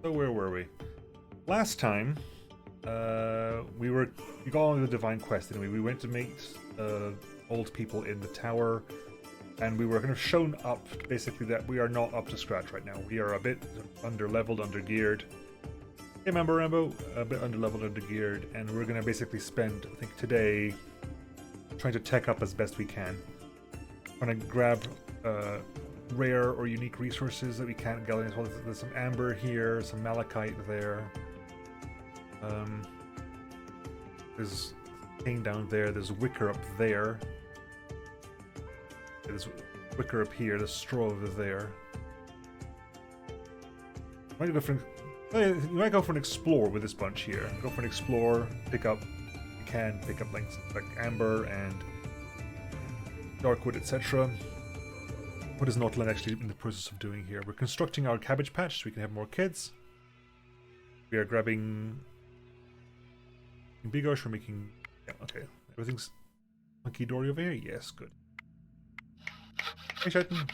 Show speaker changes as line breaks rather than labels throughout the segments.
So where were we? Last time, we got on the divine quest, didn't we? We went to meet old people in the tower, and we were kind of shown up basically that we are not up to scratch right now. We are a bit under-leveled, under-geared. Hey, remember Rambo? A bit under-leveled, under-geared, and we're gonna basically spend, I think, today trying to tech up as best we can. Trying to grab rare or unique resources that we can't get as well. There's some amber here, some malachite there. There's cane down there. There's wicker up there. There's wicker up here. There's straw over there. You might go for an explore with this bunch here. Go for an explore. Pick up. You can pick up things like amber and darkwood, etc. What is Northland actually in the process of doing here? We're constructing our cabbage patch so we can have more kids. We are grabbing Bigosh. We're making... Yeah, okay. Everything's hunky-dory over here? Yes, good. Hey, Shelton.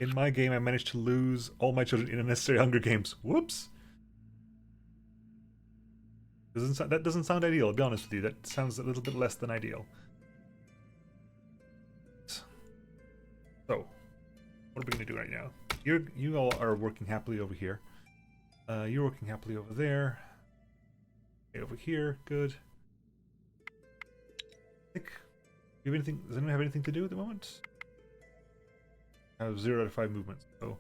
In my game, I managed to lose all my children in unnecessary Hunger Games. Whoops! That doesn't sound ideal, I'll be honest with you. That sounds a little bit less than ideal. So, what are we going to do right now? You all are working happily over here. You're working happily over there. Okay, over here, good. Does anyone have anything to do at the moment? I have 0 out of 5 movements, so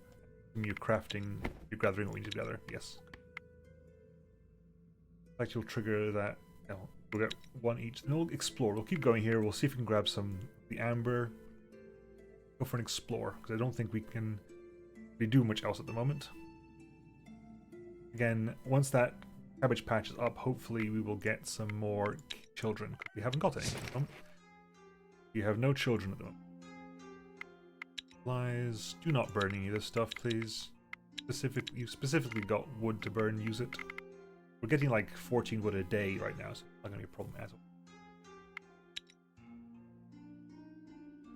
you're crafting, you're gathering what we need to gather. Yes. Like you'll trigger that. No, we'll get one each. Then we'll explore. We'll keep going here. We'll see if we can grab some the amber. Go for an explore because I don't think we can really do much else at the moment. Again, once that cabbage patch is up, hopefully we will get some more children. We haven't got any at the moment. We have no children at the moment. Supplies. Do not burn any of this stuff, please. You've specifically got wood to burn. Use it. We're getting like 14 wood a day right now, so it's not going to be a problem at all.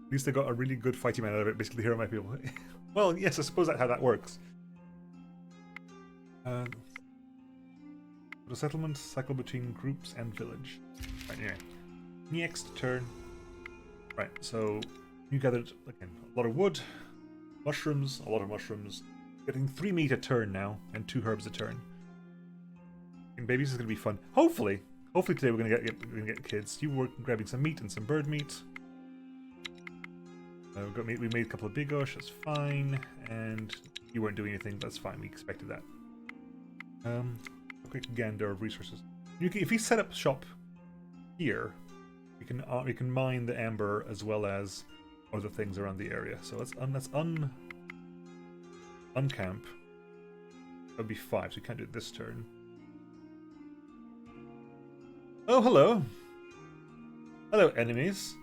At least I got a really good fighting man out of it. Basically, here are my people. Well, yes, I suppose that's how that works. The settlement cycle between groups and village. Right, yeah. Next turn. Right, so you gathered again a lot of wood, mushrooms, a lot of mushrooms. Getting 3 meat a turn now, and 2 herbs a turn. And babies is gonna be fun. Hopefully today we're gonna get kids. You were grabbing some meat and some bird meat. We've got meat. We made a couple of bigosh. That's fine. And you weren't doing anything. That's fine. We expected that. A quick gander of resources. If you set up shop here, we can mine the amber as well as other things around the area. So let's uncamp. That'd be 5. So we can't do it this turn. Oh, hello. Hello, enemies.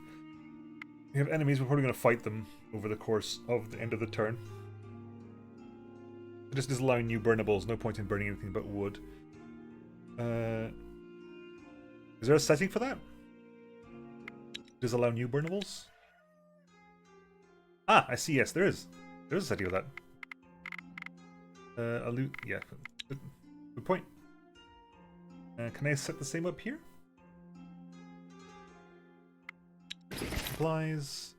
We have enemies. We're probably going to fight them over the course of the end of the turn. Just disallowing new burnables. No point in burning anything but wood. Is there a setting for that? Disallow new burnables? Ah, I see. Yes, there is. There is a setting of that. Yeah, good point. Can I set the same up here? Supplies.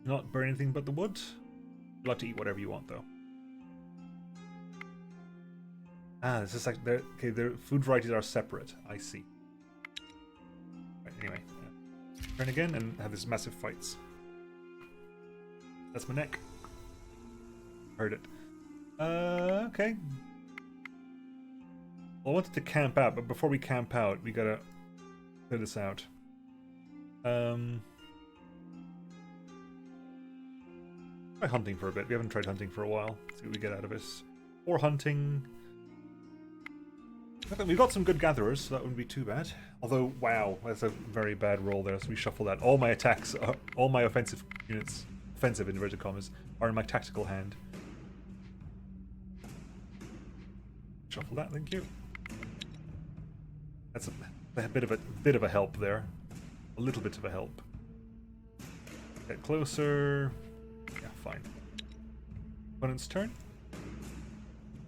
Not burn anything but the wood. You'll have to eat whatever you want, though. Ah, this is like okay. Their food varieties are separate. I see. Right, anyway, turn again and have these massive fights. That's my neck. Heard it. Okay. Well, I wanted to camp out, but before we camp out, we gotta clear this out. Try hunting for a bit. We haven't tried hunting for a while. See what we get out of it. Or hunting. We've got some good gatherers, so that wouldn't be too bad. Although, wow, that's a very bad roll there. So we shuffle that. All my attacks, all my offensive units, offensive inverted commas, are in my tactical hand. Shuffle that, thank you. That's a bit of a help there. A little bit of a help. Get closer. Yeah, fine. Opponent's turn.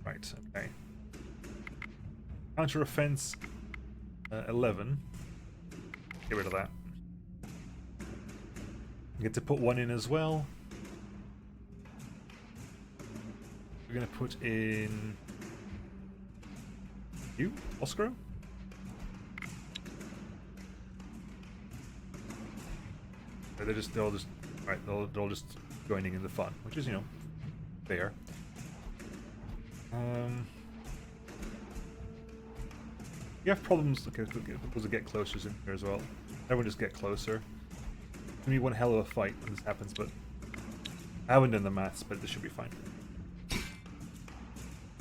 Right, okay. Counter offense 11. Get rid of that. You get to put one in as well. We're going to put in you, Oscar. They're all just right. They're all just joining in the fun, which is, you know, fair. You have problems. Okay, supposed to get closer in here as well. Everyone just get closer. It's gonna be one hell of a fight when this happens, but I haven't done the maths, but this should be fine.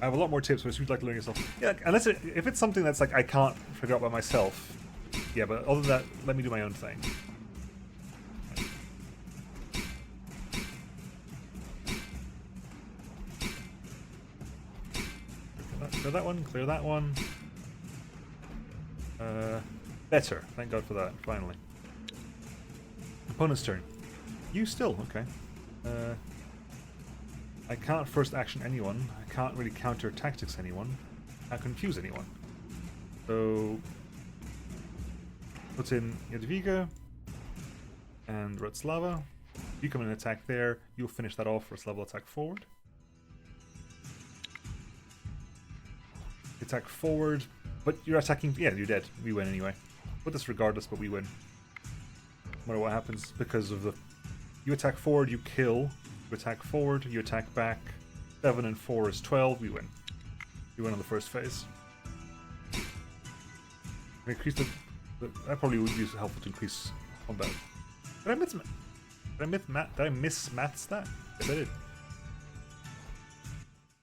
I have a lot more tips, but if you'd like to learn yourself, yeah. Unless if it's something that's like I can't figure out by myself, yeah. But other than that, let me do my own thing. Clear that one. Clear that one. Better. Thank God for that. Finally. Opponent's turn. You still okay? I can't first action anyone. I can't really counter tactics anyone. I can't confuse anyone. So put in Jadwiga and Wroclawa. You come in and attack there. You'll finish that off. Wroclawa will attack forward. Attack forward, but you're attacking. Yeah, you're dead. We win anyway. Put this regardless, but we win. No matter what happens, because of the. You attack forward, you kill. You attack forward, you attack back. 7 and 4 is 12. We win. We win on the first phase. Increase the that probably would be helpful to increase combat. Did I miss math stat? Yes, I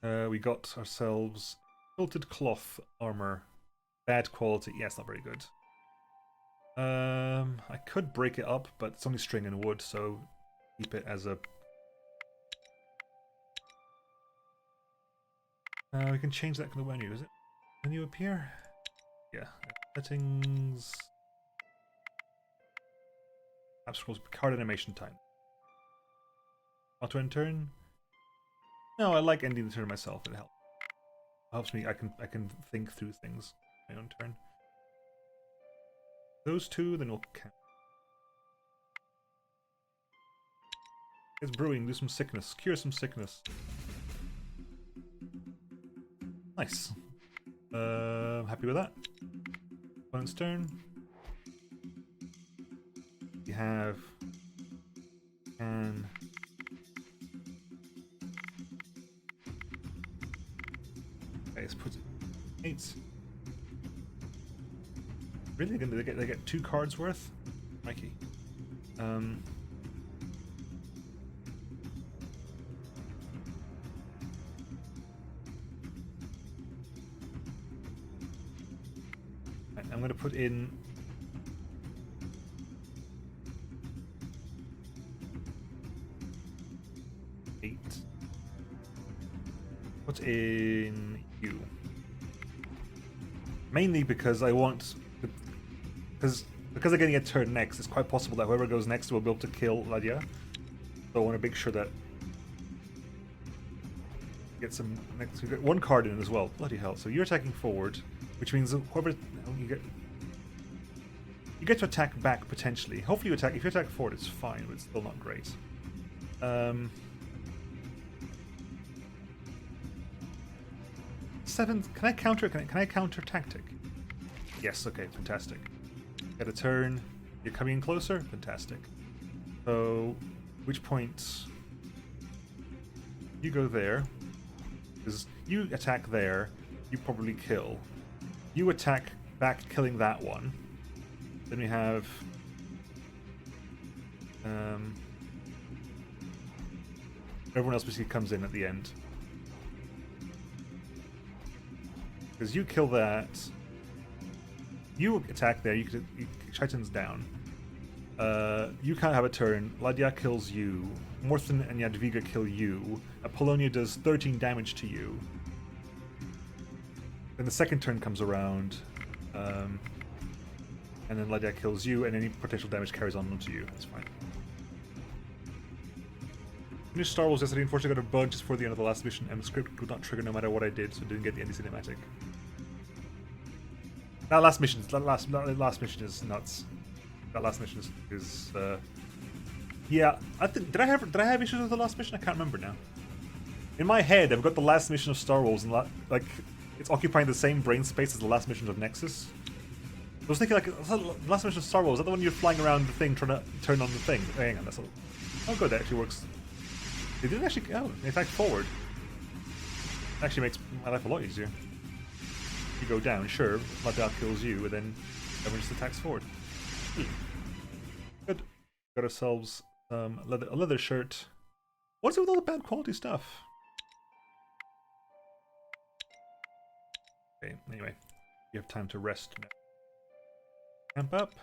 did. We got ourselves quilted cloth armor. Bad quality. Yeah, it's not very good. I could break it up, but it's only string and wood, so keep it as a. We can change that in the menu. Is it menu appear? Yeah. Settings. App scrolls. Card animation time. Auto end turn. No, I like ending the turn myself. It helps me. I can think through things. My own turn. Those two, then we'll count. It's brewing. Do some sickness. Cure some sickness. Nice. Happy with that. Opponent's turn. We have can. Okay, let's put 8. Really? They get 2 cards worth? Mikey. I'm going to put in. Put in you. Mainly because I want. Because they're getting a turn next, it's quite possible that whoever goes next will be able to kill Ladia. So I want to make sure that get some next. You get 1 card in as well. Bloody hell! So you're attacking forward, which means that whoever you get to attack back potentially. Hopefully you attack. If you attack forward, it's fine, but it's still not great. 7. Can I counter? Can I counter tactic? Yes. Okay. Fantastic. Get a turn. You're coming in closer. Fantastic. So, which point? You go there. Because you attack there. You probably kill. You attack back, killing that one. Then we have. Everyone else basically comes in at the end. Because you kill that. You attack there. You Shaitan's down. You can't have a turn. Ladia kills you. Morthen and Jadwiga kill you. Apollonia does 13 damage to you. Then the second turn comes around. And then Ladia kills you, and any potential damage carries on to you. That's fine. Finished Star Wars yesterday, unfortunately got a bug just before the end of the last mission, and the script would not trigger no matter what I did, so didn't get the end cinematic. That last mission is nuts. That last mission is yeah. I think did I have issues with the last mission? I can't remember now. In my head, I've got the last mission of Star Wars, and like it's occupying the same brain space as the last mission of Nexus. I was thinking, like, the last mission of Star Wars, is that the one you're flying around the thing trying to turn on the thing? Oh, hang on, that's all. Oh, good, that actually works. It didn't actually. Oh, in fact, forward. It actually makes my life a lot easier. You go down, sure, Bloodbath kills you, and then everyone just attacks forward. Good. Got ourselves a leather shirt. What's it with all the bad quality stuff? Okay, anyway, you have time to rest now. Camp up.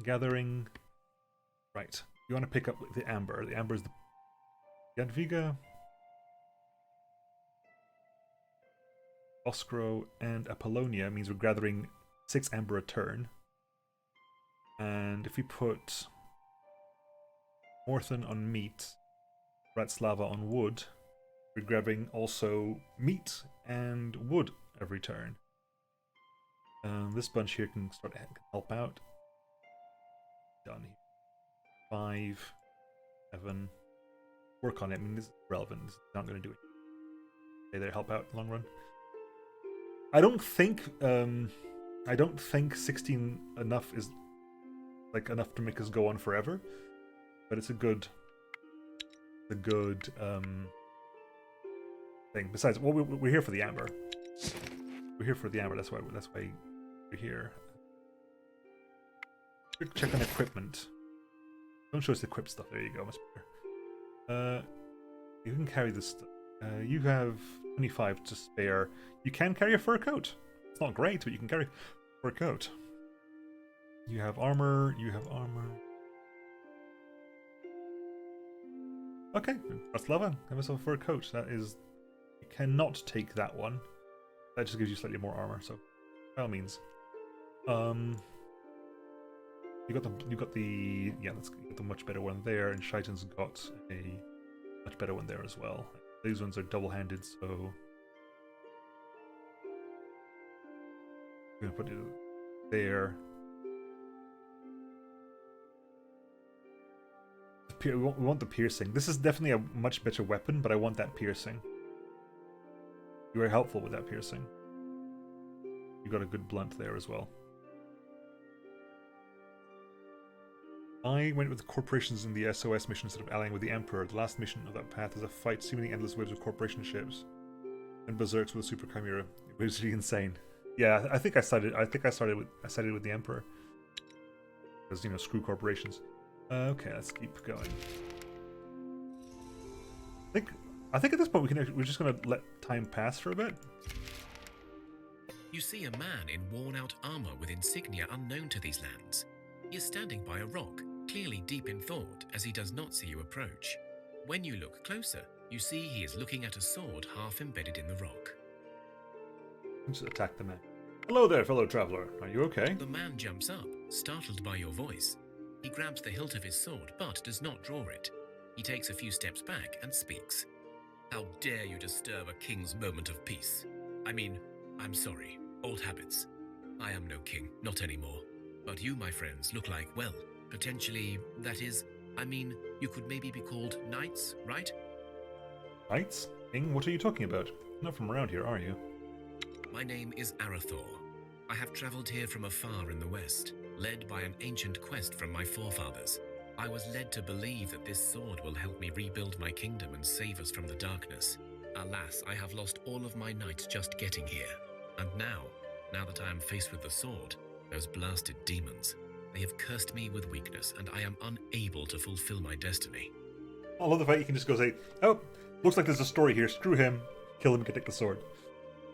Gathering. Right. You want to pick up the amber. The amber is the Jadwiga, Oscro, and Apollonia means we're gathering 6 amber a turn. And if we put Morthen on meat, Bratislava on wood, we're grabbing also meat and wood every turn. This bunch here can help out. Done here. 5, 7. Work on it. I mean, this is relevant. This is not going to do it. Stay there, help out in the long run. I don't think 16 enough is like enough to make us go on forever, but it's a good thing. Besides, well, we're here for the amber. We're here for the amber. That's why we're here. Check on equipment. Don't show us the equip stuff. There you go. Much better. You can carry this stuff. You have 25 to spare. You can carry a fur coat. It's not great, but you can carry a fur coat. You have armor. You have armor. Okay, Bratislava, have yourself a fur coat. That is, you cannot take that one. That just gives you slightly more armor. So, by all means, you got the much better one there, and Shaitan's got a much better one there as well. These ones are double-handed, so I'm gonna put it there. We want the piercing. This is definitely a much better weapon, but I want that piercing. You were helpful with that piercing. You got a good blunt there as well. I went with the corporations in the SOS mission instead of allying with the Emperor. The last mission of that path is a fight seemingly endless waves of corporation ships and berserks with a super chimera. It was really insane. Yeah, I think I sided with the Emperor because, you know, screw corporations. Okay, let's keep going. I think at this point we're just gonna let time pass for a bit.
You see a man in worn-out armor with insignia unknown to these lands. He is standing by a rock, clearly deep in thought, as he does not see you approach. When you look closer, you see he is looking at a sword half embedded in the rock.
Just attack the man. Hello there, fellow traveler. Are you okay?
The man jumps up, startled by your voice. He grabs the hilt of his sword, but does not draw it. He takes a few steps back and speaks. How dare you disturb a king's moment of peace? I mean, I'm sorry, old habits. I am no king, not anymore. But you, my friends, look like, well, potentially, that is, I mean, you could maybe be called knights, right?
Knights? King? What are you talking about? Not from around here, are you?
My name is Arathor. I have traveled here from afar in the west, led by an ancient quest from my forefathers. I was led to believe that this sword will help me rebuild my kingdom and save us from the darkness. Alas, I have lost all of my knights just getting here. And now that I am faced with the sword, those blasted demons, they have cursed me with weakness, and I am unable to fulfill my destiny.
I love the fact you can just go say, oh, looks like there's a story here, screw him, kill him, can take the sword.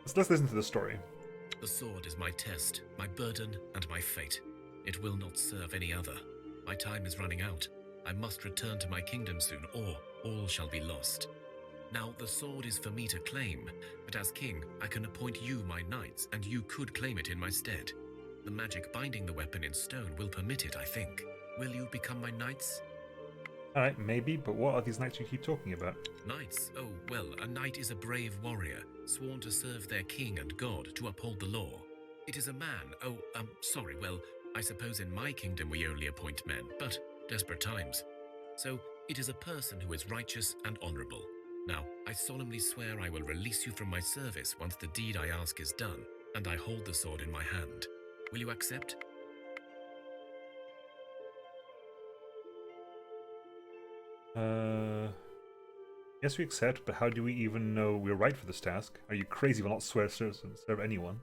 Let's listen to the story.
The sword is my test, my burden, and my fate. It will not serve any other. My time is running out. I must return to my kingdom soon, or all shall be lost. Now, the sword is for me to claim, but as king, I can appoint you my knights, and you could claim it in my stead. The magic binding the weapon in stone will permit it, I think. Will you become my knights?
Alright, maybe, but what are these knights you keep talking about?
Knights? Oh, well, a knight is a brave warrior, sworn to serve their king and god, to uphold the law. It is a man. Oh, sorry, well, I suppose in my kingdom we only appoint men, but desperate times. So, it is a person who is righteous and honorable. Now, I solemnly swear I will release you from my service once the deed I ask is done, and I hold the sword in my hand. Will you accept?
Yes, we accept, but how do we even know we're right for this task? Are you crazy? We'll not swear to serve anyone.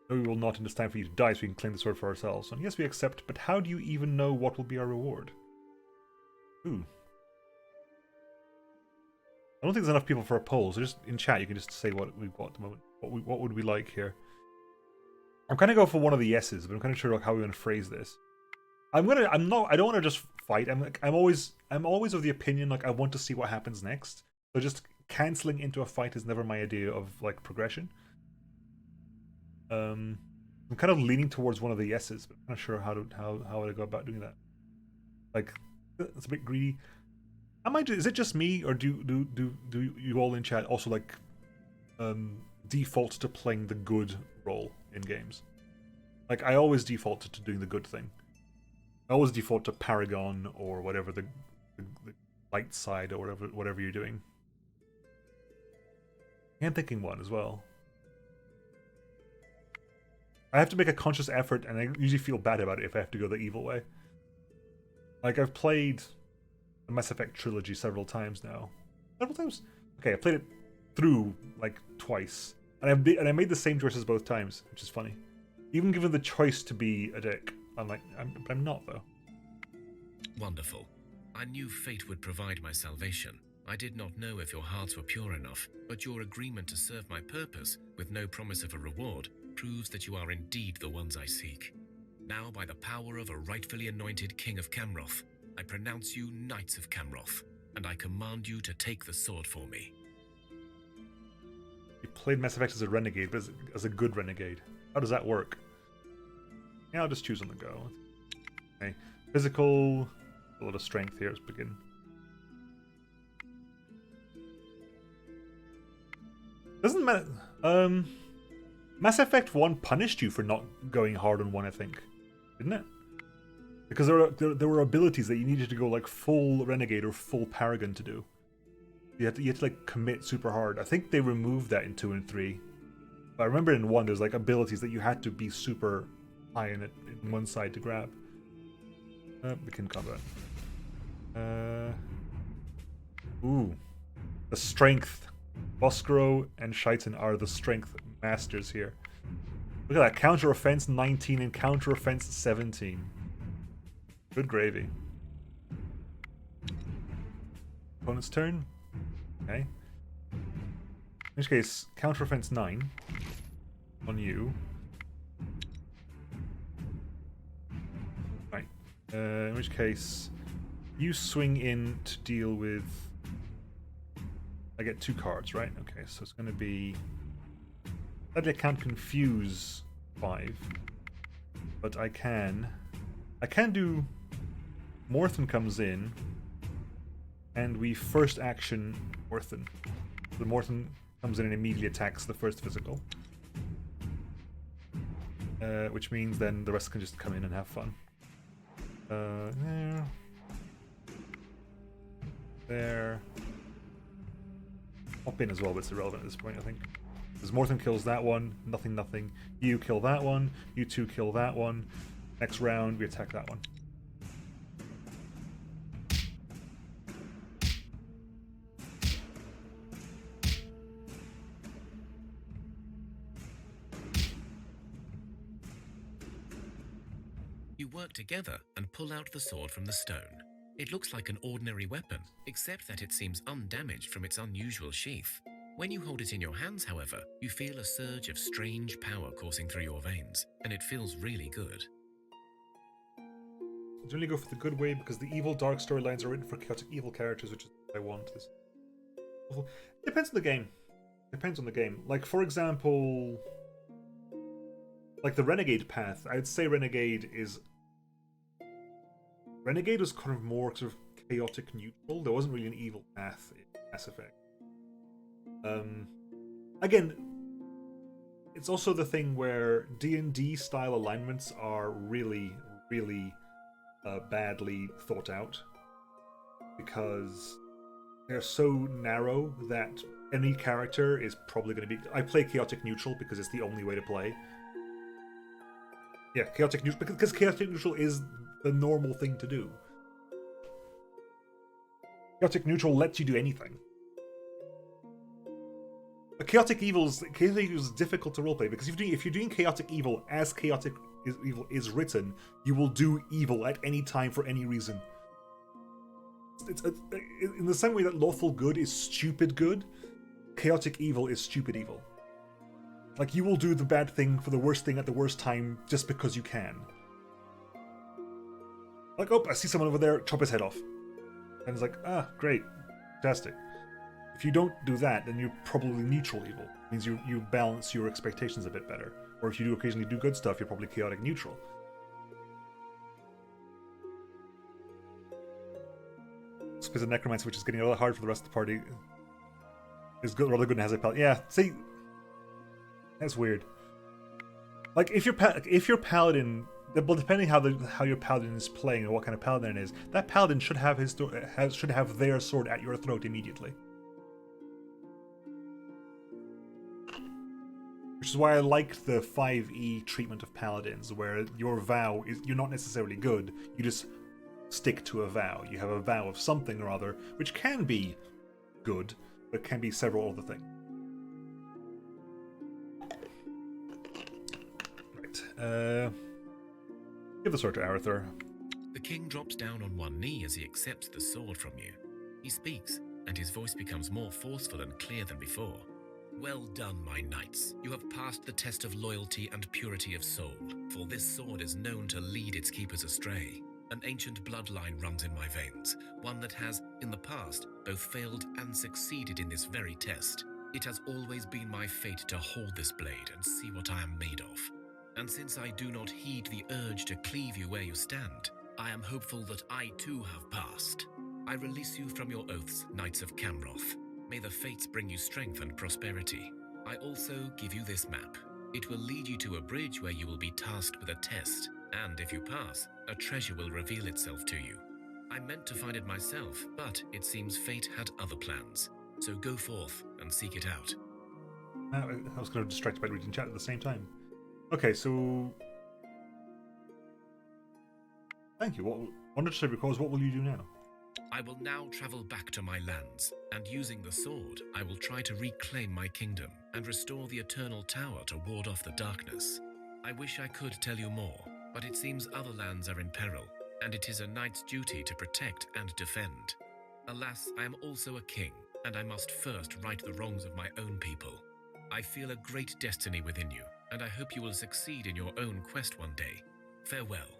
No, we will not, and it's time for you to die so we can claim the sword for ourselves. And yes, we accept, but how do you even know what will be our reward? Ooh. I don't think there's enough people for a poll, so just in chat you can just say what we've got at the moment. What would we like here? I'm kind of going for one of the yeses, but I'm kind of sure how we want to phrase this. I don't want to just fight. I'm always of the opinion like I want to see what happens next. So just cancelling into a fight is never my idea of like progression. I'm kind of leaning towards one of the yeses, but I'm not sure how would I go about doing that. Like it's a bit greedy. Is it just me, or do you all in chat also like default to playing the good role in games? Like I always default to doing the good thing. I always default to Paragon or whatever the light side or whatever you're doing. I'm thinking one as well. I have to make a conscious effort, and I usually feel bad about it if I have to go the evil way. Like I've played the Mass Effect trilogy several times now. Several times? Okay, I played it through like twice, and I made the same choices both times, which is funny. Even given the choice to be a dick. I'm not, though.
Wonderful. I knew fate would provide my salvation. I did not know if your hearts were pure enough, but your agreement to serve my purpose, with no promise of a reward, proves that you are indeed the ones I seek. Now, by the power of a rightfully anointed King of Camroth, I pronounce you Knights of Camroth, and I command you to take the sword for me.
You played Mass Effect as a renegade, but as a good renegade. How does that work? Yeah, I'll just choose on the go. Okay. Physical, a lot of strength here. Let's begin. Doesn't matter. Mass Effect 1 punished you for not going hard on one, I think. Didn't it? Because there were abilities that you needed to go like full renegade or full paragon to do. You had to like commit super hard. I think they removed that in 2 and 3. But I remember in 1 there's like abilities that you had to be super high in one side to grab. Begin combat. Ooh. The strength. Boskro and Shaitan are the strength masters here. Look at that. Counter offense 19 and counter offense 17. Good gravy. Opponent's turn. Okay. In which case, counter offense 9 on you. Right. In which case, you swing in to deal with. I get 2 cards, right? Okay, so it's going to be. Sadly, I can't confuse 5, but I can do. Morthen comes in, and we first action Morthen. The Morthen comes in and immediately attacks the first physical. Which means then the rest can just come in and have fun. There. Hop in as well, but it's irrelevant at this point, I think. Because Morthen kills that one, nothing. You kill that one, you 2 kill that one. Next round, we attack that one.
You work together and pull out the sword from the stone. It looks like an ordinary weapon, except that it seems undamaged from its unusual sheath. When you hold it in your hands, however, you feel a surge of strange power coursing through your veins, and it feels really good.
I generally go for the good way because the evil dark storylines are written for chaotic evil characters, which is what I want. It depends on the game. Depends on the game. Like, for example, like the Renegade path, I'd say Renegade was kind of more sort of chaotic neutral. There wasn't really an evil path in Mass Effect. Again, it's also the thing where D&D style alignments are really, really badly thought out, because they're so narrow that any character is probably going to be... I play chaotic neutral because it's the only way to play. Yeah, chaotic neutral, because chaotic neutral is the normal thing to do. Chaotic neutral lets you do anything. But chaotic evil is difficult to roleplay, because if you're doing chaotic evil as chaotic evil is written, you will do evil at any time for any reason. It's in the same way that lawful good is stupid good, chaotic evil is stupid evil. Like, you will do the bad thing for the worst thing at the worst time just because you can. Like, oh, I see someone over there, chop his head off. And it's like, ah, great, fantastic. If you don't do that, then you're probably neutral evil. It means you balance your expectations a bit better. Or if you do occasionally do good stuff, you're probably chaotic neutral. Because the necromancer, which is getting a little hard for the rest of the party, is good, rather good and has a paladin. Yeah, see, that's weird. Like, if your paladin, well, depending how your paladin is playing and what kind of paladin it is, that paladin should have their sword at your throat immediately. Which is why I like the 5e treatment of paladins, where your vow is, you're not necessarily good, you just stick to a vow. You have a vow of something or other, which can be good, but can be several other things. Right. Give the sword to Arthur.
The king drops down on one knee as he accepts the sword from you. He speaks, and his voice becomes more forceful and clear than before. Well done, my knights. You have passed the test of loyalty and purity of soul, for this sword is known to lead its keepers astray. An ancient bloodline runs in my veins, one that has, in the past, both failed and succeeded in this very test. It has always been my fate to hold this blade and see what I am made of. And since I do not heed the urge to cleave you where you stand, I am hopeful that I too have passed. I release you from your oaths, Knights of Camroth. May the fates bring you strength and prosperity. I also give you this map. It will lead you to a bridge where you will be tasked with a test, and if you pass, a treasure will reveal itself to you. I meant to find it myself, but it seems fate had other plans. So go forth and seek it out.
I was kind of distracted by reading chat at the same time. Okay, so... Thank you. What will you do now?
I will now travel back to my lands, and using the sword, I will try to reclaim my kingdom and restore the Eternal Tower to ward off the darkness. I wish I could tell you more, but it seems other lands are in peril, and it is a knight's duty to protect and defend. Alas, I am also a king, and I must first right the wrongs of my own people. I feel a great destiny within you, and I hope you will succeed in your own quest one day. Farewell.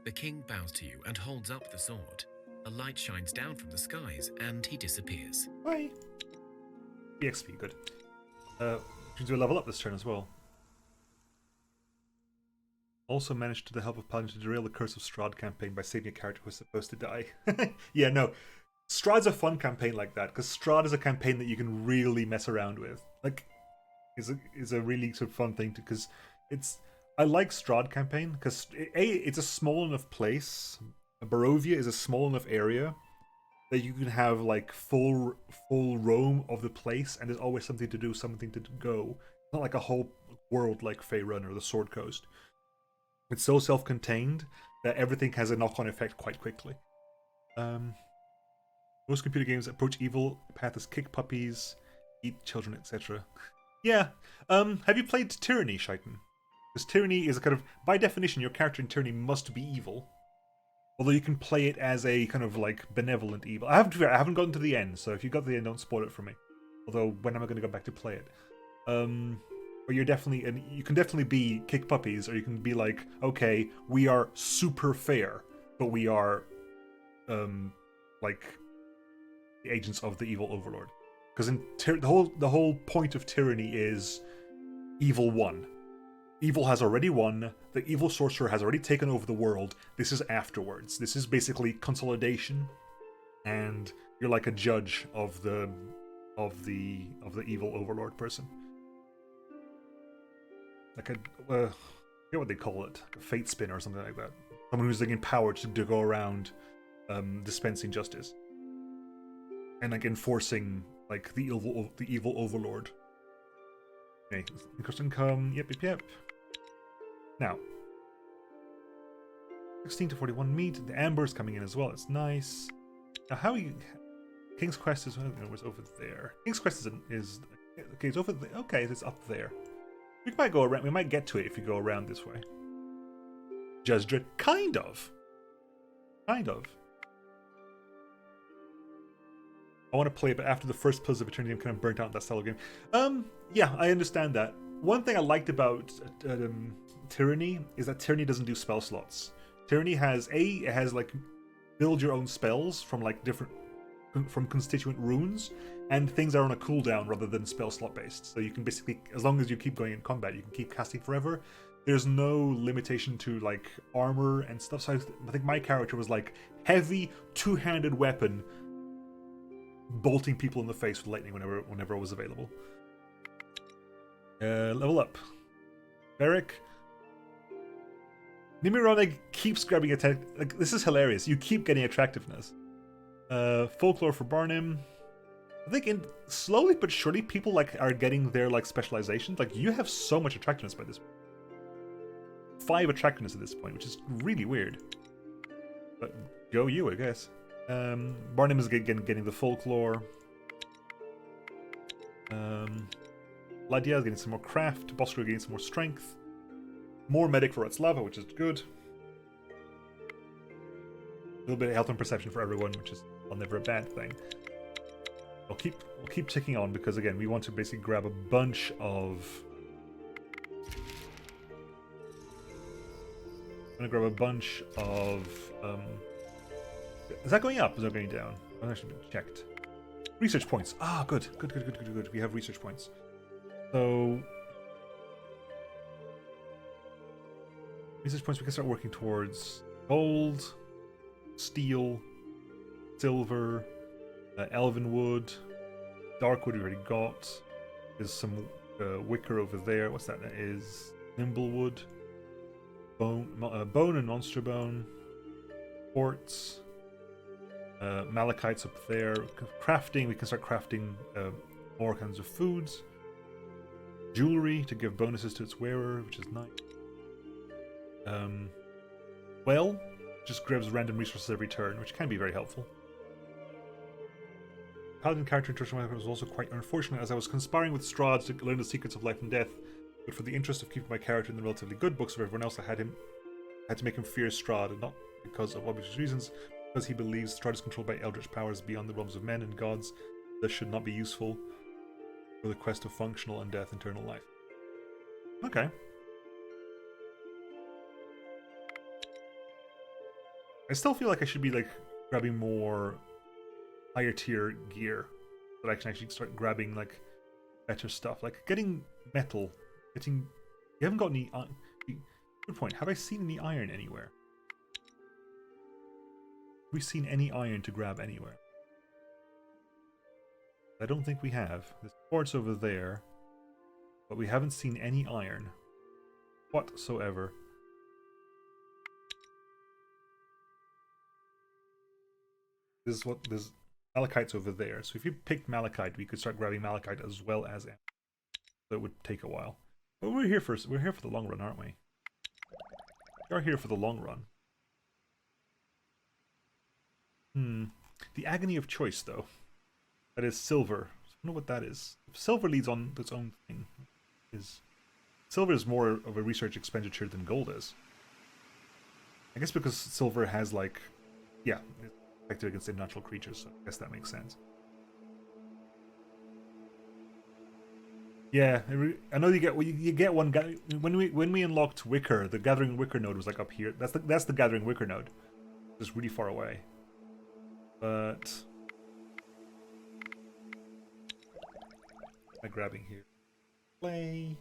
The king bows to you and holds up the sword. A light shines down from the skies, and he disappears.
Bye. EXP, good. You can do a level up this turn as well. Also managed, to the help of Paladin, to derail the Curse of Strahd campaign by saving a character who was supposed to die. Yeah, no. Strahd's a fun campaign like that, because Strahd is a campaign that you can really mess around with. Like, is a really sort of fun thing to, because it's... I like Strahd campaign, because it's a small enough place. Barovia is a small enough area that you can have like full roam of the place, and there's always something to do, something to go. It's not like a whole world like Faerun or the Sword Coast. It's so self-contained that everything has a knock-on effect quite quickly. Most computer games approach evil path as kick puppies, eat children, etc. Yeah. Have you played Tyranny, Shaitan? Because Tyranny is a kind of, by definition, your character in Tyranny must be evil. Although you can play it as a kind of like benevolent evil. I haven't gotten to the end, so if you got to the end, don't spoil it for me. Although, when am I going to go back to play it? But you're definitely, and you can definitely be kick puppies, or you can be like, okay, we are super fair, but we are, like, the agents of the evil overlord. Because the whole point of Tyranny is evil won. Evil has already won. The evil sorcerer has already taken over the world. This is afterwards. This is basically consolidation. and you're like a judge of the evil overlord person. Like I forget what they call it, like a fate spin or something like that. Someone who's like empowered to go around dispensing justice and like enforcing like the evil overlord. Okay, increased income. Yep. Now, 16 to 41 meat. The amber's coming in as well. It's nice. Now, how you? King's Quest is was over there. King's Quest is okay. It's over there. Okay, it's up there. We might go around. We might get to it if we go around this way. Jasdra, kind of. I want to play it, but after the first Pillars of Eternity, I'm kind of burnt out on that style of game. Yeah, I understand that. One thing I liked about Tyranny is that Tyranny doesn't do spell slots. Tyranny has like build your own spells from like from constituent runes, and things are on a cooldown rather than spell slot based. So you can basically, as long as you keep going in combat, you can keep casting forever. There's no limitation to like armor and stuff. So I think my character was like heavy two-handed weapon, bolting people in the face with lightning whenever it was available. Level up. Beric. Nimironic keeps grabbing attack. Like, this is hilarious. You keep getting attractiveness. Folklore for Barnim. I think slowly but surely people like are getting their like specializations. Like, you have so much attractiveness by this point. 5 attractiveness at this point, which is really weird. But go you, I guess. Barnim is getting the folklore. Lydia is getting some more craft. Bosco getting some more strength. More medic for Ratslava, which is good. A little bit of health and perception for everyone, which is never a bad thing. We'll keep ticking on because again, we want to basically grab a bunch of. I'm gonna grab a bunch of. Is that going up? Is that going down? I've actually been checked. Research points. Ah, good. We have research points. So research points we can start working towards gold, steel, silver, elven wood, dark wood we already got. There's some wicker over there. What's that? That is nimble wood, bone and monster bone, quartz, malachite's up there. Crafting, we can start crafting more kinds of foods. Jewelry to give bonuses to its wearer, which is nice. Well, just grabs random resources every turn, which can be very helpful. Paladin character interaction was also quite unfortunate, as I was conspiring with Strahd to learn the secrets of life and death, but for the interest of keeping my character in the relatively good books of everyone else, I had to make him fear Strahd, and not because of obvious reasons, because he believes Strahd is controlled by eldritch powers beyond the realms of men and gods that should not be useful for the quest of functional undeath eternal life. Okay. I still feel like I should be like grabbing more higher tier gear, so that I can actually start grabbing like better stuff, like getting metal. You haven't got any. Good point. Have I seen any iron anywhere? Have we seen any iron to grab anywhere? I don't think we have. There's quartz over there, but we haven't seen any iron whatsoever. There's malachite's over there. So if you picked malachite, we could start grabbing malachite as well as amber. So it would take a while. But we're here for the long run, aren't we? We are here for the long run. The agony of choice, though. That is silver. I don't know what that is. If silver leads on its own thing. Silver is more of a research expenditure than gold is. I guess because silver has like, yeah, it's effective against natural creatures, so I guess that makes sense. Yeah, I know you get one guy when we unlocked Wicker. The Gathering Wicker node was like up here. That's the Gathering Wicker node. It's really far away. But am I grabbing here? Play.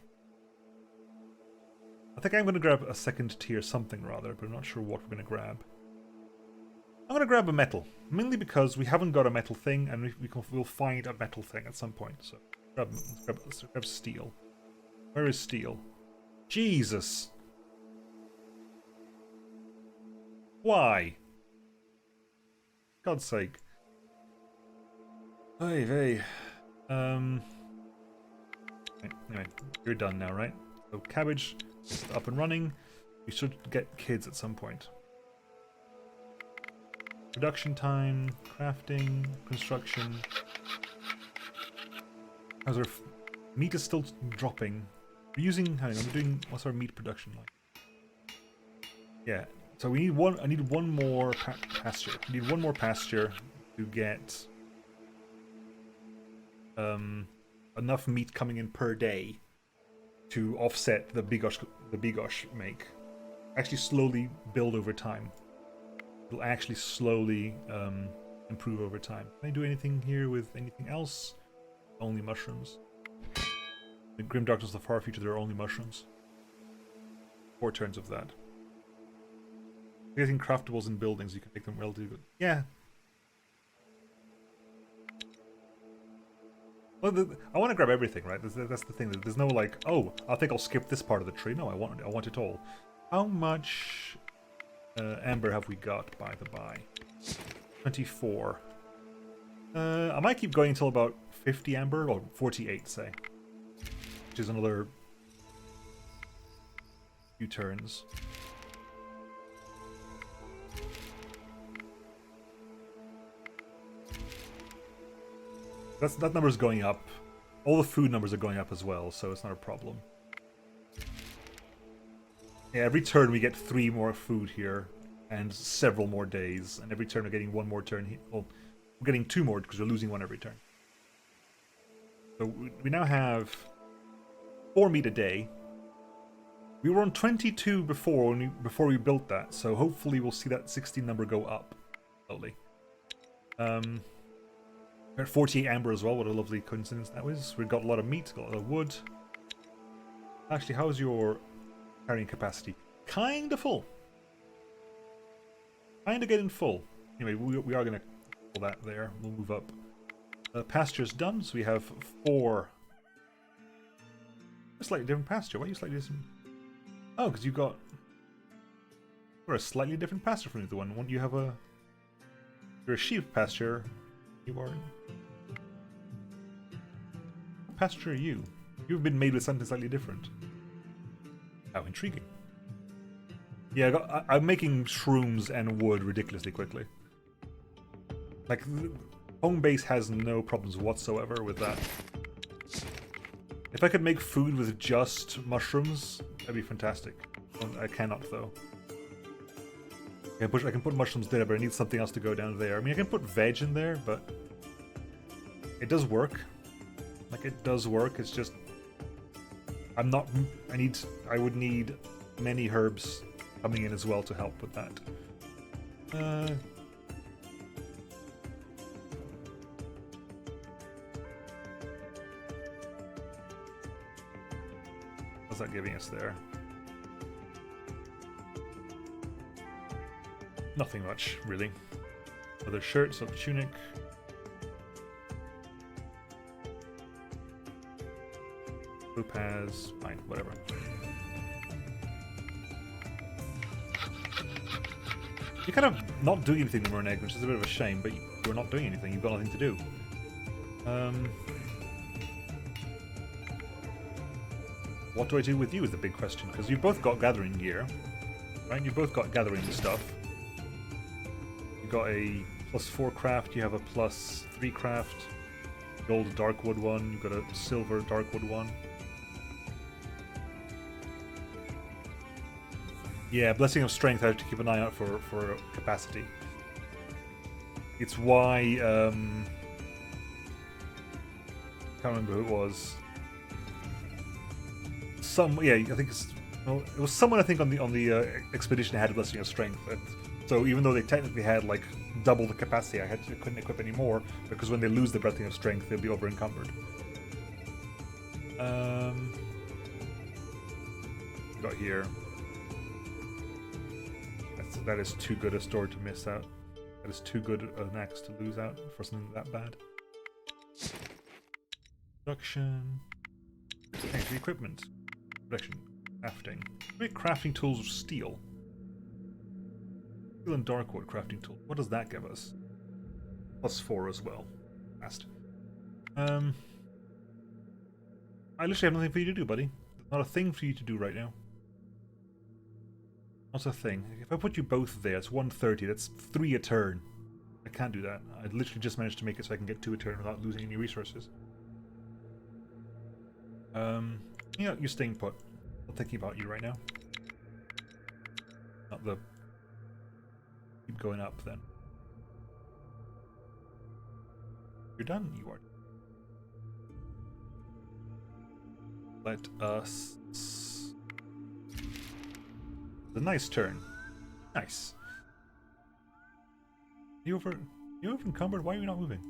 I think I'm going to grab a second tier something rather, but I'm not sure what we're going to grab. I'm gonna grab a metal, mainly because we haven't got a metal thing, and we'll find a metal thing at some point. So let's grab steel. Where is steel? Jesus! Why? God's sake. Hey, hey. Anyway, you're done now, right? So cabbage is up and running. We should get kids at some point. Production time, crafting, construction. How's our meat is still dropping. We're using. Hang on, we're doing. What's our meat production like? Yeah. So we need one. I need one more pasture. We need one more pasture to get enough meat coming in per day to offset the bigosh make. Actually, slowly build over time. It'll actually slowly improve over time. Can I do anything here with anything else? Only mushrooms. The Grim Darkness of the Far Future, there are only mushrooms. 4 turns of that. Getting craftables in buildings, you can make them relatively good. Yeah. Well, I want to grab everything, right? That's the thing. There's no like, oh, I think I'll skip this part of the tree. No, I want it all. How much amber have we got, by the by? 24. I might keep going until about 50 amber, or 48, say. Which is another few turns. That number's going up. All the food numbers are going up as well, so it's not a problem. Yeah, every turn we get 3 more food here, and several more days. And every turn we're getting 1 more turn here. Well, we're getting 2 more because we're losing 1 every turn. So we now have 4 meat a day. We were on 22 before we built that, so hopefully we'll see that 16 number go up slowly. We're at 48 amber as well. What a lovely coincidence that was. We've got a lot of meat, got a lot of wood. Actually, how's your carrying capacity? Kinda full. Kinda getting full. Anyway, we are gonna pull that there. We'll move up. Pasture's done, so we have 4. A slightly different pasture. Why are you slightly different? Oh, because you got. We're a slightly different pasture from the other one. You have a. You're a sheep pasture. You are. What pasture are you? You've been made with something slightly different. How intriguing. Yeah, I'm making shrooms and wood ridiculously quickly. Like, home base has no problems whatsoever with that. If I could make food with just mushrooms, that'd be fantastic. I cannot, though. I can put mushrooms there, but I need something else to go down there. I mean, I can put veg in there, but it does work. Like, it does work. It's just I would need many herbs coming in as well to help with that. What's that giving us there? Nothing much, really. Other shirts, of tunic. Topaz, fine, whatever. You're kind of not doing anything when we're an egg, which is a bit of a shame, but you're not doing anything. You've got nothing to do. What do I do with you is the big question, because you've both got gathering gear, right? You've both got gathering stuff. You've got a +4 craft, you have a +3 craft, gold darkwood one, you've got a silver darkwood one. Yeah, Blessing of Strength, I have to keep an eye out for capacity. It's why, can't remember who it was. I think it was someone I think on the expedition that had a Blessing of Strength. And so even though they technically had like double the capacity, I couldn't equip any more because when they lose the Blessing of Strength, they'll be over encumbered. Got here. That is too good a store to miss out. That is too good an axe to lose out for something that bad. Production. Thanks for the equipment. Production. Crafting. Great crafting tools of steel. Steel and darkwood crafting tool. What does that give us? +4 as well. Fast. I literally have nothing for you to do, buddy. There's not a thing for you to do right now. Not a thing. If I put you both there, it's 130. That's 3 a turn. I can't do that. I literally just managed to make it so I can get 2 a turn without losing any resources. You know, you're staying put. I'm thinking about you right now. Not the... Keep going up then. You're done? You are. Let us... It's a nice turn. Nice. You over encumbered? Why are you not moving?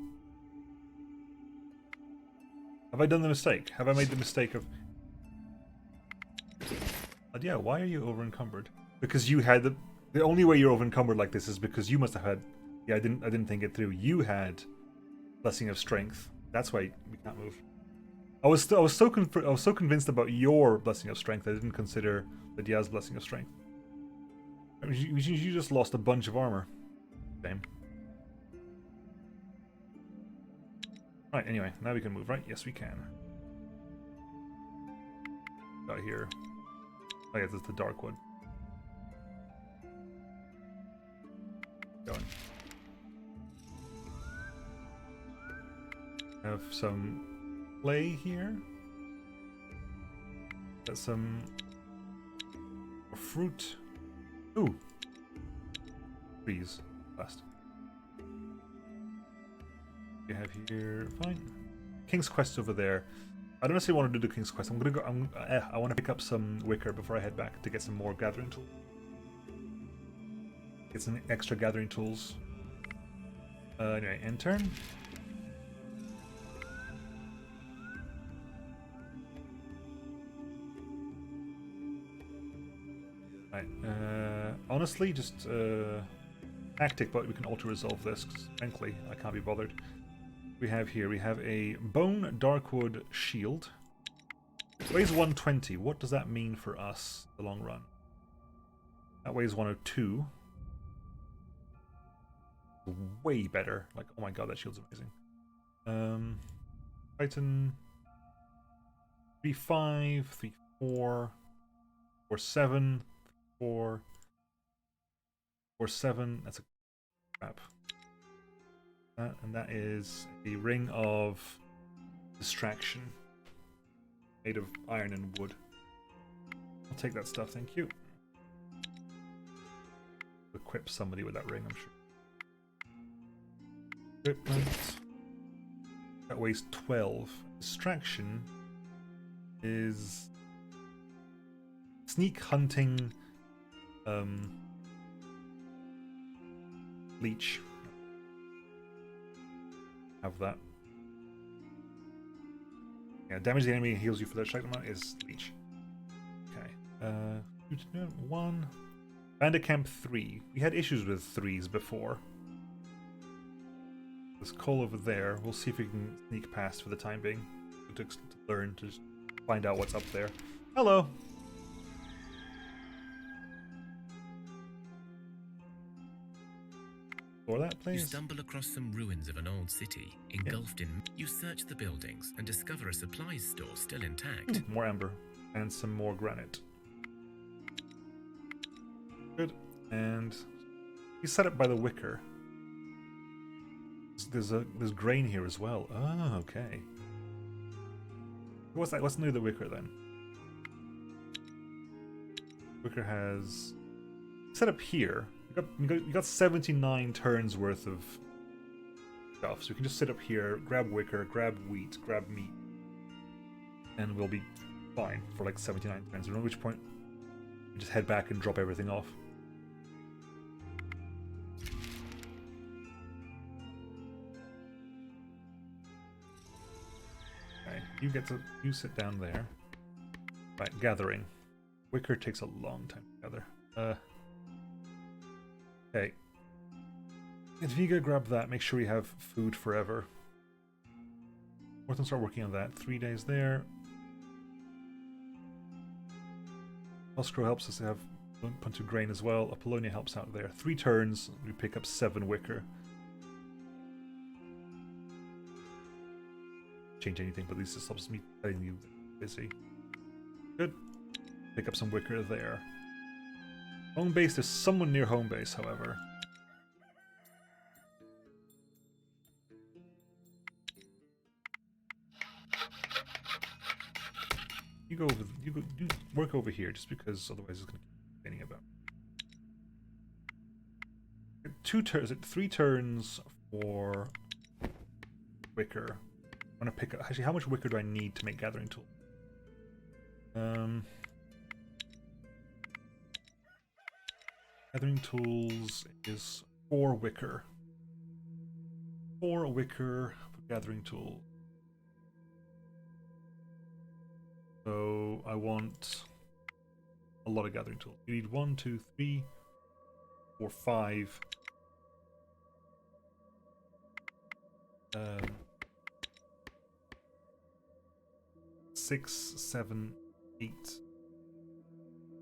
Have I done the mistake? Have I made the mistake of... But yeah, why are you over encumbered? Because you had the only way you're over encumbered like this is because you must have had... Yeah, I didn't think it through. You had Blessing of Strength. That's why we can't move. I was so convinced about your Blessing of Strength I didn't consider Lydia's Blessing of Strength. I mean, you just lost a bunch of armor. Same. Right, anyway, now we can move, right? Yes, we can. Got here. I guess it's the Darkwood. Going. Have some clay here. Got some fruit. Ooh. Trees. Last. We have here. Fine. King's Quest over there. I don't necessarily want to do the King's Quest. I'm gonna go. I want to pick up some wicker before I head back to get some more gathering tools. Get some extra gathering tools. Anyway, end turn. Right. Honestly, just tactic, but we can auto-resolve this. 'Cause frankly, I can't be bothered. We have here, we have a Bone Darkwood Shield. Weighs 120. What does that mean for us in the long run? That weighs 102. Way better. Like, oh my god, that shield's amazing. Titan 3-5, 3-4, 4-7, 4-7. That's a crap. And that is a ring of distraction made of iron and wood. I'll take that stuff, thank you. Equip somebody with that ring, I'm sure. Equipment. That weighs 12. Distraction is sneak hunting leech. Have that. Yeah, damage the enemy heals you for that strike amount is leech. Okay. 1. Bandicamp 3. We had issues with 3s before. There's coal over there. We'll see if we can sneak past for the time being. To learn, to find out what's up there. Hello! For that, please.
You stumble across some ruins of an old city, engulfed in... You search the buildings and discover a supplies store still intact.
Ooh, more amber. And some more granite. Good. And he's set up by the wicker. There's grain here as well. Oh, okay. What's that? What's near the wicker then? Wicker has set up here. You got 79 turns worth of stuff, so we can just sit up here, grab wicker, grab wheat, grab meat, and we'll be fine for like 79 turns. At which point, we just head back and drop everything off. Okay, you sit down there. Right, gathering. Wicker takes a long time to gather. Okay. If you go grab that, make sure we have food forever. Worth and start working on that. 3 days there. Oscro helps us to have a bunch of grain as well. Apollonia helps out there. 3 turns, we pick up 7 wicker. Change anything, but at least it stops me telling you that I'm busy. Good. Pick up some wicker there. Home base, there's someone near home base, however. You work over here, just because otherwise it's going to keep complaining about. 2 turns, 3 turns for wicker. I want to pick up. Actually, how much wicker do I need to make gathering tool? Gathering tools is 4 wicker. 4 wicker for gathering tool. So I want a lot of gathering tools. You need 1, 2, 3, 4, 5. 6, 7, 8,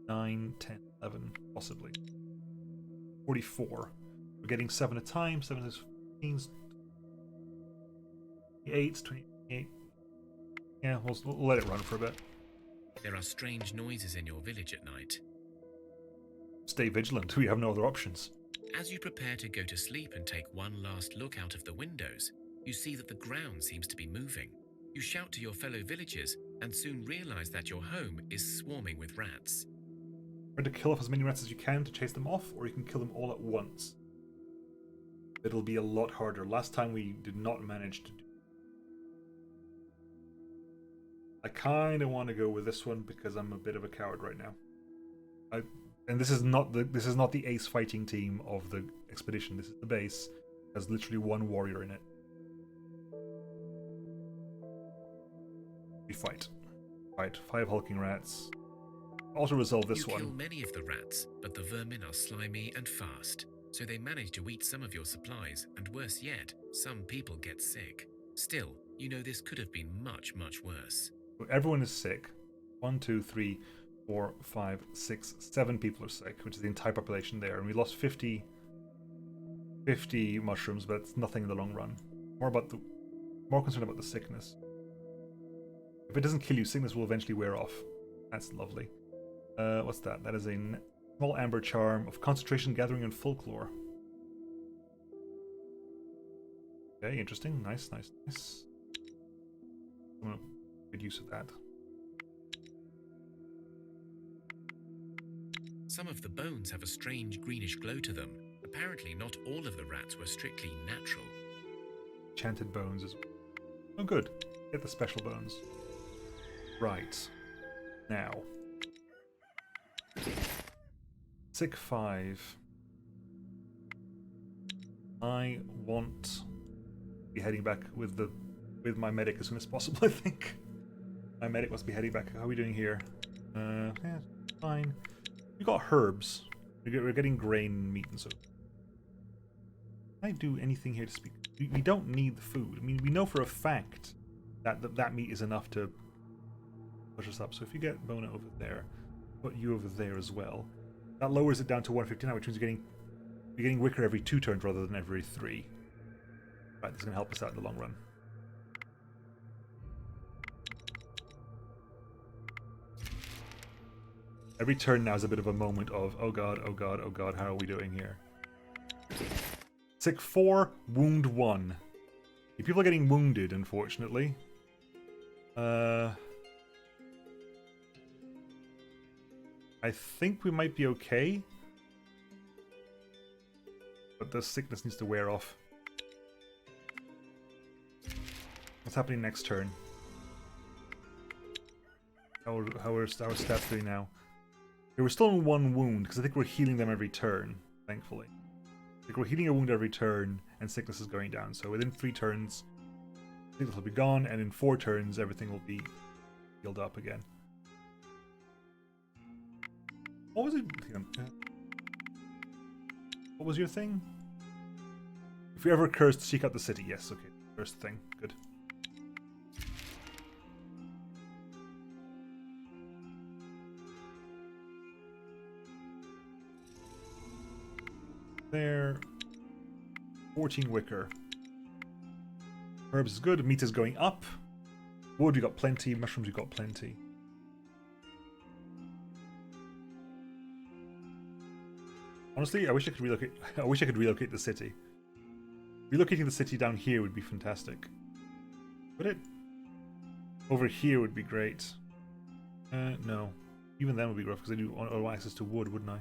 9, 10, 11, possibly. 44. We're getting 7 at a time. 7 is 15, 28, 28. Yeah, we'll let it run for a bit.
There are strange noises in your village at night.
Stay vigilant. We have no other options.
As you prepare to go to sleep and take one last look out of the windows, you see that the ground seems to be moving. You shout to your fellow villagers and soon realize that your home is swarming with rats.
Try to kill off as many rats as you can to chase them off, or you can kill them all at once. It'll be a lot harder. Last time we did not manage to do. I kind of want to go with this one because I'm a bit of a coward right now. And this is not the ace fighting team of the expedition. This is the base. It has literally 1 warrior in it. We fight. Fight 5 hulking rats. Also resolve this one.
You kill many of the rats, but the vermin are slimy and fast, so they manage to eat some of your supplies, and worse yet, some people get sick. Still, you know this could have been much, much worse.
Everyone is sick. 1, 2, 3, 4, 5, 6, 7 people are sick, which is the entire population there. And we lost 50 mushrooms, but it's nothing in the long run. More concerned about the sickness. If it doesn't kill you, sickness will eventually wear off. That's lovely. What's that? That is a small amber charm of concentration, gathering, and folklore. Okay, interesting. Nice, nice, nice. I'm gonna good use of that.
Some of the bones have a strange greenish glow to them. Apparently not all of the rats were strictly natural.
Enchanted bones as well. Oh good. Get the special bones. Right. Now. Sick 5. I want to be heading back with my medic as soon as possible, I think. My medic must be heading back. How are we doing here? Yeah, fine. We got herbs. We're getting grain, meat, and so. Can I do anything here to speak? We don't need the food. I mean, we know for a fact that meat is enough to push us up. So if you get Bona over there, put you over there as well. That lowers it down to 159, which means you're getting wicker every 2 turns rather than every 3. Right, this is going to help us out in the long run. Every turn now is a bit of a moment of, oh god, oh god, oh god, how are we doing here? Sick 4, wound 1. People are getting wounded, unfortunately. I think we might be okay. But the sickness needs to wear off. What's happening next turn? How are our stats doing now? Okay, we're still in 1 wound, because I think we're healing them every turn, thankfully. I think we're healing a wound every turn, and sickness is going down. So within 3 turns, sickness will be gone, and in 4 turns, everything will be healed up again. What was it? What was your thing? If you ever occurs to seek out the city, yes, okay. First thing, good. There. 14 wicker. Herbs is good. Meat is going up. Wood, we got plenty. Mushrooms, we got plenty. Honestly, I wish I could relocate. I wish I could relocate the city. Relocating the city down here would be fantastic. Would it? Over here would be great. No. Even then would be rough because I do owe access to wood, wouldn't I?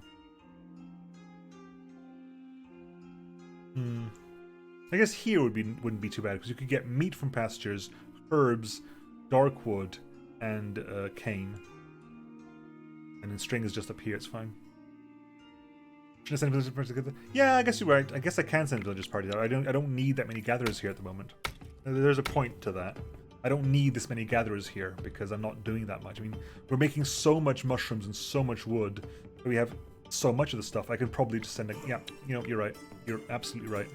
I guess here wouldn't be too bad because you could get meat from pastures, herbs, dark wood, and cane. And then string is just up here. It's fine. Should I send a villagers party together? Yeah, I guess you're right. I guess I can send a villagers party out. I don't need that many gatherers here at the moment. There's a point to that. I don't need this many gatherers here because I'm not doing that much. I mean, we're making so much mushrooms and so much wood. We have so much of the stuff. I could probably just send a... Yeah, you know, you're right. You're absolutely right.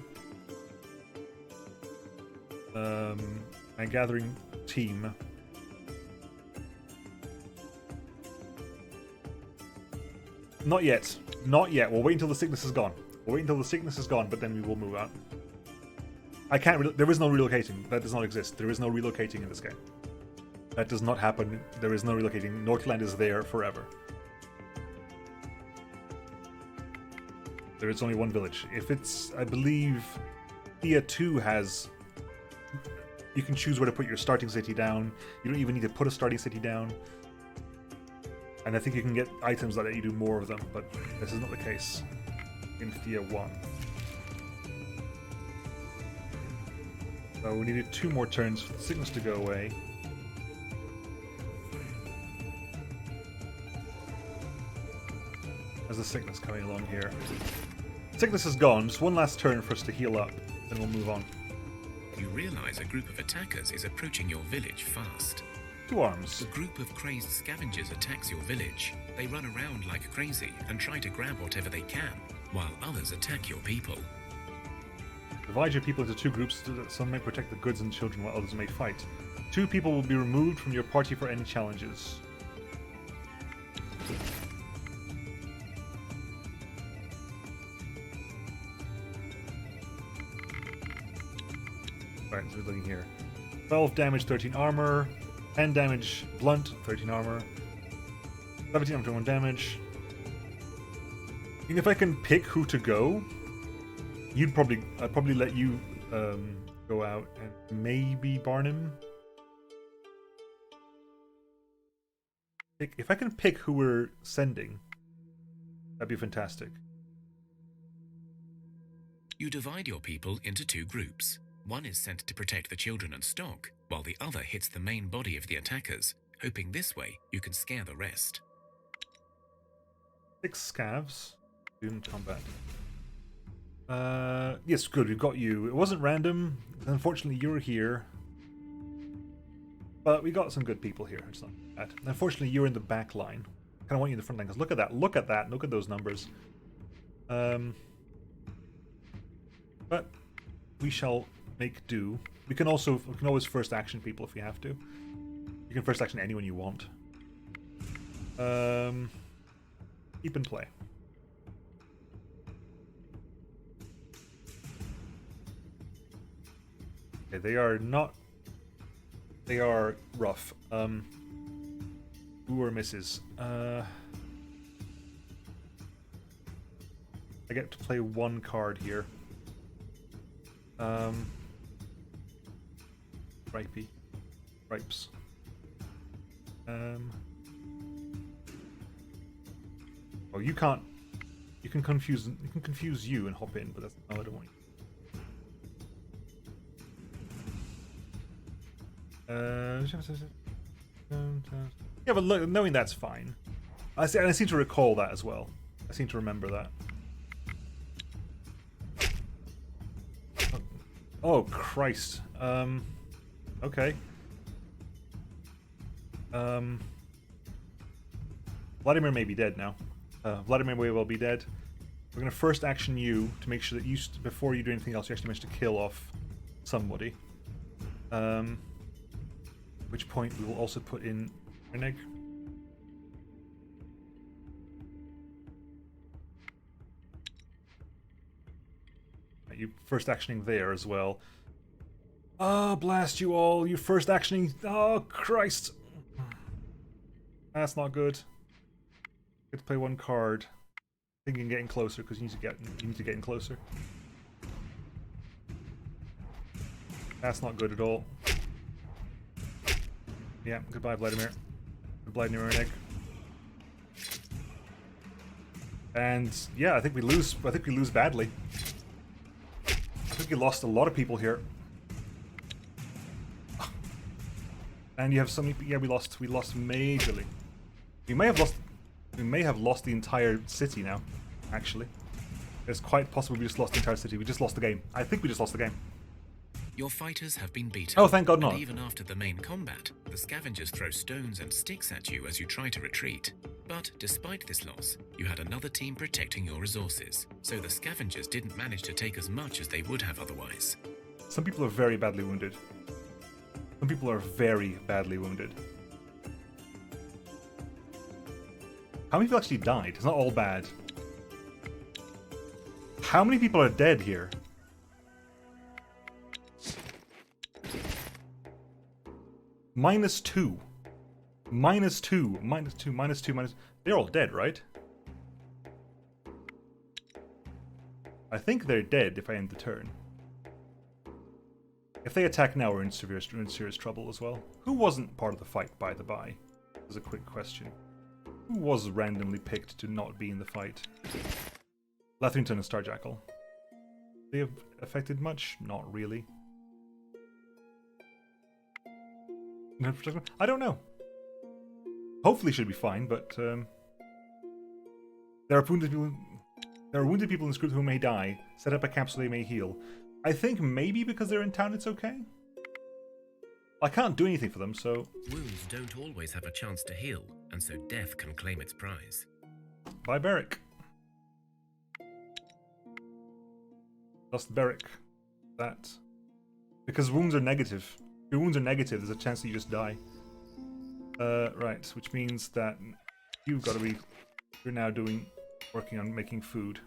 My gathering team. Not yet. Not yet. We'll wait until the sickness is gone. We'll wait until the sickness is gone, but then we will move out. I can't... There is no relocating. That does not exist. There is no relocating in this game. That does not happen. There is no relocating. Northland is there forever. There is only one village. If it's... I believe... Thea 2 has... You can choose where to put your starting city down. You don't even need to put a starting city down. And I think you can get items that let you do more of them, but this is not the case in Thea 1. So we needed 2 more turns for the sickness to go away. How's the sickness coming along here? Sickness is gone. Just one last turn for us to heal up, then we'll move on.
You realize a group of attackers is approaching your village fast.
2 arms.
A group of crazed scavengers attacks your village. They run around like crazy and try to grab whatever they can, while others attack your people.
Divide your people into 2 groups so that some may protect the goods and children while others may fight. 2 people will be removed from your party for any challenges. Right, so we're looking here. 12 damage, 13 armor. 10 damage, blunt, 13 armor. 17 armor, 21 damage. And if I can pick who to go, I'd probably let you go out and maybe Barnum. If I can pick who we're sending, that'd be fantastic.
You divide your people into 2 groups. One is sent to protect the children and stock, while the other hits the main body of the attackers, hoping this way you can scare the rest.
6 scavs. Doom combat. Yes, good, we've got you. It wasn't random. Unfortunately, you're here. But we got some good people here. It's not bad. Unfortunately, you're in the back line. I kind of want you in the front line, because look at that. Look at that. Look at those numbers. But we shall make do. We can always first action people if we have to. You can first action anyone you want. Keep and play. Okay, they are not... They are rough. Who are misses? I get to play 1 card here. Ripey. Ripes. Oh, you can't... You can confuse you and hop in, but that's... No, I don't want you. Yeah, but look, knowing that's fine. I seem to recall that as well. I seem to remember that. Oh, Christ. Okay. Vladimir may be dead now. Vladimir may well be dead. We're going to first action you to make sure that you, before you do anything else, you actually manage to kill off somebody. Which point we will also put in an egg. You first actioning there as well. Oh, blast you all! You first actioning. Oh, Christ! That's not good. Get to play one card. Thinking getting closer because you need to get in closer. That's not good at all. Yeah, goodbye, Vladimir. Vladimir and egg. And yeah, I think we lose. I think we lose badly. I think we lost a lot of people here. And you have so many. Yeah, we lost majorly. We may have lost the entire city now. Actually, it's quite possible we just lost the entire city. We just lost the game. I think we just lost the game.
Your fighters have been beaten.
Oh, thank God not.
And even after the main combat, the scavengers throw stones and sticks at you as you try to retreat. But despite this loss, you had another team protecting your resources, so the scavengers didn't manage to take as much as they would have otherwise.
Some people are very badly wounded. Some people are very badly wounded. How many people actually died? It's not all bad. How many people are dead here? -2. -2. -2. -2. They're all dead, right? I think they're dead if I end the turn. If they attack now, we're in serious trouble as well. Who wasn't part of the fight, by the by? That's a quick question. Who was randomly picked to not be in the fight? Lathrington and Starjackal. They have affected much? Not really. I don't know. Hopefully should be fine, but there are wounded people. There are wounded people in this group who may die. Set up a camp so they may heal. I think maybe because they're in town, it's okay. I can't do anything for them, so.
Wounds don't always have a chance to heal, and so death can claim its prize.
Bye, Beric. Lost Beric. That. Because wounds are negative. If your wounds are negative, there's a chance that you just die. Right, which means that you've got to be. You're now working on making food.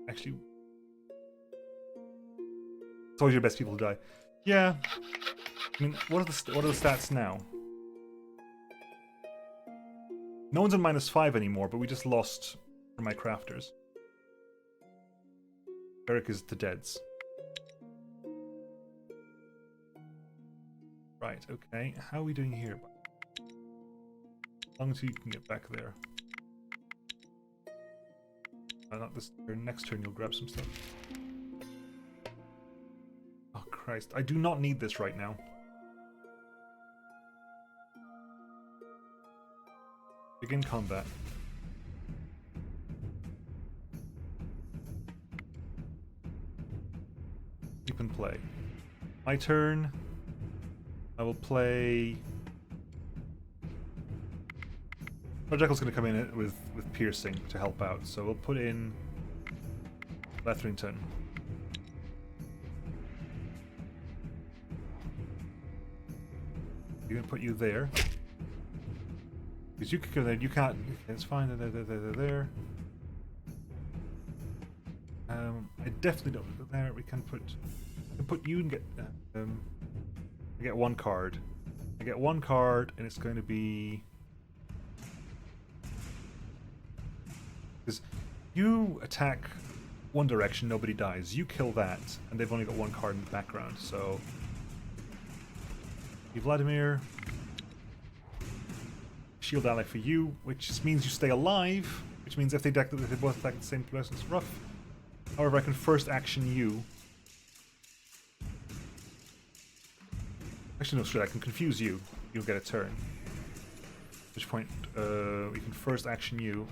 Actually, it's always your best people to die. Yeah. I mean, what are the stats now? No one's on -5 anymore, but we just lost from my crafters. Eric is the deads. Right, okay. How are we doing here? As long as you can get back there. Not this turn. Next turn you'll grab some stuff. Oh Christ, I do not need this right now. Begin combat. Keep and play. My turn. I will play. Jackal's going to come in with piercing to help out, so we'll put in Lathrington. You're going to put you there. Because you can go there, you can't. It's fine, they're there. I definitely don't go there. We can put you and I get one card. I get one card, and it's going to be. Because you attack one direction, nobody dies. You kill that, and they've only got one card in the background, so. Vladimir. Shield ally for you, which means you stay alive, which means if they both attack the same person, it's rough. However, I can first action you. Actually, no, shit, I can confuse you. You'll get a turn. At which point, we can first action you.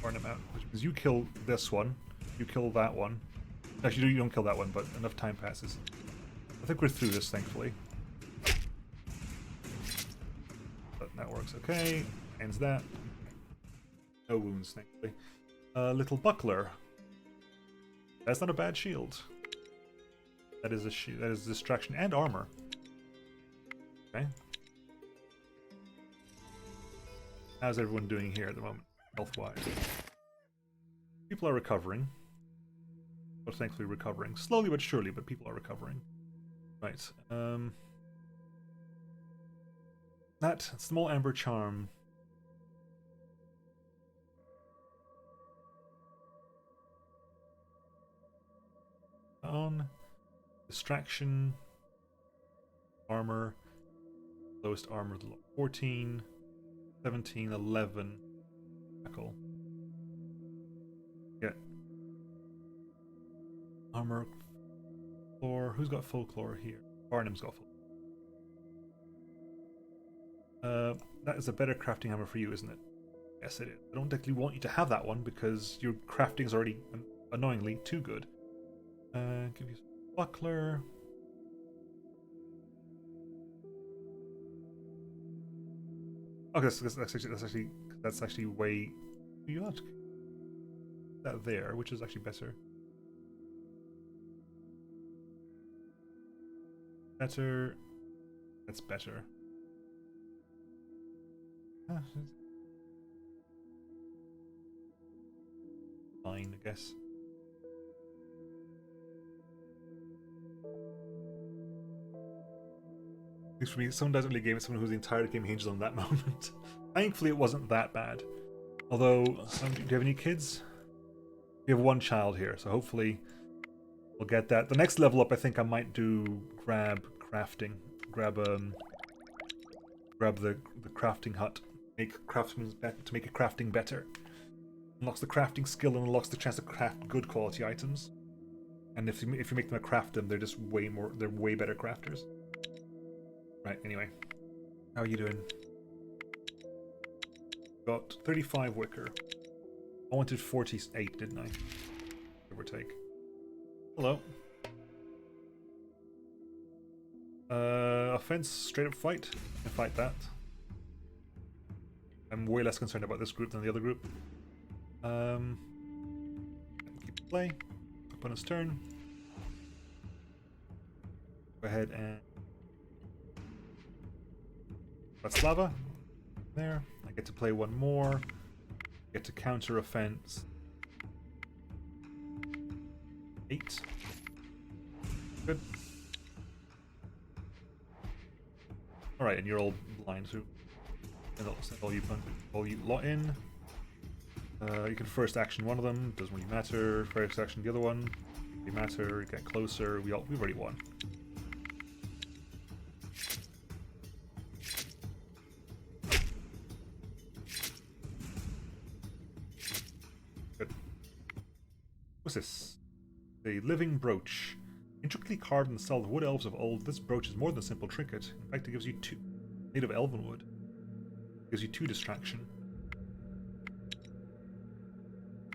Burn him out. Which means you kill this one, you kill that one. Actually, you don't kill that one, but enough time passes. I think we're through this, thankfully. But that works. Looks okay. Ends that. No wounds, thankfully. Little buckler. That's not a bad shield. That is that is distraction and armor. Okay. How's everyone doing here at the moment, health-wise? People are recovering. Well, thankfully recovering. Slowly but surely, but people are recovering. Right. That small amber charm. On. Distraction. Armor. Lowest armor 14. 17, 11. Tackle. Yeah. Armor. Folklore. Who's got folklore here? Barnum's got folklore. That is a better crafting hammer for you, isn't it? Yes, it is. I don't particularly want you to have that one because your crafting is already annoyingly too good. Give you some buckler. Okay, that's actually way. You have that there, which is actually better. Better. That's better. Fine, I guess. At least for me, someone doesn't really game it, someone whose entire game hinges on that moment. Thankfully, it wasn't that bad. Although, do you have any kids? We have one child here, so hopefully we'll get that. The next level up, I think I might do grab crafting. Grab the crafting hut. Make craftsman's to make a crafting better. Unlocks the crafting skill and unlocks the chance to craft good quality items. And if you make them craft them, they're just way better crafters. Right, anyway. How are you doing? Got 35 wicker. I wanted 48, didn't I? Give or take. Hello. Offense, straight up fight. I can fight that. I'm way less concerned about this group than the other group. Keep play. Opponent's turn. Go ahead and that's lava. There. I get to play one more. Get to counter offense. 8. Good. Alright, and you're all blind, so send all you lot in. You can first action one of them, doesn't really matter. First action the other one, doesn't really matter. Get closer. We've already won. Good. What's this? The living brooch. Intricately carved in the style of wood elves of old, this brooch is more than a simple trinket. In fact, it gives you 2. Made of elven wood. Gives you 2 distraction.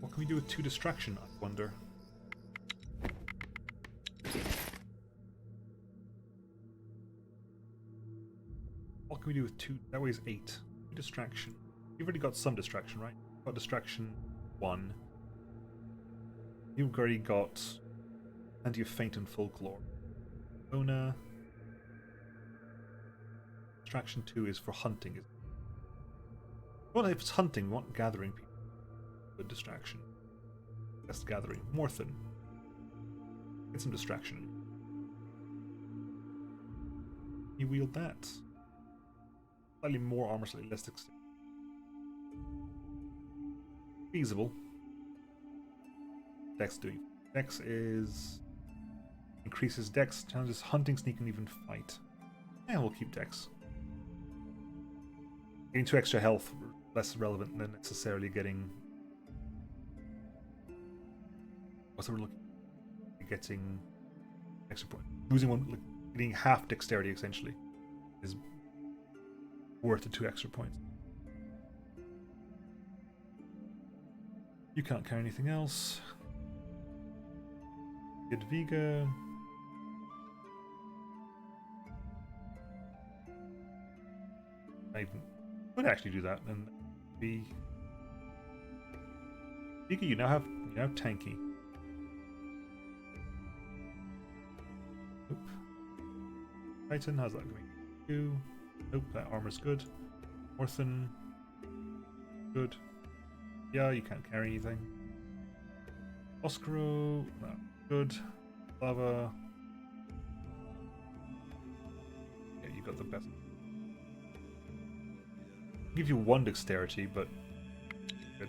What can we do with 2 distraction, I wonder? What can we do with 2? That weighs 8. 2 distraction. You've already got some distraction, right? You've got distraction 1. You've already got plenty of feint and folklore. Ona. Distraction 2 is for hunting. Well, if it's hunting, we want gathering people. Good distraction. Best gathering. Morthen. Get some distraction. You wield that. Slightly more armor, slightly less dexterity. Feasible. Dex doing. Dex is increases Dex, challenges hunting, sneak, and even fight. Yeah, we'll keep Dex. Getting 2 extra health, less relevant than necessarily getting. What's the word looking? Getting extra point. Losing one, like, getting half dexterity essentially, is worth the 2 extra points. You can't carry anything else. Jadviga. might actually do that and be. Ika, you now have tanky. Nope. Titan, how's that going? You. Nope, that armor's good. Orthan. Good. Yeah, you can't carry anything. Oscaro, no, good. Lava. Yeah, you got the best. Give you 1 dexterity, but good.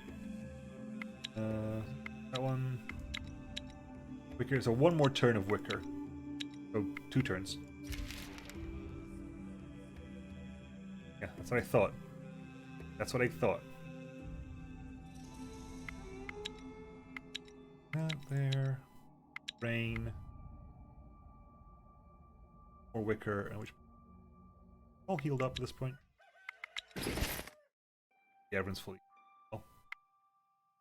That one. Wicker, so 1 more turn of Wicker. So 2 turns. Yeah, that's what I thought. That's what I thought. That there. Rain. More Wicker, and which all healed up at this point. Yeah, everyone's fully. Oh.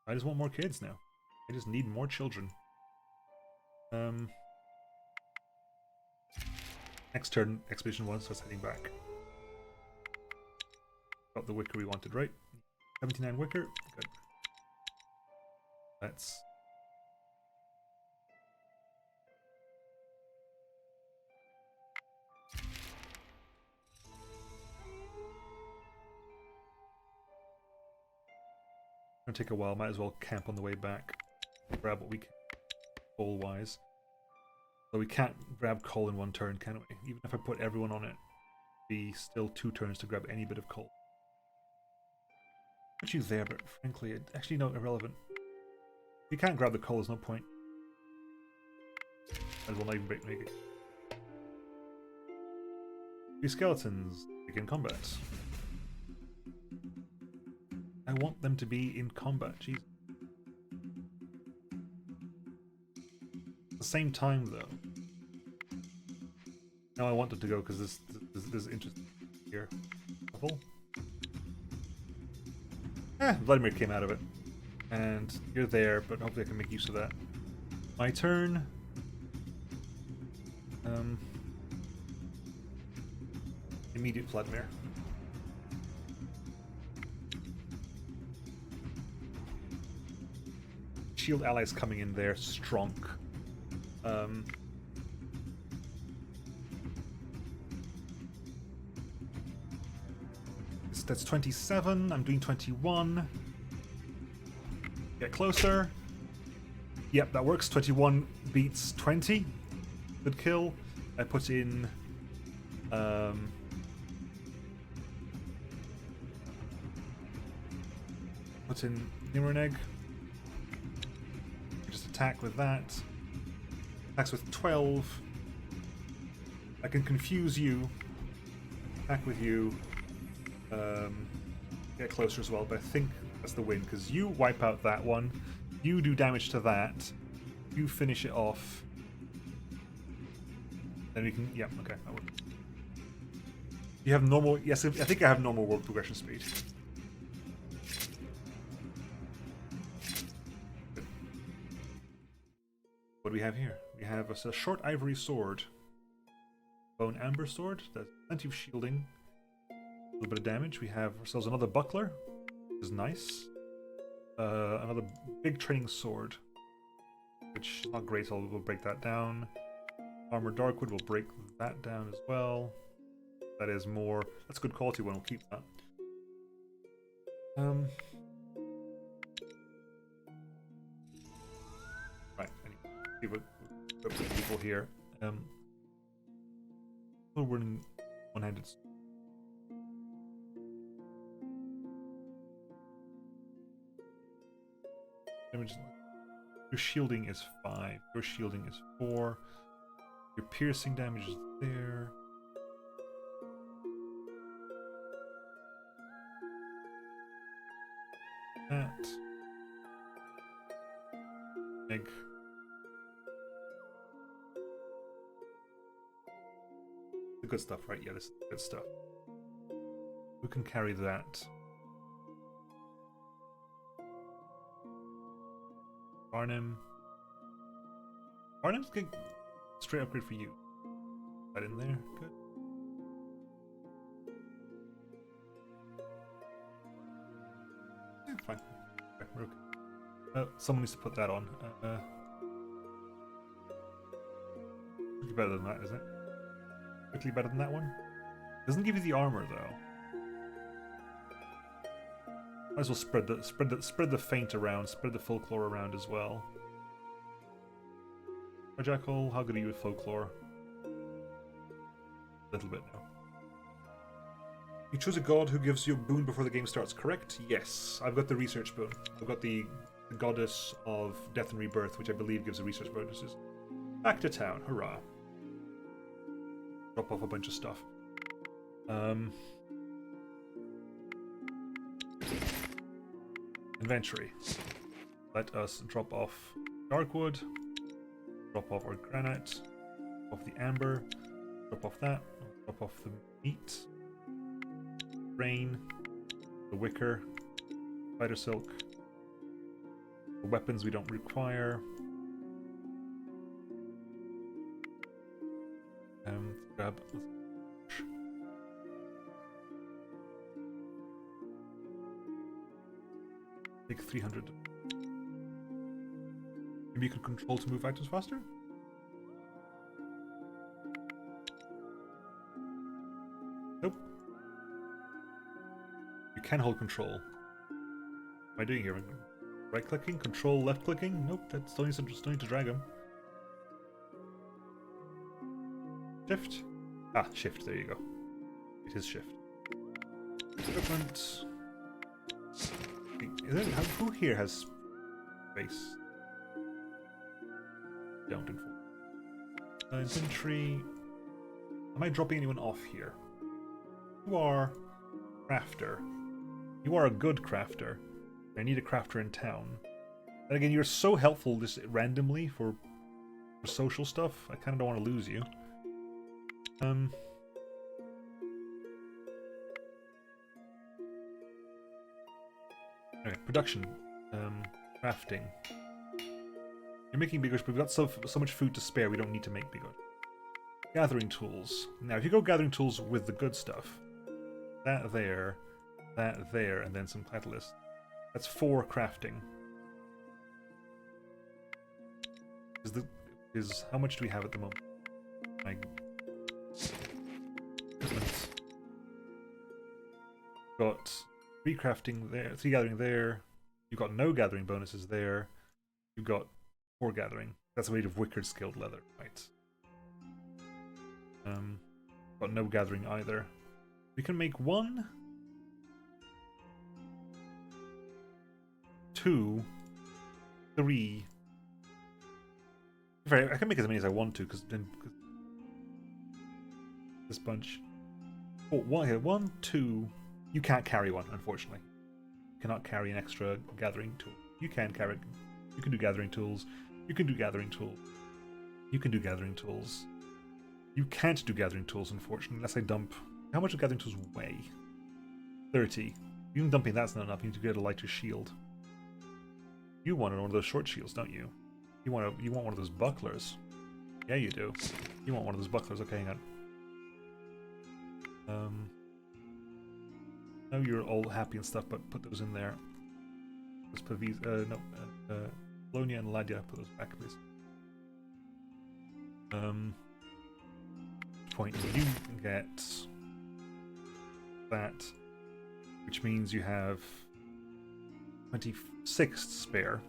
I just want more kids now. I just need more children. Next turn, Expedition 1 starts heading back. Got the Wicker we wanted, right? 79 Wicker. Good. Let's. Gonna take a while, might as well camp on the way back. Grab what we can, coal-wise. Though we can't grab coal in 1 turn, can we? Even if I put everyone on it, it'd be still 2 turns to grab any bit of coal. Put you there, but frankly, actually no, irrelevant. If you can't grab the coal, there's no point. Might as well not even make it. 3 skeletons begin combat. I want them to be in combat, jeez. At the same time, though. Now I want them to go because this is interesting here. Couple. Vladimir came out of it. And you're there, but hopefully I can make use of that. My turn. Immediate Vladimir. Shield allies coming in there, strong. That's 27. I'm doing 21. Get closer. Yep, that works. 21 beats 20. Good kill. I put in. Put in Nimroneg. Just attack with that. Attacks with 12. I can confuse you. Attack with you. Get closer as well, but I think that's the win because you wipe out that one. You do damage to that. You finish it off. Then we can. Yeah, okay. That works. You have normal. Yes, I think I have normal world progression speed. What do we have here? We have a short ivory sword. Bone amber sword. That's plenty of shielding. A little bit of damage. We have ourselves another buckler, which is nice. Another big training sword, which is not great, so we'll break that down. Armor Darkwood will break that down as well. That is more. That's a good quality one. We'll keep that. Right. Anyway, see what people here. We're in one-handed. Your shielding is 5. Your shielding is 4. Your piercing damage is there. That. Egg. The good stuff, right? Yeah, this is the good stuff. Who can carry that? Barnum. Barnum's good. Straight upgrade for you. That in there. Good. fine. Okay, we're okay. Someone needs to put that on. Quickly better than that, isn't it? Quickly better than that one? Doesn't give you the armor though. Might as well spread the feint around, spread the folklore around as well. Jackal, how good are you with folklore? A little bit now. You choose a god who gives you a boon before the game starts, correct? Yes. I've got the research boon. I've got the goddess of death and rebirth, which I believe gives the research bonuses. Back to town, hurrah. Drop off a bunch of stuff. Inventory. Let us drop off Darkwood. Drop off our granite. Drop off the amber. Drop off that. Drop off the meat. Rain. The wicker. Spider silk. The weapons we don't require. Grab. Take 300. Maybe you could control to move items faster? Nope. You can hold control. What am I doing here? Right clicking? Control left clicking? Nope, that's still need to drag him. Shift? Ah, shift, there you go. It is shift. Equipment. Who here has space? Don't inform. Inventory. Am I dropping anyone off here? You are crafter. You are a good crafter. I need a crafter in town. And again, you're so helpful just randomly for social stuff. I kind of don't want to lose you. Okay, production. Crafting. You're making bigger, but we've got so much food to spare, we don't need to make bigger. Gathering tools. Now, if you go gathering tools with the good stuff, that there, and then some catalyst. That's 4 crafting. Is how much do we have at the moment? Got 3 crafting there, 3 gathering there. You've got no gathering bonuses there. You've got 4 gathering. That's a weight of wicked skilled leather, right? Got no gathering either. We can make 1, 2, 3. I can make as many as I want to, because then this bunch. Oh, 1 here. 1, 2. You can't carry one, unfortunately. You cannot carry an extra gathering tool. You can carry. You can do gathering tools. You can do gathering tools. You can do gathering tools. You can't do gathering tools, unfortunately, unless I dump. How much do gathering tools weigh? 30. Even dumping that's not enough. You need to get a lighter shield. You want one of those short shields, don't you? You want one of those bucklers. Yeah, you do. You want one of those bucklers. Okay, hang on. No, you're all happy and stuff, but put those in there. Let's put these. Polonia and Ladia, put those back, please. Point you can get that, which means you have 26 to spare,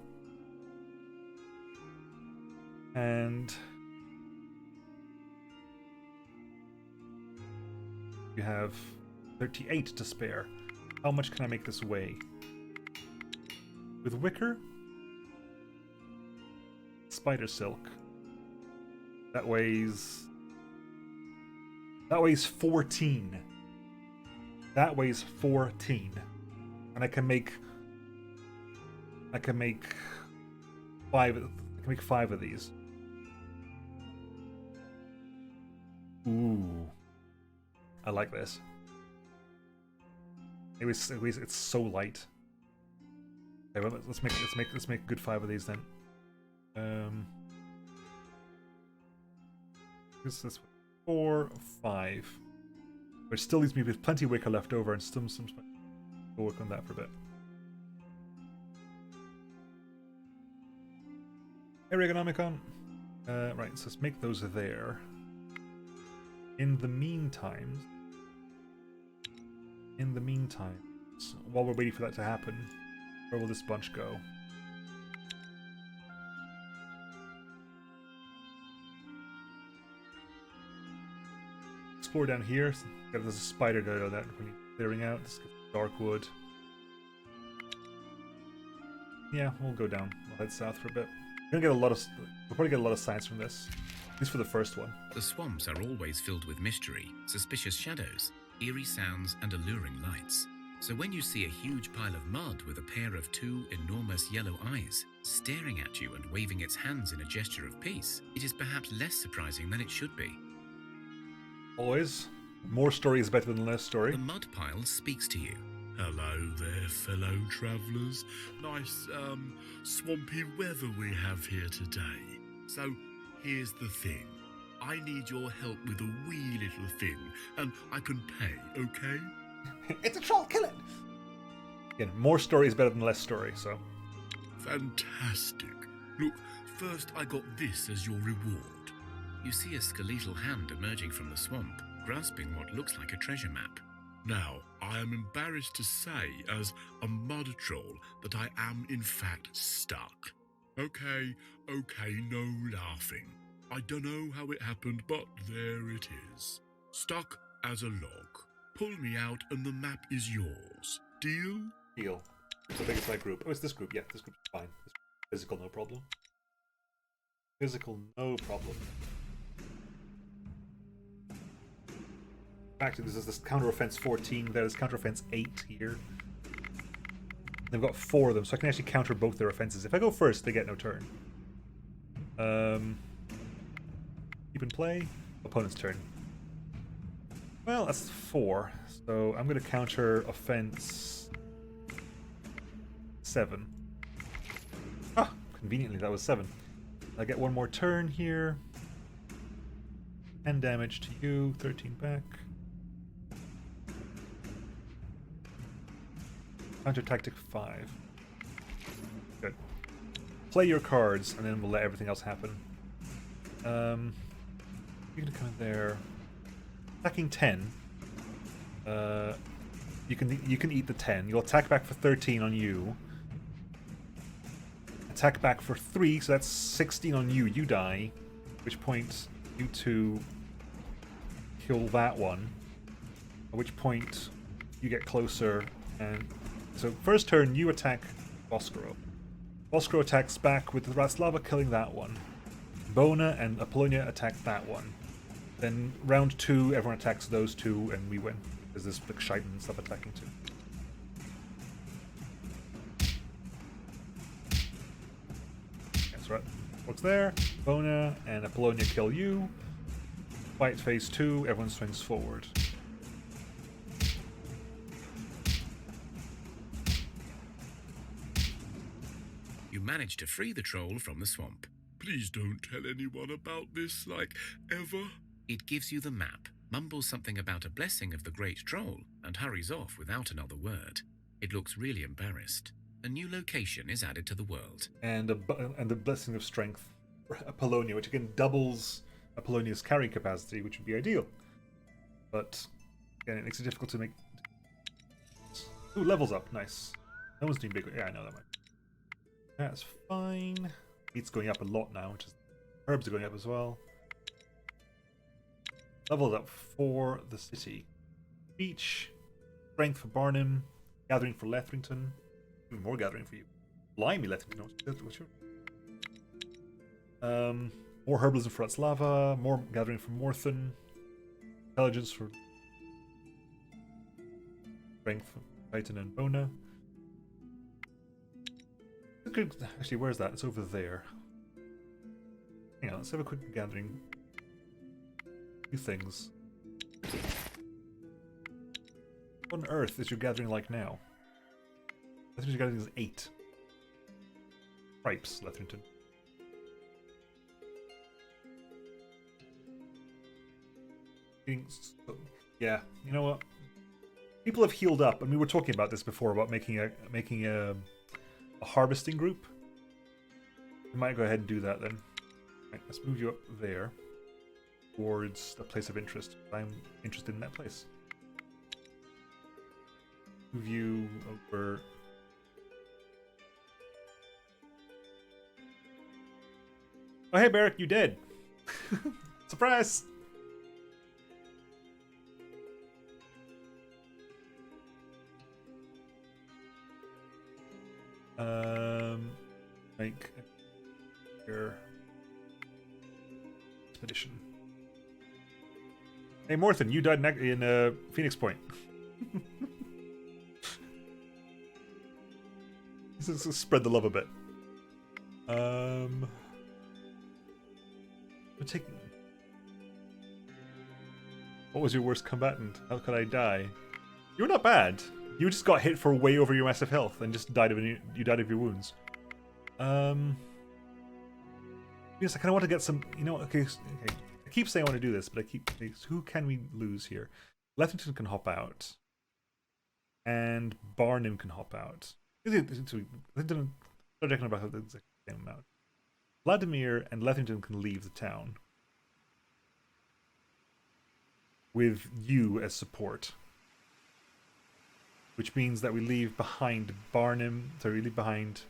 and you have 38 to spare. How much can I make this weigh? With wicker? Spider silk. That weighs 14. That weighs 14. And I can make 5 of these. Ooh. I like this. It's so light. Okay, well, let's make a good 5 of these then. This is 4, 5, which still leaves me with plenty of wicker left over and some. We'll work on that for a bit. Economicon. Right, so let's make those there. In the meantime, so while we're waiting for that to happen, where will this bunch go? Explore down here. There's a spider there that when you're clearing out. Let's get dark wood. Yeah, we'll go down. We'll head south for a bit. We'll probably get a lot of science from this. At least for the first one.
The swamps are always filled with mystery, suspicious shadows, eerie sounds, and alluring lights. So when you see a huge pile of mud with a pair of two enormous yellow eyes staring at you and waving its hands in a gesture of peace, it is perhaps less surprising than it should be.
Always. More story is better than less story.
The mud pile speaks to you.
Hello there, fellow travellers. Nice, swampy weather we have here today. So, here's the thing. I need your help with a wee little thing, and I can pay, okay?
It's a troll, kill it! Again, more story is better than less story, so...
Fantastic. Look, first I got this as your reward.
You see a skeletal hand emerging from the swamp, grasping what looks like a treasure map.
Now, I am embarrassed to say, as a mud troll, that I am in fact stuck. Okay, no laughing. I don't know how it happened, but there it is. Stuck as a log. Pull me out and the map is yours. Deal?
Deal. It's the biggest my group. Oh, it's this group. Yeah, this group's fine. Physical, no problem. Physical, no problem. Actually, this counter offense 14 there's counter offense 8 here. They've got 4 of them, so I can actually counter both their offenses. If I go first, they get no turn. Keep in play. Opponent's turn. Well, that's 4. So I'm going to counter offense 7. Ah, conveniently that was 7. I get one more turn here. 10 damage to you, 13 back. Counter tactic 5. Good. Play your cards, and then we'll let everything else happen. You're gonna come in there. Attacking 10. You can eat the 10. You'll attack back for 13 on you. Attack back for 3, so that's 16 on you. You die. At which point you two kill that one. At which point you get closer and. So first turn, you attack Boskoro. Boskoro attacks back with the Raslava, killing that one. Bona and Apollonia attack that one. Then round 2, everyone attacks those 2, and we win. There's this big shite and stuff attacking too. That's right. What's there? Bona and Apollonia kill you. Fight phase 2, everyone swings forward.
You manage to free the troll from the swamp.
Please don't tell anyone about this, like, ever.
It gives you the map, mumbles something about a blessing of the great troll, and hurries off without another word. It looks really embarrassed. A new location is added to the world.
And the blessing of strength, Apollonia, which again doubles Apollonia's carrying capacity, which would be ideal. But again, it makes it difficult to make. Ooh, levels up, nice. No one's doing big. Yeah, I know that much. That's fine. Meat's going up a lot now, which is herbs are going up as well. Levels up for the city. Beach, strength for Barnum, gathering for Lethrington. Even more gathering for you. Blimey, Lethrington. What's your... more herbalism for Atslava, more gathering for Morthen, intelligence for strength for Titan and Bona. Actually, where's that? It's over there. Hang on, let's have a quick gathering. Two things. What on earth is your gathering like now? I think your gathering is 8. Stripes, Lethrington. Yeah, you know what? People have healed up, and we were talking about this before about making a harvesting group. We might go ahead and do that then. Right, let's move you up there towards the place of interest. I'm interested in that place. Move you over. Oh, hey, Barrick, you did. Surprise! Make your expedition. Hey, Morthen, you died in Phoenix Point. Let's spread the love a bit. We're taking. What was your worst combatant? How could I die? You were not bad. You just got hit for way over your massive health and just died of you died of your wounds. Yes, I kind of want to get some. You know, okay. I keep saying I want to do this, but who can we lose here? Lethington can hop out, and Barnum can hop out. Lethington, about the exact same amount. Vladimir and Lethington can leave the town with you as support, which means that we leave behind Barnum. So we leave behind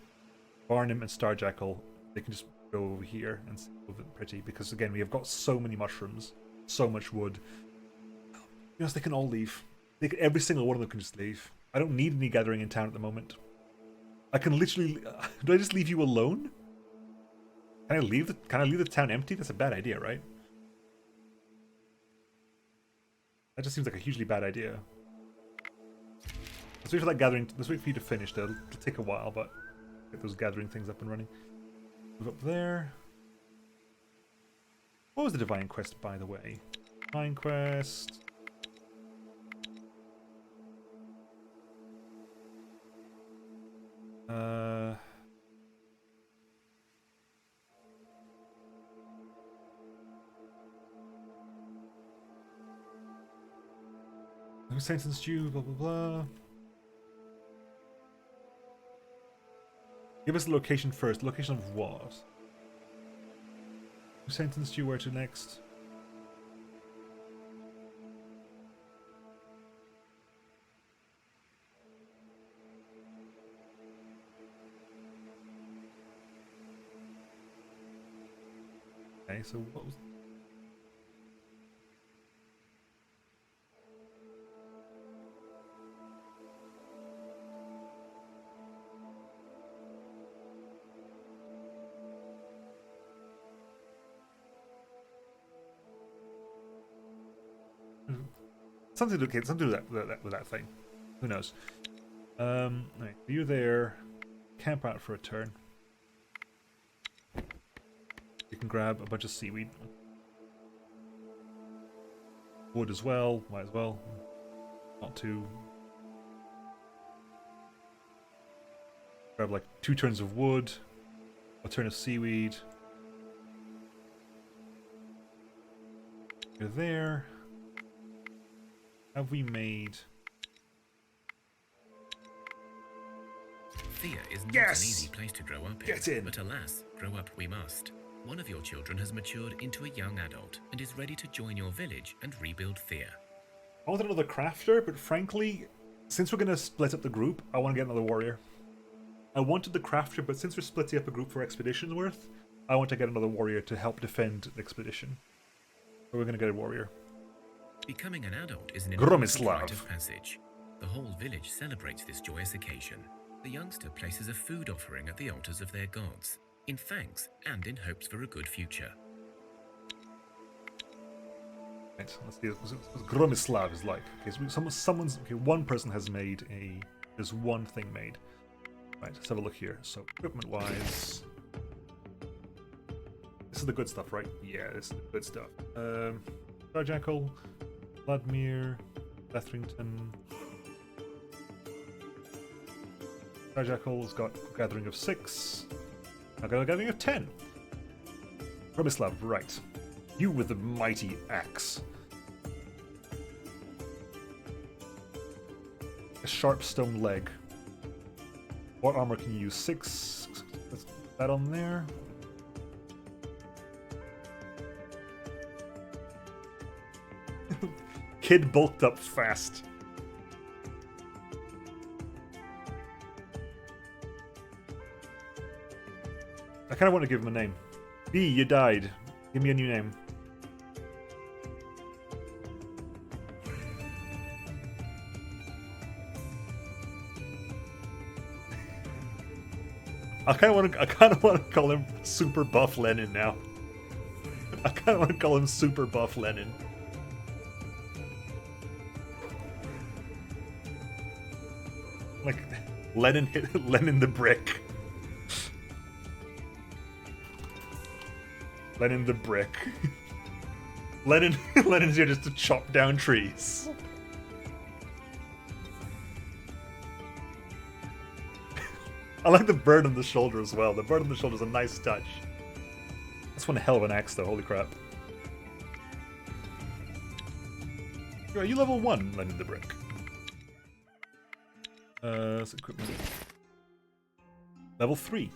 Barnum and Starjackal. They can just go over here and see pretty, because again we have got so many mushrooms, so much wood. Yes, they can all leave. Every single one of them can just leave. I don't need any gathering in town at the moment. I can literally. Do I just leave you alone? Can I leave the town empty? That's a bad idea, right? That just seems like a hugely bad idea. Let's wait for that gathering. Let's wait for you to finish. It'll take a while, but get those gathering things up and running. Move up there. What was the Divine Quest, by the way? Divine Quest. Who sentenced you? Blah blah blah. Give us the location first. Location of what? Who sentenced you? Where to next? Okay, so what was... Something to do with that thing. Who knows? Right, you're there. Camp out for a turn. You can grab a bunch of seaweed. Wood as well. Might as well. Not too. Grab like 2 turns of wood. A turn of seaweed. You're there. Have we made...
Thea is not
Yes!
an easy place to grow up in.
Get in!
But alas, grow up we must. One of your children has matured into a young adult and is ready to join your village and rebuild Thea.
I want another crafter, but frankly, since we're going to split up the group, I want to get another warrior. I wanted the crafter, but since we're splitting up a group for expedition's worth, I want to get another warrior to help defend the expedition. So we're going to get a warrior.
Becoming an adult is an important
Gromislav.
rite of passage. The whole village celebrates this joyous occasion. The youngster places a food offering at the altars of their gods, in thanks and in hopes for a good future.
Right, let's see what Gromislav is like. Okay, so someone's okay. One person has made a. There's one thing made. Right, let's have a look here. So equipment-wise, this is the good stuff, right? Yeah, this is the good stuff. Starjackal, Vladimir, Lethrington. Starjackal's got a gathering of 6. I got a gathering of 10. Gromislav, right. You with the mighty axe. A sharp stone leg. What armor can you use? 6. Let's put that on there. Kid bulked up fast. I kind of want to give him a name. B, you died. Give me a new name. I kind of want to call him Super Buff Lenin now. I kind of want to call him Super Buff Lenin. Like Lenin hit Lenin the brick. Lenin the brick. Lenin's here just to chop down trees. I like the bird on the shoulder as well. The bird on the shoulder is a nice touch. That's one hell of an axe though, holy crap. Are you level 1, Lenin the brick? Equipment. Level 3.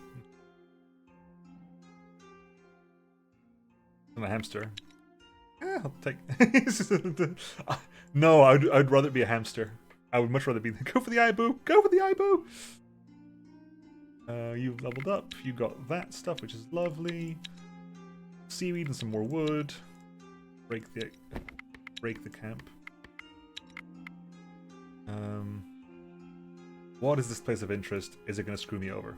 I'm a hamster. Yeah, I'll take... No, I'd rather be a hamster. I would much rather be... Go for the Ibu! Go for the Ibu! You've leveled up. You got that stuff, which is lovely. Seaweed and some more wood. Break the camp. What is this place of interest? Is it going to screw me over?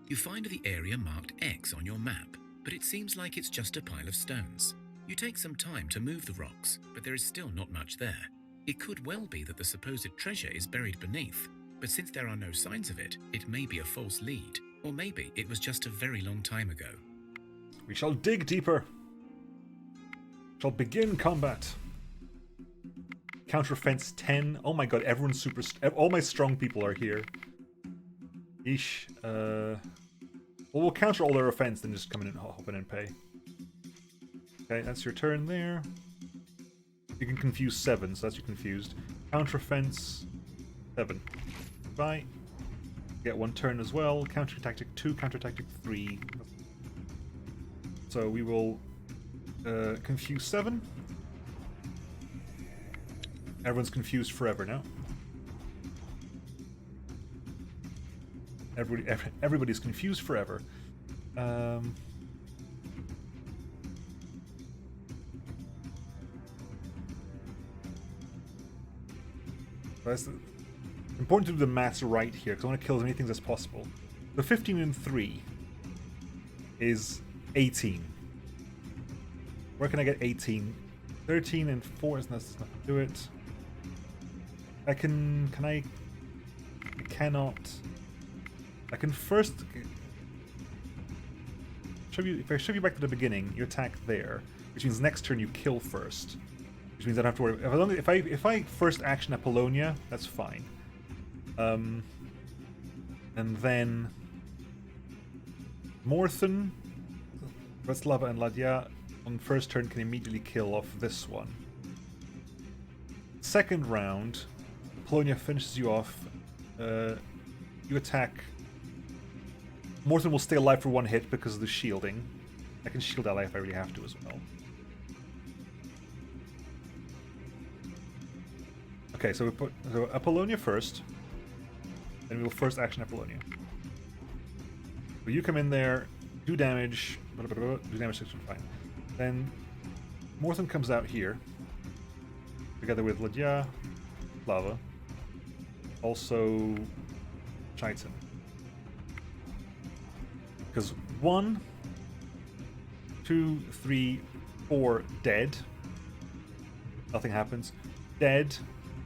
You find the area marked X on your map, but it seems like it's just a pile of stones. You take some time to move the rocks, but there is still not much there. It could well be that the supposed treasure is buried beneath, but since there are no signs of it, it may be a false lead. Or maybe it was just a very long time ago.
We shall dig deeper. Shall begin combat. Counter-offense 10. Oh my god, everyone's super... all my strong people are here. Eesh. Well, we'll counter all their offense, then just come in and hop in and pay. Okay, that's your turn there. You can confuse 7, so that's you confused. Counter-offense 7. Bye. Get 1 turn as well. Counter-tactic 2, counter-tactic 3. So we will confuse 7. Everyone's confused forever now. Everybody's confused forever. It's important to do the maths right here, because I want to kill as many things as possible. The 15 and 3 is 18. Where can I get 18? 13 and 4 is not do it. I cannot. I can first if I shove you back to the beginning, you attack there, which means next turn you kill first. Which means I don't have to worry. If I first action Apollonia, that's fine. And then Morthen, Veslava, and Ladya on first turn can immediately kill off this one. Second round, Apollonia finishes you off. You attack. Morthen will stay alive for 1 hit because of the shielding. I can shield ally if I really have to as well. Okay, so we put Apollonia first. Then we will first action Apollonia. So you come in there, do damage. Do damage 6 fine. Then Morthen comes out here. Together with Ladya, Lava. Also Chitin. Because 1, 2, 3, 4 dead. Nothing happens. Dead.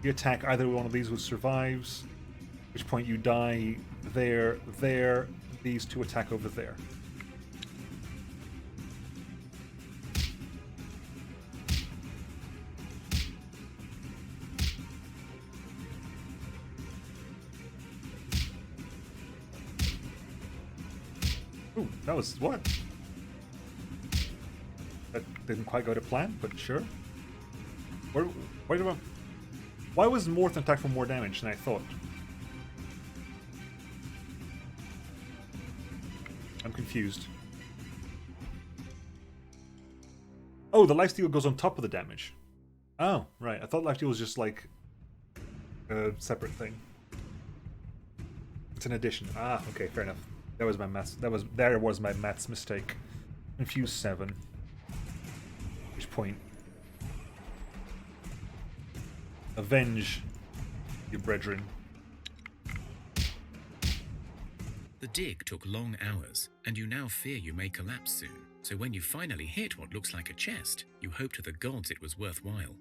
You attack either one of these who survives. At which point you die there, there. These two attack over there. Ooh, that was what? That didn't quite go to plan, but sure. Why was Morthen attack for more damage than I thought? I'm confused. Oh, the lifesteal goes on top of the damage. Oh, right. I thought lifesteal was just like a separate thing. It's an addition. Ah, okay, fair enough. That was my maths. There was my maths mistake. Infuse 7. Which point? Avenge your brethren.
The dig took long hours, and you now fear you may collapse soon. So when you finally hit what looks like a chest, you hope to the gods it was worthwhile.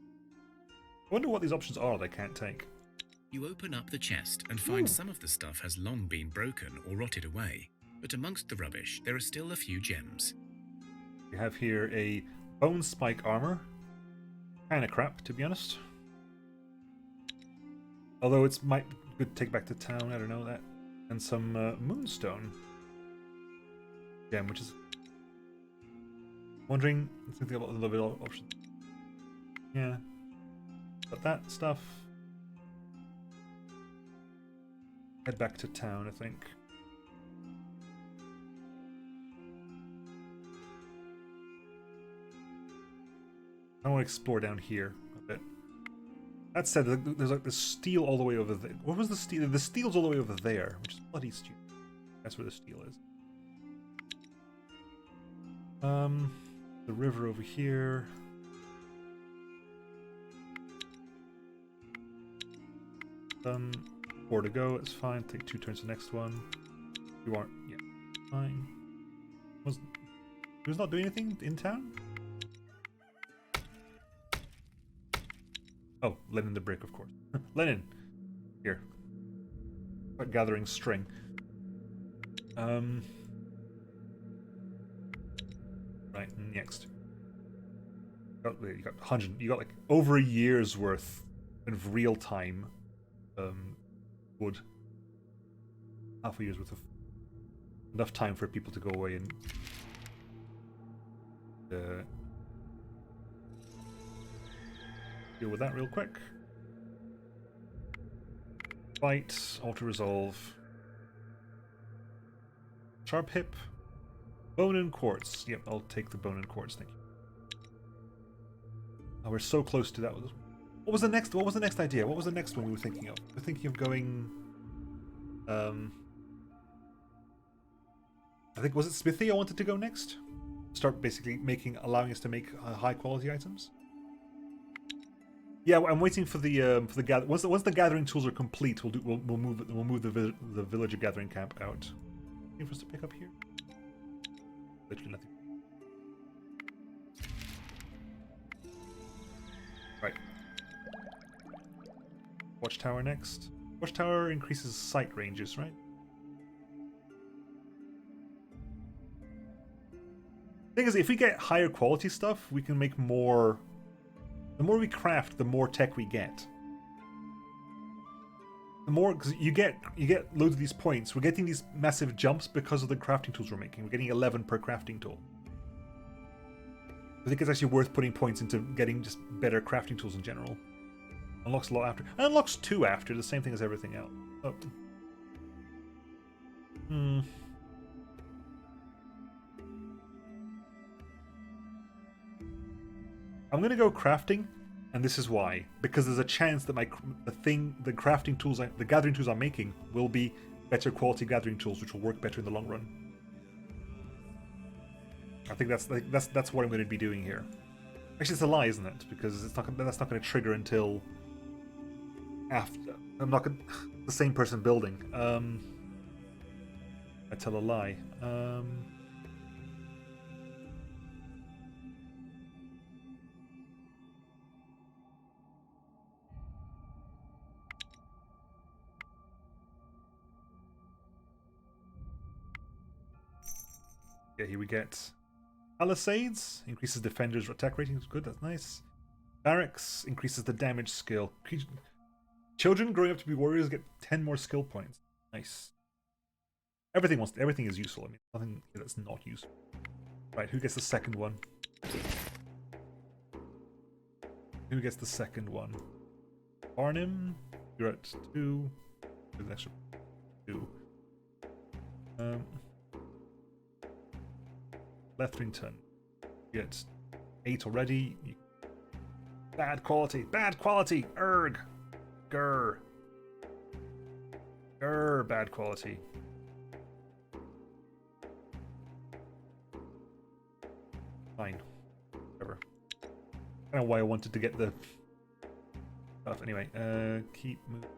I wonder what these options are they can't take.
You open up the chest and find some of the stuff has long been broken or rotted away. But amongst the rubbish, there are still a few gems.
We have here a bone spike armor. Kinda crap, to be honest. Although it's might good to take back to town, I don't know that. And some moonstone gem, which is wondering thinking about a little bit of options. Yeah. But that stuff. Head back to town, I think. I want to explore down here a bit. That said, there's like the steel all the way over there. What was the steel? The steel's all the way over there, which is bloody stupid. That's where the steel is. The river over here. Done. 4 to go. It's fine. Take 2 turns to the next one. You aren't. Yeah, fine. He was not doing anything in town. Oh, Lenin the brick, of course. Lenin! Here. Start gathering string. Right, next. You got 100. You got like over a year's worth of real time wood. Half a year's worth of enough time for people to go away and deal with that real quick. Fight, auto resolve. Sharp hip. Bone and quartz. Yep, I'll take the bone and quartz, thank you. Oh, we're so close to that. What was the next idea? What was the next one we were thinking of? We're thinking of going I think was it Smithy I wanted to go next? Start basically allowing us to make high quality items. Yeah, I'm waiting for the gather. Once the gathering tools are complete, we'll move the villager gathering camp out. Anything for us to pick up here? Literally nothing. Right. Watchtower next. Watchtower increases sight ranges, right? Thing is, if we get higher quality stuff, we can make more. The more we craft, the more tech we get. The more, because you get loads of these points. We're getting these massive jumps because of the crafting tools we're making. We're getting 11 per crafting tool. I think it's actually worth putting points into getting just better crafting tools in general. Unlocks a lot after. And unlocks 2 after, the same thing as everything else. Oh. I'm gonna go crafting, and this is why. Because there's a chance that the crafting tools, the gathering tools I'm making, will be better quality gathering tools, which will work better in the long run. I think that's what I'm going to be doing here. Actually, it's a lie, isn't it? Because that's not going to trigger until after. I'm not going. The same person building. I tell a lie. Yeah, here we get Palisades, increases defenders' attack rating. Good, that's nice. Barracks increases the damage skill. Children growing up to be warriors get 10 more skill points. Nice. Everything is useful. I mean, nothing that's not useful. Right, who gets the second one? Who gets the second one? Barnum, you're at 2. With an extra 2. Letherington gets 8 already. Bad quality. Bad quality. Erg. Grr. Grr. Bad quality. Fine. Whatever. I don't know why I wanted to get the stuff. Anyway, keep moving.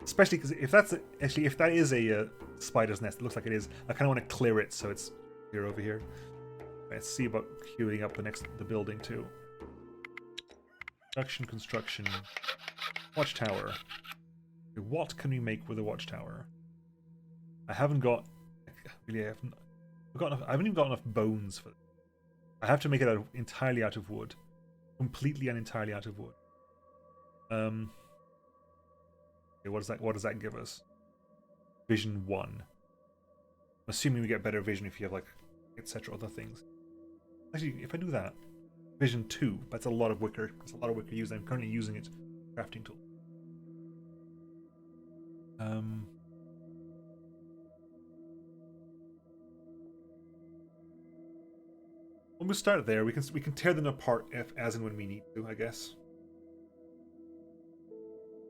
Especially because if that's actually if that is a spider's nest, it looks like it is. I kind of want to clear it so it's clear over here. Let's see about queuing up the building too. Construction. Watchtower. Okay, what can we make with a watchtower? I haven't got. Really, I haven't even got enough bones for it. I have to make it entirely out of wood, completely and entirely out of wood. Okay, what does that give us? Vision 1. I'm assuming we get better vision if you have like etc. other things. Actually, if I do that, Vision 2. That's a lot of wicker. That's a lot of wicker used. I'm currently using it crafting tool. When we start there, we can tear them apart as and when we need to, I guess.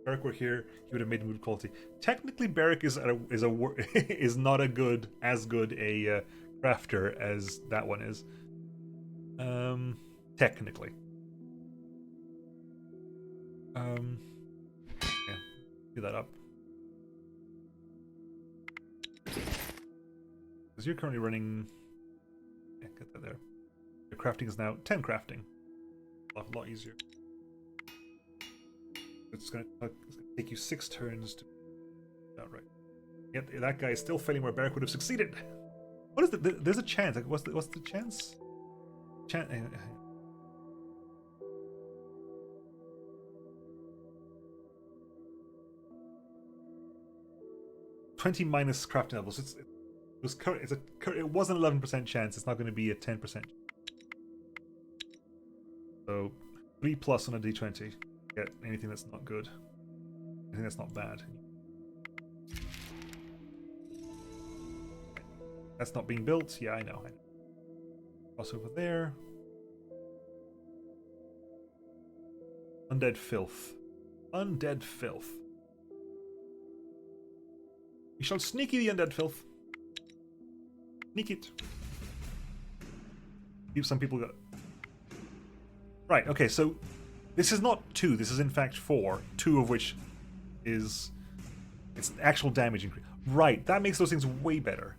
Beric were here, he would have made good quality. Technically, Beric is is not as good a crafter as that one is. Technically. Yeah, do that up. Because you're currently running. Yeah, get that there. Your crafting is now 10 crafting. A lot easier. It's gonna take you 6 turns to. Oh, right. Yet that guy is still failing where Beric would have succeeded. What is the? There's a chance. Like, what's the chance? 20 minus crafting levels. It was an 11% chance. It's not going to be a 10%. So 3 plus on a d20. Get anything that's not good. Anything that's not bad. That's not being built. Yeah, I know. Cross over there. Undead filth. Undead filth. We shall sneaky the undead filth. Sneak it. Some people got. Right. Okay. So this is not 2. This is in fact 4. 2 of which is it's actual damage increase. Right. That makes those things way better.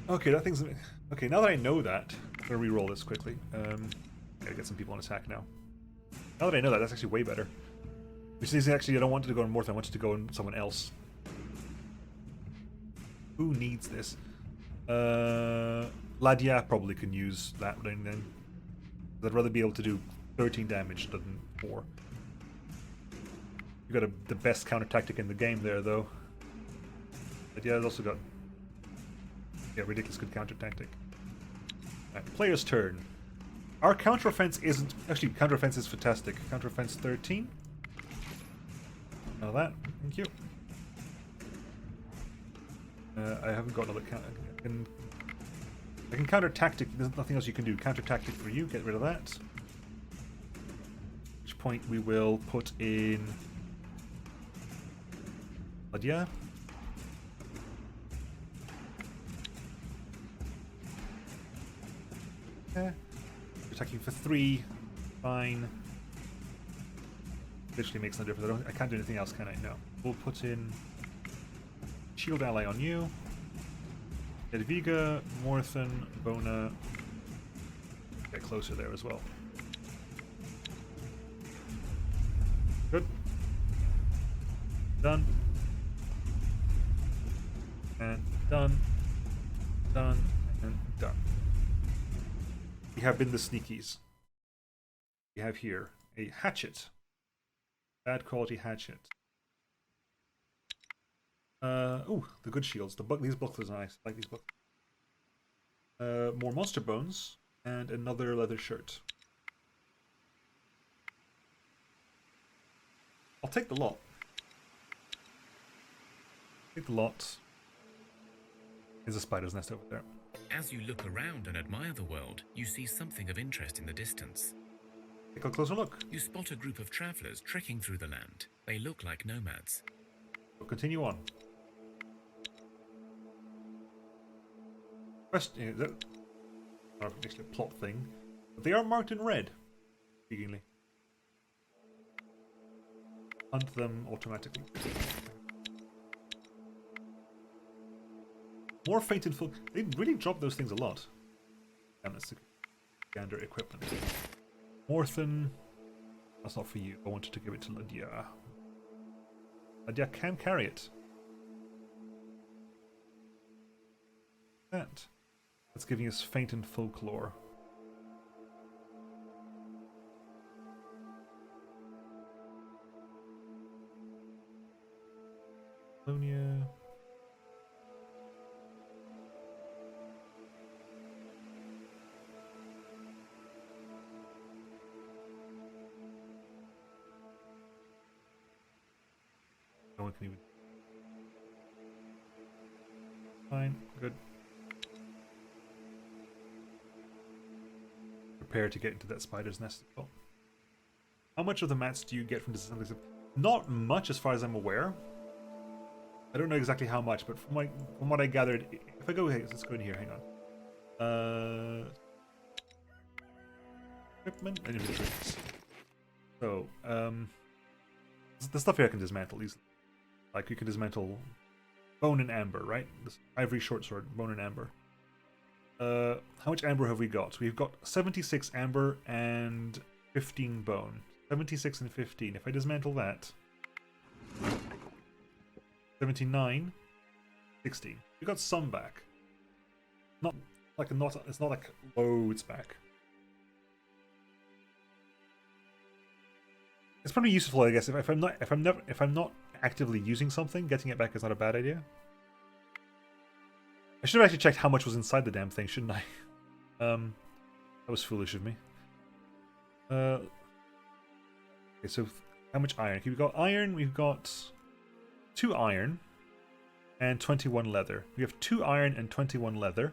Okay. That thing's okay. Now that I know that, I'm gonna re-roll this quickly. Gotta get some people on attack now. Now that I know that, that's actually way better. Which is actually I don't want it to go on Morth. I want it to go on someone else. Who needs this? Ladia probably can use that then. I'd rather be able to do 13 damage than 4. You got the best counter tactic in the game there, though. But yeah, it's also got ridiculous good counter tactic. Right, player's turn. Our counter offense isn't actually counter offense is fantastic. Counter offense 13. Now that, thank you. I haven't got another counter. I can counter tactic. There's nothing else you can do. Counter tactic for you. Get rid of that. At which point we will put in Ladia. Okay. Attacking for 3. Fine. Literally makes no difference. I can't do anything else, can I? No. We'll put in Shield Ally on you. Edviga, Morthen, Bona. Get closer there as well. Good. Done. And done. Done. And done. We have been the sneakies. We have here a hatchet. Bad quality hatchet. Oh, the good shields. These bucklers are nice. I like these bucklers. More monster bones and another leather shirt. I'll take the lot. Take the lot. There's a spider's nest over there.
As you look around and admire the world, you see something of interest in the distance.
Take a closer look.
You spot a group of travelers trekking through the land. They look like nomads.
We'll continue on. Question is that not actually a plot thing, but they are marked in red. Intriguingly. Hunt them automatically. More fainted folk. They really drop those things a lot. Damn, that's gander equipment. Morthen. That's not for you. I wanted to give it to Lydia. Lydia can carry it. That's giving us faint and folklore. Colonia. No one can even. Fine, good. Prepare to get into that spider's nest as well. How much of the mats do you get from disassembly? Not much, as far as I'm aware. I don't know exactly how much, but from what I gathered, if I go, hey, let's go in here. Hang on. Equipment and inventory. So, the stuff here I can dismantle easily. Like you can dismantle bone and amber, right? This ivory short sword, bone and amber. How much amber have we got? We've got 76 amber and 15 bone. 76 and 15. If I dismantle that, 79, 16. We got some back. It's not like loads back. It's probably useful, I guess, if I'm not actively using something, getting it back is not a bad idea. I should have actually checked how much was inside the damn thing, shouldn't I? That was foolish of me. Okay, so how much iron? Okay, we've got iron, we've got 2 iron and 21 leather. We have 2 iron and 21 leather.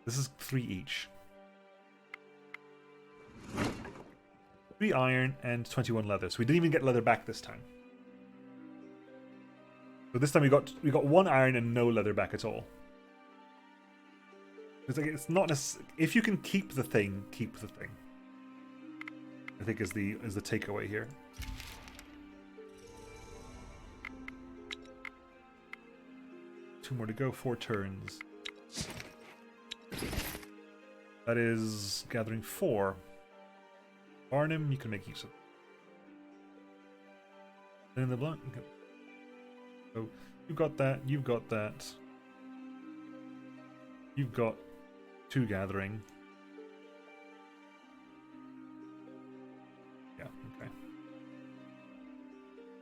This is 3 each. 3 iron and 21 leather. So we didn't even get leather back this time. So this time we got 1 iron and no leather back at all. It's not if you can keep the thing, keep the thing. I think is the takeaway here. Two more to go, 4 turns. That is gathering 4. Barnum, you can make use of. And in the blunt. Okay. So you've got that, you've got that. You've got 2 gathering. Yeah, okay.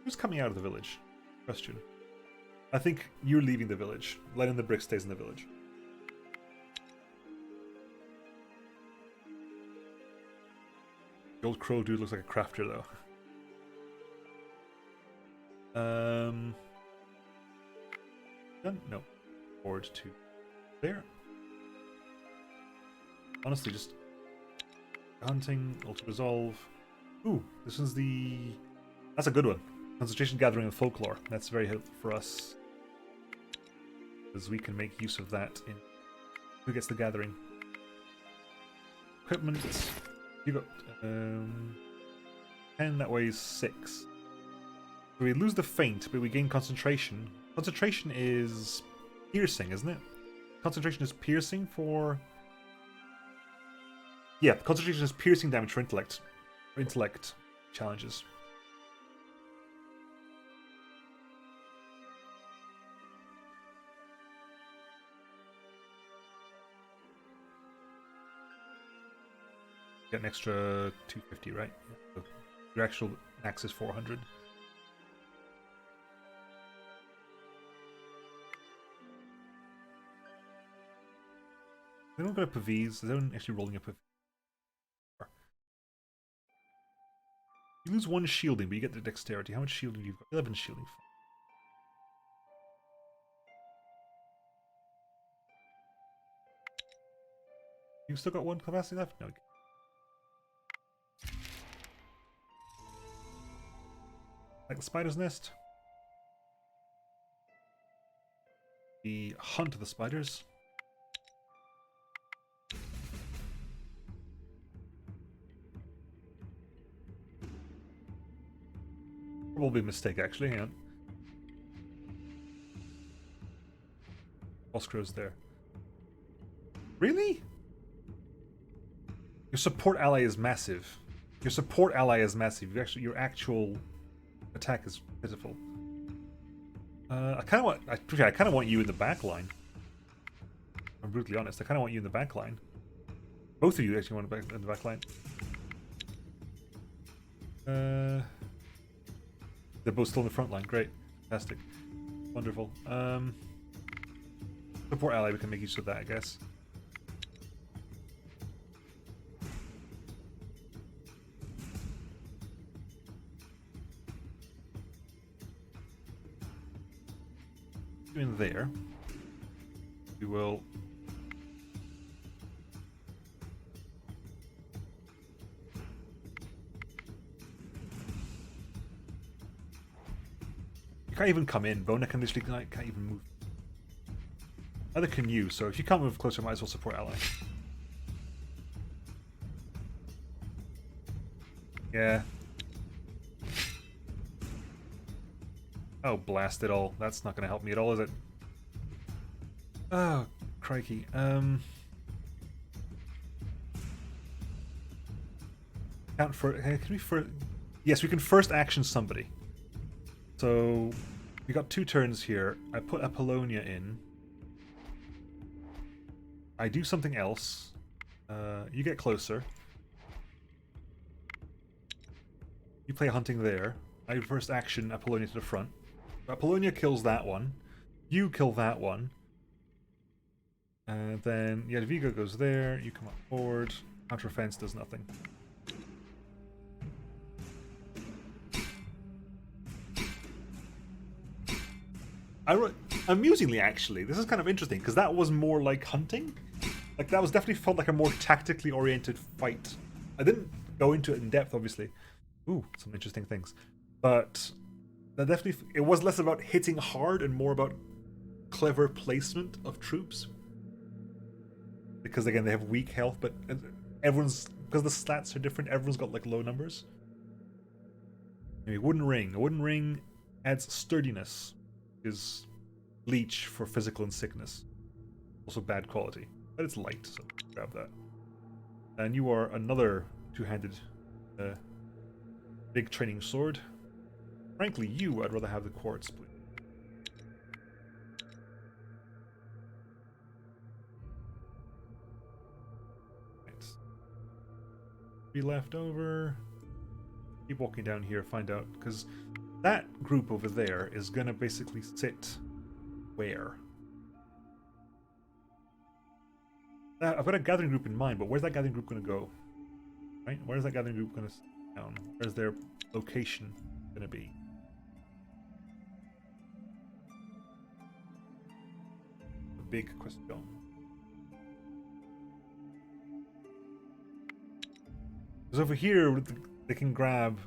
Who's coming out of the village? Question. I think you're leaving the village. Letting the brick stays in the village. The old crow dude looks like a crafter, though. Done? No. Forward to there. Honestly, just hunting, ultra resolve. Ooh, this is that's a good one. Concentration gathering and folklore. That's very helpful for us, because we can make use of that in who gets the gathering. Equipment. You got 10. That weighs 6. So we lose the feint, but we gain concentration. Concentration is piercing, isn't it? Concentration is piercing for. Yeah, concentration is piercing damage for intellect. For intellect challenges. Get an extra 250, right? So your actual max is 400. They don't go up a V's. They don't actually rolling up a. You lose 1 shielding, but you get the dexterity. How much shielding do you got? 11 shielding. You still got one capacity left? No. Like the spider's nest. The hunt of the spiders. Probably a mistake, actually. Hang on. Oscar's there. Really? Your support ally is massive. Your support ally is massive. Your actual attack is pitiful. I kind of want you in the back line. I'm brutally honest. I kind of want you in the back line. Both of you actually want in the back line. They're both still in the front line. Great, fantastic, wonderful. Support ally. We can make use of that, I guess. In there, we will you can't even come in. Bona can literally can't even move. Neither can you, so if you can't move closer, might as well support ally. Yeah. Oh, blast it all. That's not going to help me at all, is it? Oh, crikey. Can't can we first... Yes, we can first action somebody. So, we got 2 turns here. I put Apollonia in. I do something else. You get closer. You play hunting there. I first action Apollonia to the front. Apollonia kills that one. You kill that one. And then Jadwiga goes there. You come up forward. Counter offense does nothing. Amusingly, actually, this is kind of interesting because that was more like hunting. Like that was definitely felt like a more tactically oriented fight. I didn't go into it in depth, obviously. Ooh, some interesting things, but that definitely it was less about hitting hard and more about clever placement of troops. Because again, they have weak health, but everyone's because the stats are different. Everyone's got like low numbers. Anyway, wooden ring. A wooden ring adds sturdiness. Is leech for physical and sickness. Also bad quality, but it's light, so grab that. And you are another two-handed big training sword. Frankly, I'd rather have the quartz, please. Right. 3 left over. Keep walking down here, find out, because that group over there is gonna basically sit where? I've got a gathering group in mind, but where's that gathering group gonna go? Right? Where's that gathering group gonna sit down? Where's their location gonna be? A big question. Because over here, they can grab,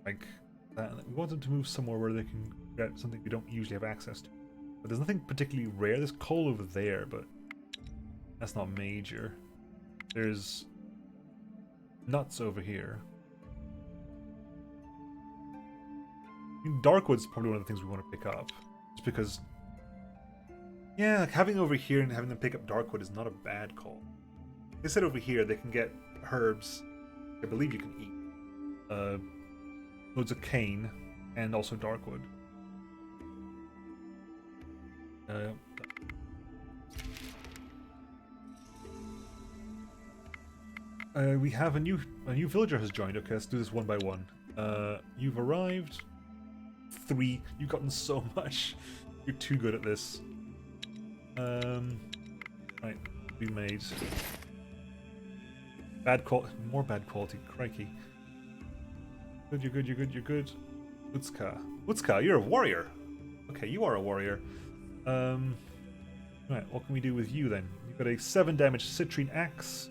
like, we want them to move somewhere where they can get something we don't usually have access to. But there's nothing particularly rare. There's coal over there, but that's not major. There's nuts over here. I mean, Darkwood's probably one of the things we want to pick up. Just because, yeah, like having over here and having them pick up Darkwood is not a bad call. They said over here they can get herbs. I believe you can eat. Loads of cane, and also Darkwood. We have a new villager has joined. Okay, let's do this one by one. You've arrived. 3. You've gotten so much. You're too good at this. Right, we made bad quality, more bad quality. Crikey. Good, you're good, you're good, you're good. Utska, you're a warrior. Okay, you are a warrior. Right, what can we do with you then? You've got a 7 damage citrine axe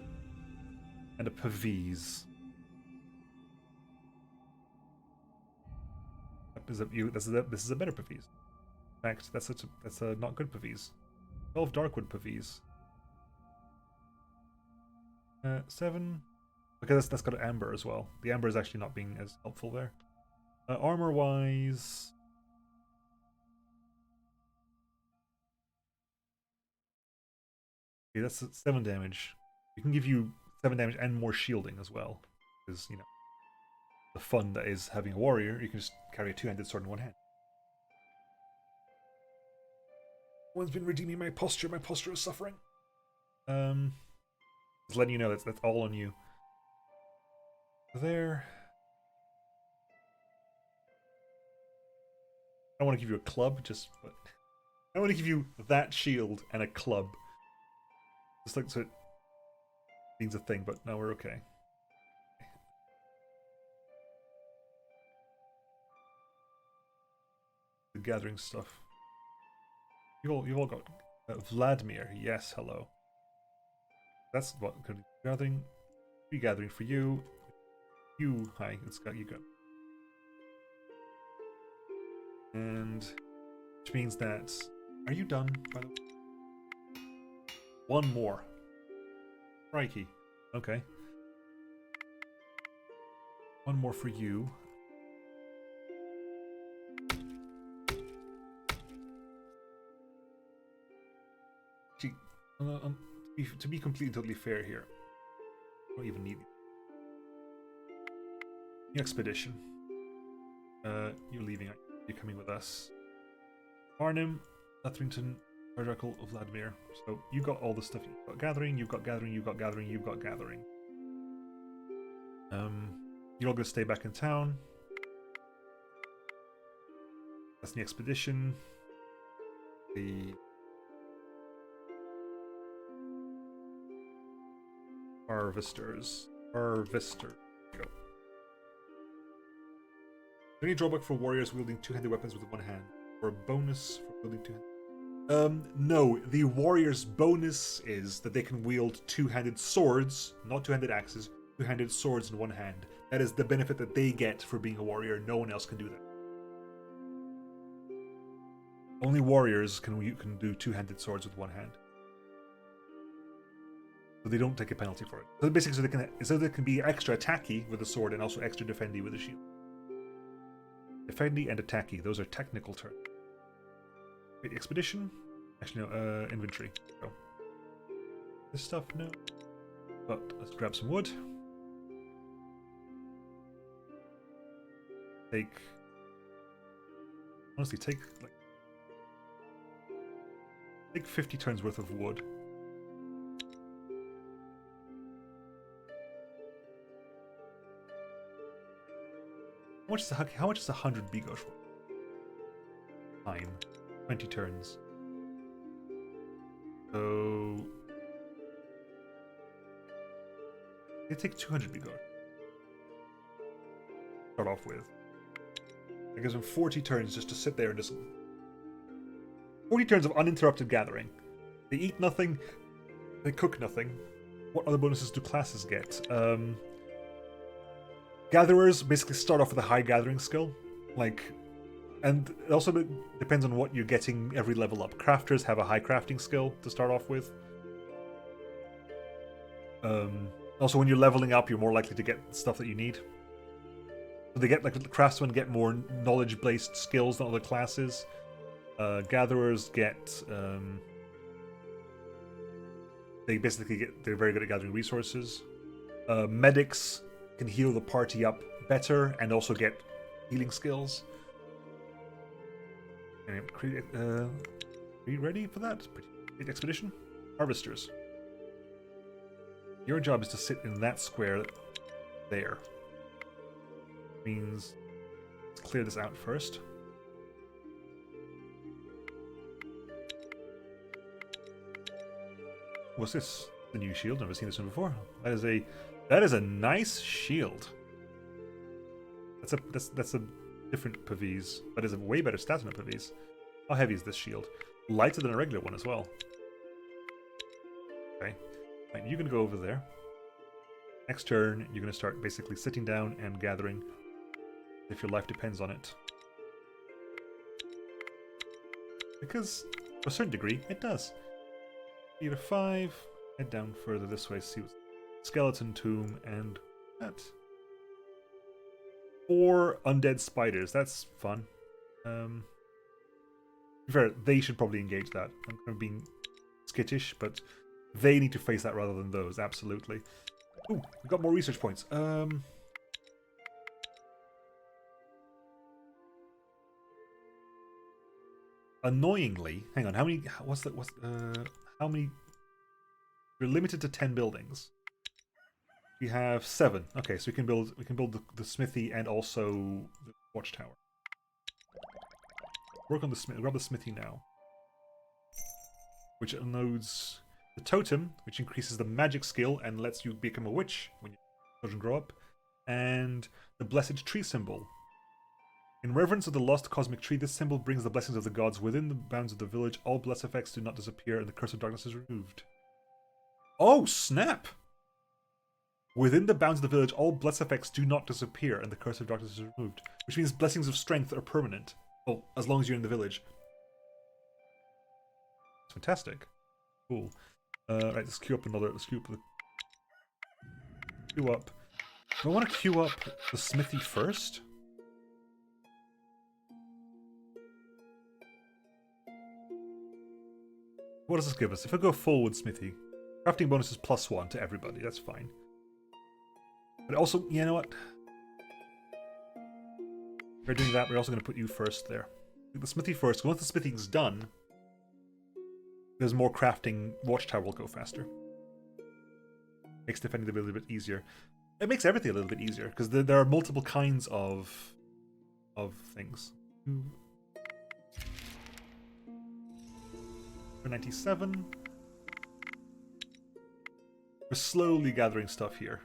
and a Pavis. This is a better Pavis. In fact, that's a not good Pavis. 12 Darkwood Pavis. 7. Okay, that's got an amber as well. The amber is actually not being as helpful there. Armor wise. Okay, that's 7 damage. We can give you 7 damage and more shielding as well. Because, you know, the fun that is having a warrior, you can just carry a 2-handed sword in one hand. One's been redeeming my posture. My posture is suffering. Just letting you know that's all on you. There. I want to give you a club, but I want to give you that shield and a club. Just like so it means a thing, but no, we're okay. The gathering stuff. You've all got Vladimir. Yes, hello. That's what could be gathering. Regathering for you. You, hi, it's got you go. And which means that are you done, by the way? One more. Crikey. Okay. One more for you. Gee, to be completely totally fair here, I don't even need the expedition. You're leaving. You're coming with us. Arnhem, Letherington, Oracle of Vladimir. So you got all the stuff. You've got gathering. You've got gathering. You've got gathering. You've got gathering. You're all gonna stay back in town. That's the expedition. The Harvesters. Harvester. Go. Any drawback for warriors wielding 2-handed weapons with one hand? Or a bonus for wielding 2-handed? No. The warrior's bonus is that they can wield 2-handed swords, not 2-handed axes, 2-handed swords in one hand. That is the benefit that they get for being a warrior. No one else can do that. Only warriors can do 2-handed swords with one hand. So they don't take a penalty for it. So basically, so they can be extra attacky with a sword and also extra defendy with a shield. Defendy and attacky, those are technical terms. Wait, expedition? Actually, no, inventory. Go. This stuff, no. But let's grab some wood. Honestly, take 50 turns worth of wood. How much is 100 Bigosh worth? Time. 20 turns. So they take 200 Bigosh. Start off with. It gives them 40 turns just to sit there and just 40 turns of uninterrupted gathering. They eat nothing, they cook nothing. What other bonuses do classes get? Gatherers basically start off with a high gathering skill, and it also depends on what you're getting every level up. Crafters have a high crafting skill to start off with. Also, when you're leveling up, you're more likely to get stuff that you need. So they get the craftsmen get more knowledge-based skills than other classes. Gatherers get they're very good at gathering resources. Medics can heal the party up better and also get healing skills. Are you ready for that? Expedition? Harvesters. Your job is to sit in that square there. Means let's clear this out first. What's this? The new shield? Never seen this one before. That is a nice shield. That's a different Pavis, but it's a way better stat than a Pavis. How heavy is this shield? Lighter than a regular one as well. Okay. Right, you're gonna go over there. Next turn, you're gonna start basically sitting down and gathering if your life depends on it. Because, to a certain degree, it does. Either 5, head down further this way, see what's skeleton tomb, and that. 4 undead spiders, that's fun. To be fair, they should probably engage that. I'm kind of being skittish, but they need to face that rather than those, absolutely. Ooh, we've got more research points. Annoyingly, hang on, how many, how many, you're limited to 10 buildings. We have 7. Okay, so we can build the smithy and also the watchtower. Work on the smith. Grab the smithy now, which unloads the totem, which increases the magic skill and lets you become a witch when your children grow up, and the blessed tree symbol. In reverence of the lost cosmic tree, this symbol brings the blessings of the gods within the bounds of the village. All blessed effects do not disappear, and the curse of darkness is removed. Oh snap! Within the bounds of the village, all blessed effects do not disappear, and the curse of darkness is removed. Which means blessings of strength are permanent. Well, as long as you're in the village. That's fantastic. Cool. Right, let's queue up another. Let's queue up. Do I want to queue up the smithy first? What does this give us? If I go full with smithy, crafting bonus is +1 to everybody. That's fine. But also, you know what? If we're doing that, we're also going to put you first there. The smithy first. Once the smithing's done, there's more crafting. Watchtower will go faster. Makes defending the build a bit easier. It makes everything a little bit easier because there are multiple kinds of things. 97. We're slowly gathering stuff here.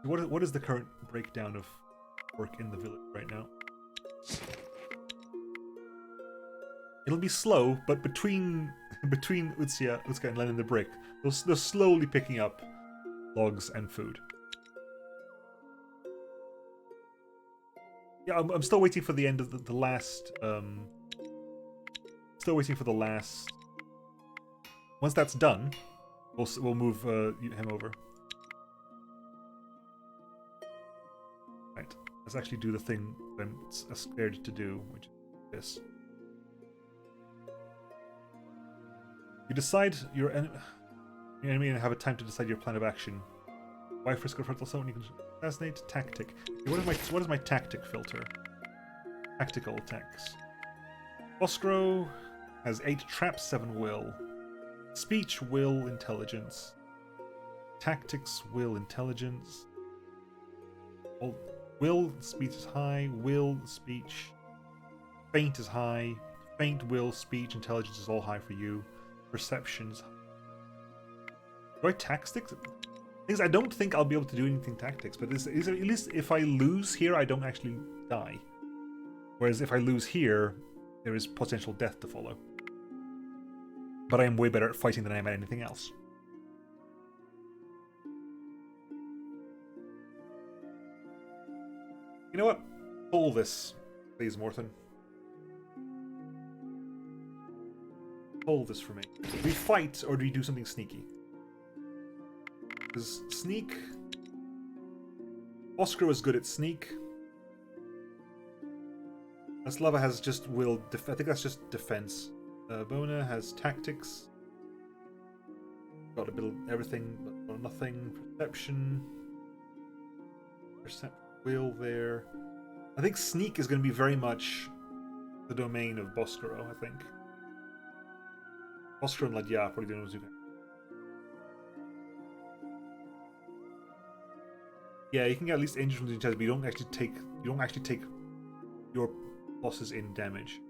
What is the current breakdown of work in the village right now? It'll be slow, but between Utsia and Len and the Brick, they're slowly picking up logs and food. Yeah, I'm still waiting for the end of the last. Still waiting for the last. Once that's done, we'll move him over. Right. Let's actually do the thing I'm scared to do, which is this. You decide your enemy and have a time to decide your plan of action. Why risk a frontal summon? You can assassinate. Tactic. Okay, what is my tactic filter? Tactical attacks. Boscro has 8 traps, 7 will. Speech, will, intelligence. Tactics, will, intelligence. Well, will, speech is high. Will, speech. Feint is high. Feint, will, speech, intelligence is all high for you. Perceptions. Do I tactics? Things I don't think I'll be able to do anything tactics, but at least if I lose here, I don't actually die. Whereas if I lose here, there is potential death to follow. But I am way better at fighting than I am at anything else. You know what? Pull this, please, Morton. Pull this for me. Do we fight or do we do something sneaky? Because sneak... Oscar is good at sneak. Slava has just will. I think that's just defense. Bona has tactics. Got a bit of everything, but nothing. Perception. Will there. I think sneak is going to be very much the domain of Boscaro, I think. Boscaro and Ladya probably doing what you can. Yeah, you can get at least injured from the chest, but you don't actually take your losses in damage.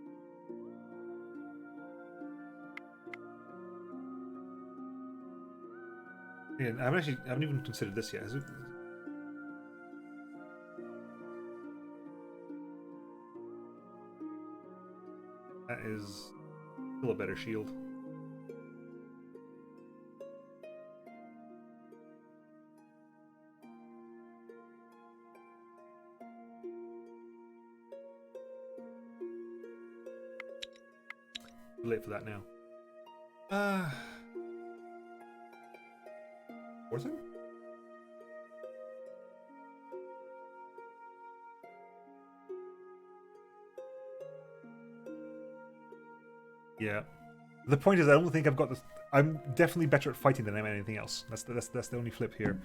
Yeah, I haven't even considered this yet. That is still a better shield. Too late for that now. Forcing? Yeah. The point is, I don't think I've got this. I'm definitely better at fighting than I am at anything else. That's the only flip here.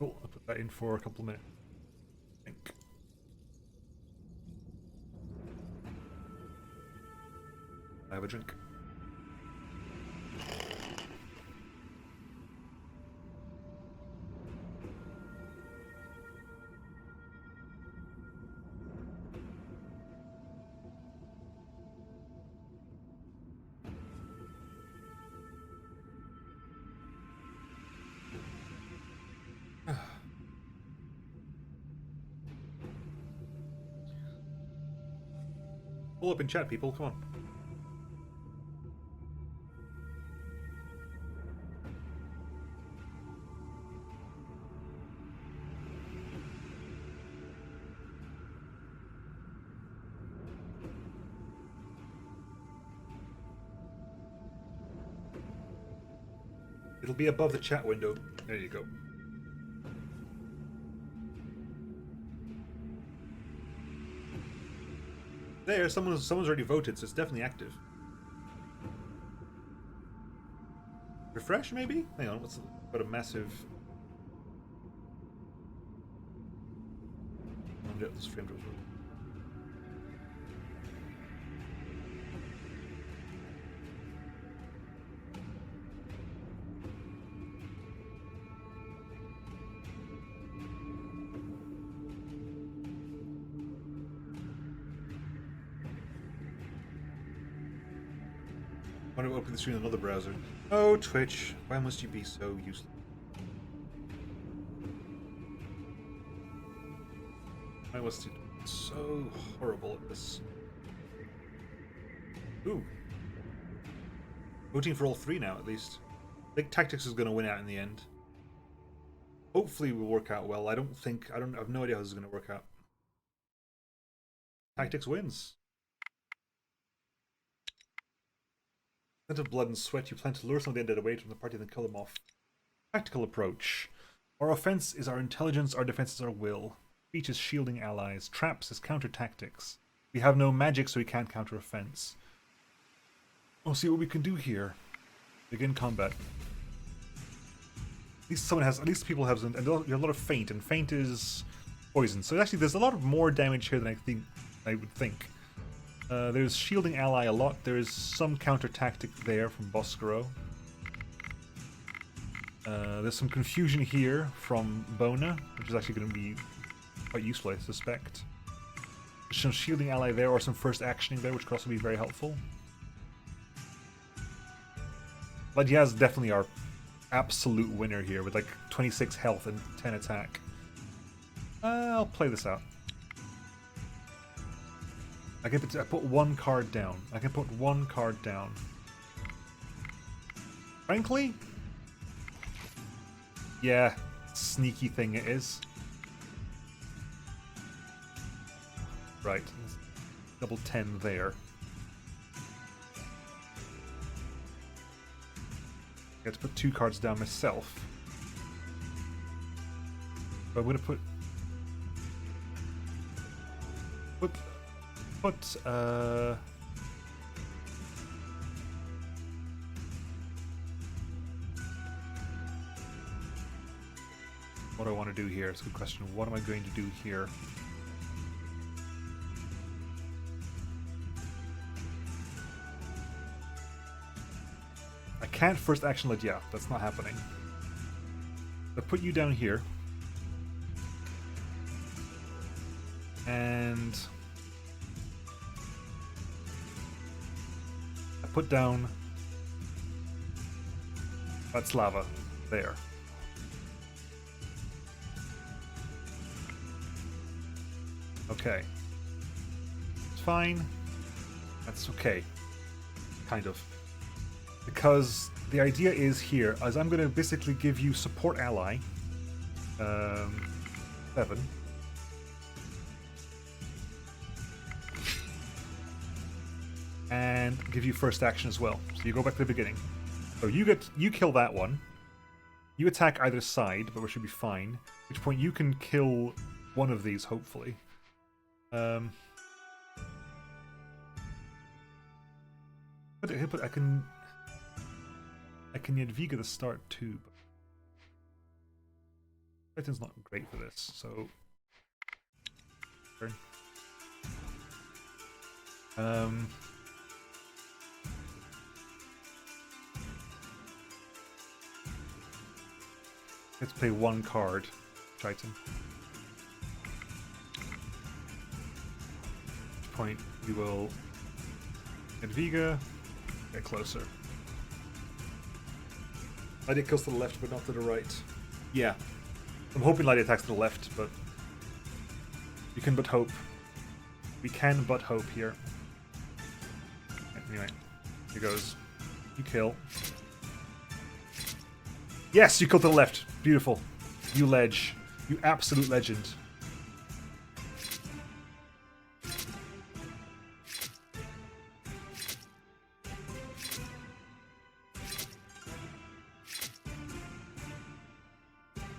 Oh, I'll put that in for a couple of minutes, I think. I have a drink. Pull up in chat, people. Come on. It'll be above the chat window. There you go. There, someone's already voted, so it's definitely active. Refresh, maybe? Hang on, what's got a massive... This frame drops. Why don't I open the screen on another browser? Oh, Twitch, why must you be so useless? Why was it so horrible at this? Ooh. Voting for all three now, at least. I think Tactics is going to win out in the end. Hopefully it will work out well. I have no idea how this is going to work out. Tactics wins. Scent of blood and sweat, you plan to lure some of the undead away from the party and then kill them off. Tactical approach. Our offense is our intelligence, our defense is our will. Speech is shielding allies. Traps is counter tactics. We have no magic, so we can't counter offense. We'll see what we can do here. Begin combat. At least people have some, and you have a lot of feint, and feint is poison. So actually there's a lot more damage here than I would think. There's shielding ally a lot. There's some counter tactic there from Boscaro. There's some confusion here from Bona, which is actually going to be quite useful, I suspect. There's some shielding ally there, or some first actioning there, which could also be very helpful. Ladya's definitely our absolute winner here, with like 26 health and 10 attack. I'll play this out. I put one card down. I can put one card down. Frankly? Yeah, sneaky thing it is. Right. Double 10 there. I have to put 2 cards down myself. But I'm going to put... what do I want to do here? It's a good question. What am I going to do here? I can't first action Lydia. That's not happening. I'll put you down here. And... put down That's lava. There. Okay. It's fine. That's okay. Kind of. Because the idea is here, as I'm going to basically give you support ally. 7. And give you first action as well. So you go back to the beginning. So you kill that one. You attack either side, but we should be fine. At which point you can kill one of these, hopefully. But I can Yadviga the start too. But Titan's not great for this, so turn. Let's play one card, Triton. At which point we will Yadviga, get closer. Lydia kills to the left, but not to the right. Yeah. I'm hoping Lydia attacks to the left, but you can but hope. We can but hope here. Anyway, here goes. You kill. Yes, you kill to the left. Beautiful. You ledge. You absolute legend.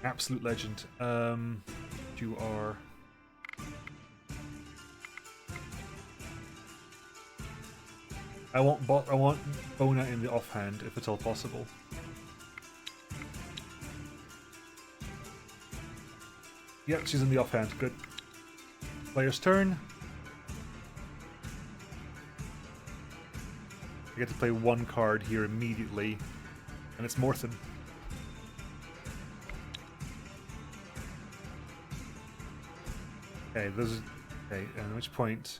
Absolute legend. You are... I want Bona in the offhand, if at all possible. Yep, she's in the offhand. Good. Player's turn. I get to play one card here immediately, and it's Morthen. Okay, okay, and at which point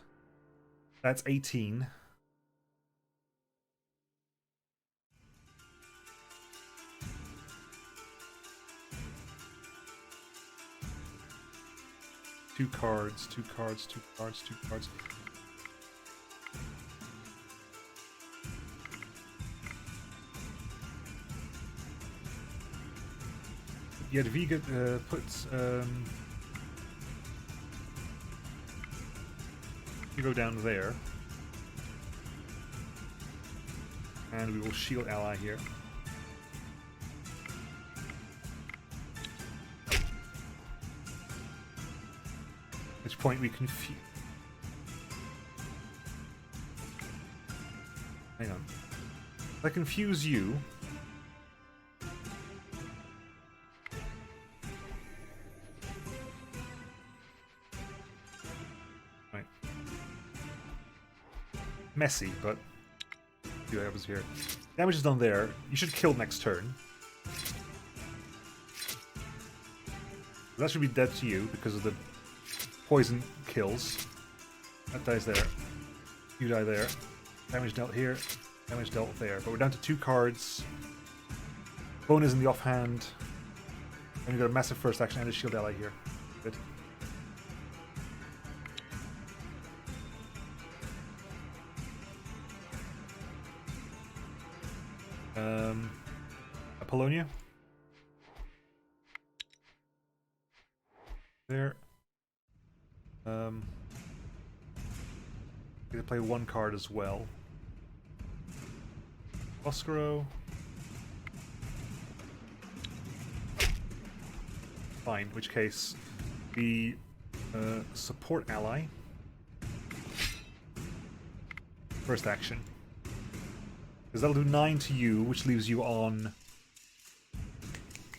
that's 18. Two cards. Yadviga puts you go down there, and we will shield ally here. At which point we confuse. Hang on. If I confuse you. Messy, but see what happens here. Damage is done there. You should kill next turn. That should be dead to you because of the poison kills. That dies there. You die there. Damage dealt here. Damage dealt there. But we're down to 2 cards. Bone is in the offhand. And you got a massive first action and a shield ally here. Good. Apollonia. There. I'm gonna play one card as well. Oscaro. Fine, in which case the support ally. First action. Because that'll do 9 to you, which leaves you on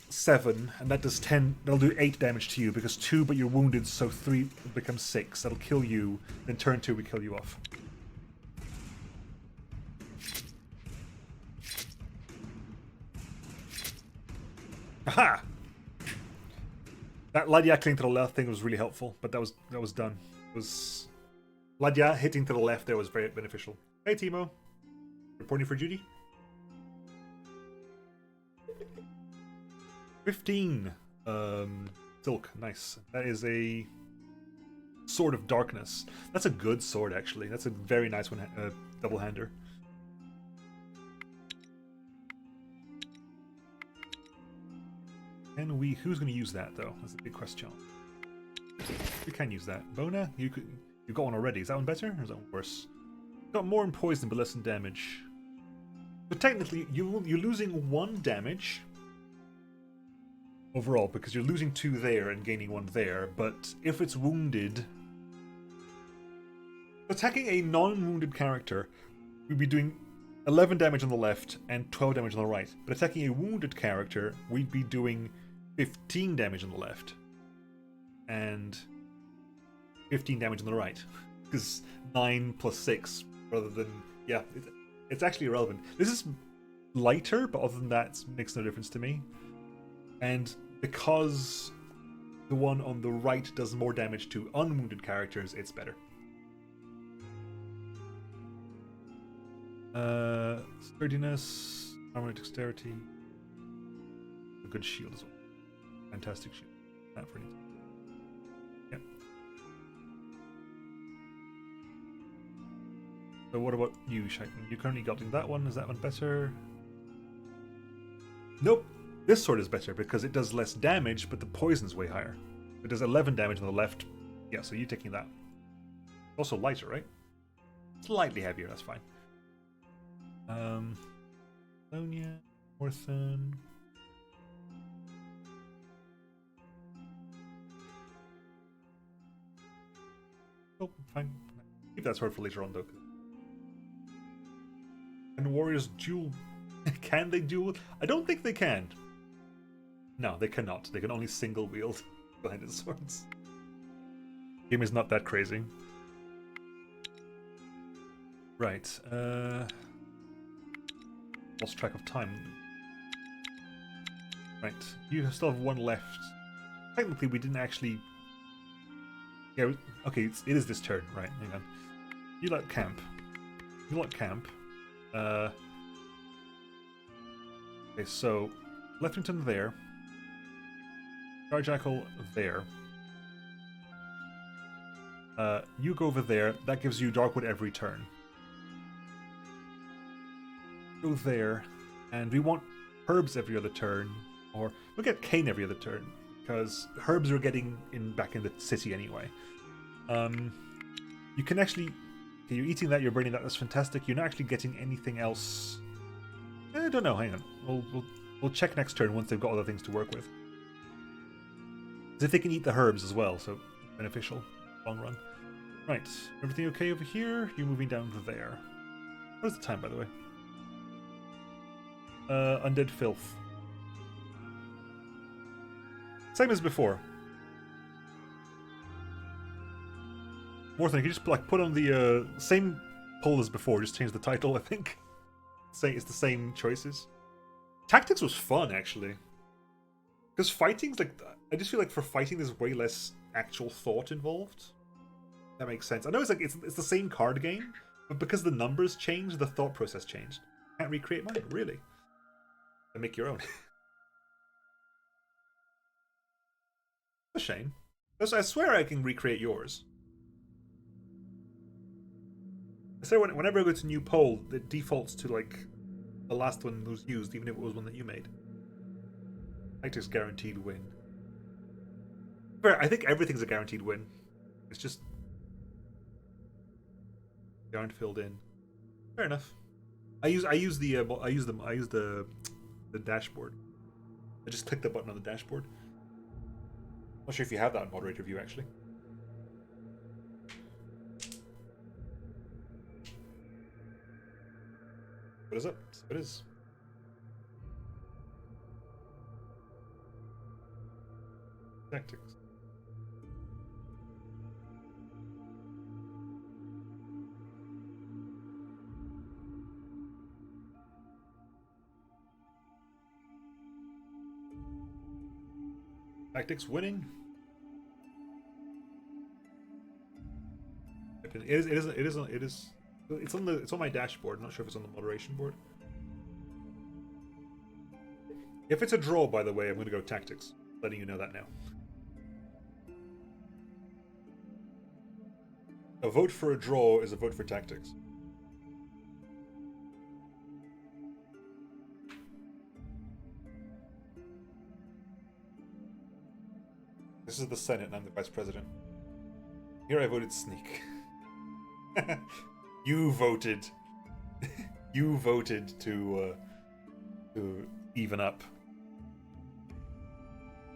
7, and that does 10. That'll do 8 damage to you because 2, but you're wounded, so 3 becomes 6. That'll kill you. Then turn 2, we kill you off. Aha! That Ladya cling to the left thing was really helpful, but that was done. It was Ladya hitting to the left there was very beneficial. Hey Timo, reporting for duty. 15 silk, nice. That is a sword of darkness. That's a good sword, actually. That's a very nice one, double-hander. And who's going to use that though? That's a big question. We can use that. Bona, you've got one already. Is that one better or is that one worse? Got more in poison but less in damage. But technically, you're losing 1 damage overall because you're losing 2 there and gaining 1 there. But if it's wounded, attacking a non-wounded character, we'd be doing 11 damage on the left and 12 damage on the right. But attacking a wounded character, we'd be doing 15 damage on the left and 15 damage on the right. Because 9 plus 6 rather than... Yeah, it's actually irrelevant. This is lighter, but other than that, it makes no difference to me. And because the one on the right does more damage to unwounded characters, it's better. Sturdiness, armor, dexterity. A good shield as well. Fantastic shield. Not for anything. Yep. So what about you, Shaitman? You currently got that one. Is that one better? Nope. This sword is better because it does less damage, but the poison's way higher. It does 11 damage on the left. Yeah, so you're taking that. Also lighter, right? Slightly heavier, that's fine. Sonia, Orthan. Oh, fine. Keep that sword for later on, though. And warriors duel. Can they duel? I don't think they can. No, they cannot. They can only single wield two-handed swords. Game is not that crazy. Right. Lost track of time. Right. You still have 1 left. Technically, we didn't actually... Yeah, okay, it is this turn. Right, hang on. You like camp. You like camp. Okay, so... Lethington there. Garjackal there. You go over there. That gives you Darkwood every turn. Go there. And we want herbs every other turn. Or we'll get cane every other turn. Because herbs are getting back in the city anyway. You can actually... Okay, you're eating that, you're burning that, that's fantastic. You're not actually getting anything else. I don't know, hang on. We'll check next turn once they've got other things to work with. As if they can eat the herbs as well, so beneficial. Long run. Right, everything okay over here? You're moving down to there. What is the time, by the way? Undead Filth. Same as before. More thing, you just like put on the same poll as before, just change the title, I think. Say it's the same choices. Tactics was fun, actually. Because fighting's like... I just feel like for fighting there's way less actual thought involved. That makes sense. I know it's the same card game, but because the numbers changed, the thought process changed. Can't recreate mine, really. And make your own. A shame. I swear I can recreate yours. I say whenever I go to a new poll, it defaults to like the last one that was used, even if it was one that you made. Tactics guaranteed win. Fair, I think everything's a guaranteed win. It's just they aren't filled in. Fair enough. I use the dashboard. I just click the button on the dashboard. Not sure if you have that in moderator view actually. What is up? What is? Tactics. Tactics winning. It is. It's on my dashboard. I'm not sure if it's on the moderation board. If it's a draw, by the way, I'm going to go tactics. Letting you know that now. A vote for a draw is a vote for tactics. This is the Senate and I'm the Vice President. Here I voted sneak. You voted. You voted to even up.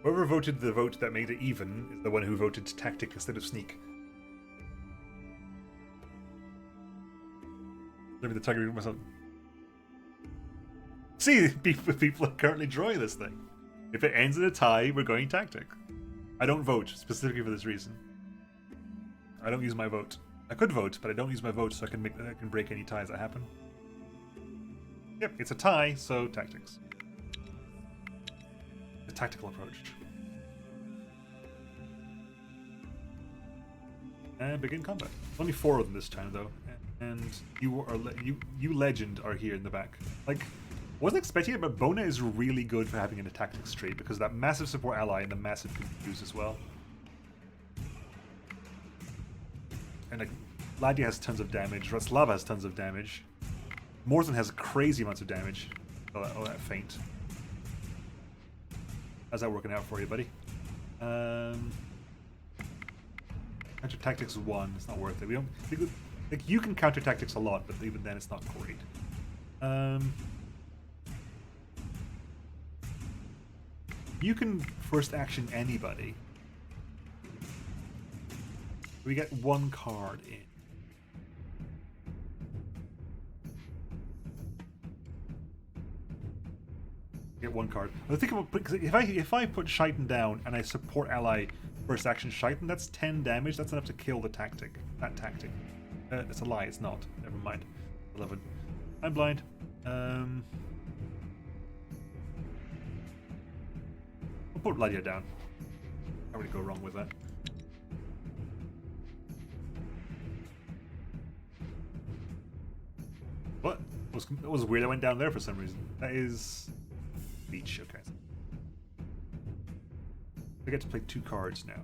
Whoever voted the vote that made it even is the one who voted tactic instead of sneak. Maybe the tiger myself. See, people are currently drawing this thing. If it ends in a tie, we're going tactic. I don't vote specifically for this reason. I don't use my vote. I could vote, but I don't use my vote, so I can break any ties that happen. Yep, it's a tie, so tactics. The tactical approach. And begin combat. Only 4 of them this time, though. And you legend are here in the back. Like, wasn't expecting it, but Bona is really good for having a tactics trait because that massive support ally and the massive confuse as well. And like, Ladia has tons of damage. Ratslava has tons of damage. Morton has crazy amounts of damage. Oh, that feint. How's that working out for you, buddy? Counter tactics 1. It's not worth it. We don't. Like, you can counter tactics a lot, but even then, it's not great. You can first action anybody. We get 1 card in. Get 1 card. I think about, because if I put Shaitan down and I support ally first action Shaitan, that's 10 damage. That's enough to kill the tactic. That tactic. It's a lie. It's not. Never mind. 11. I'm blind. I'll put Ladia down. Can't really go wrong with that. What? That was weird. I went down there for some reason. That is beach. Okay. I get to play 2 cards now.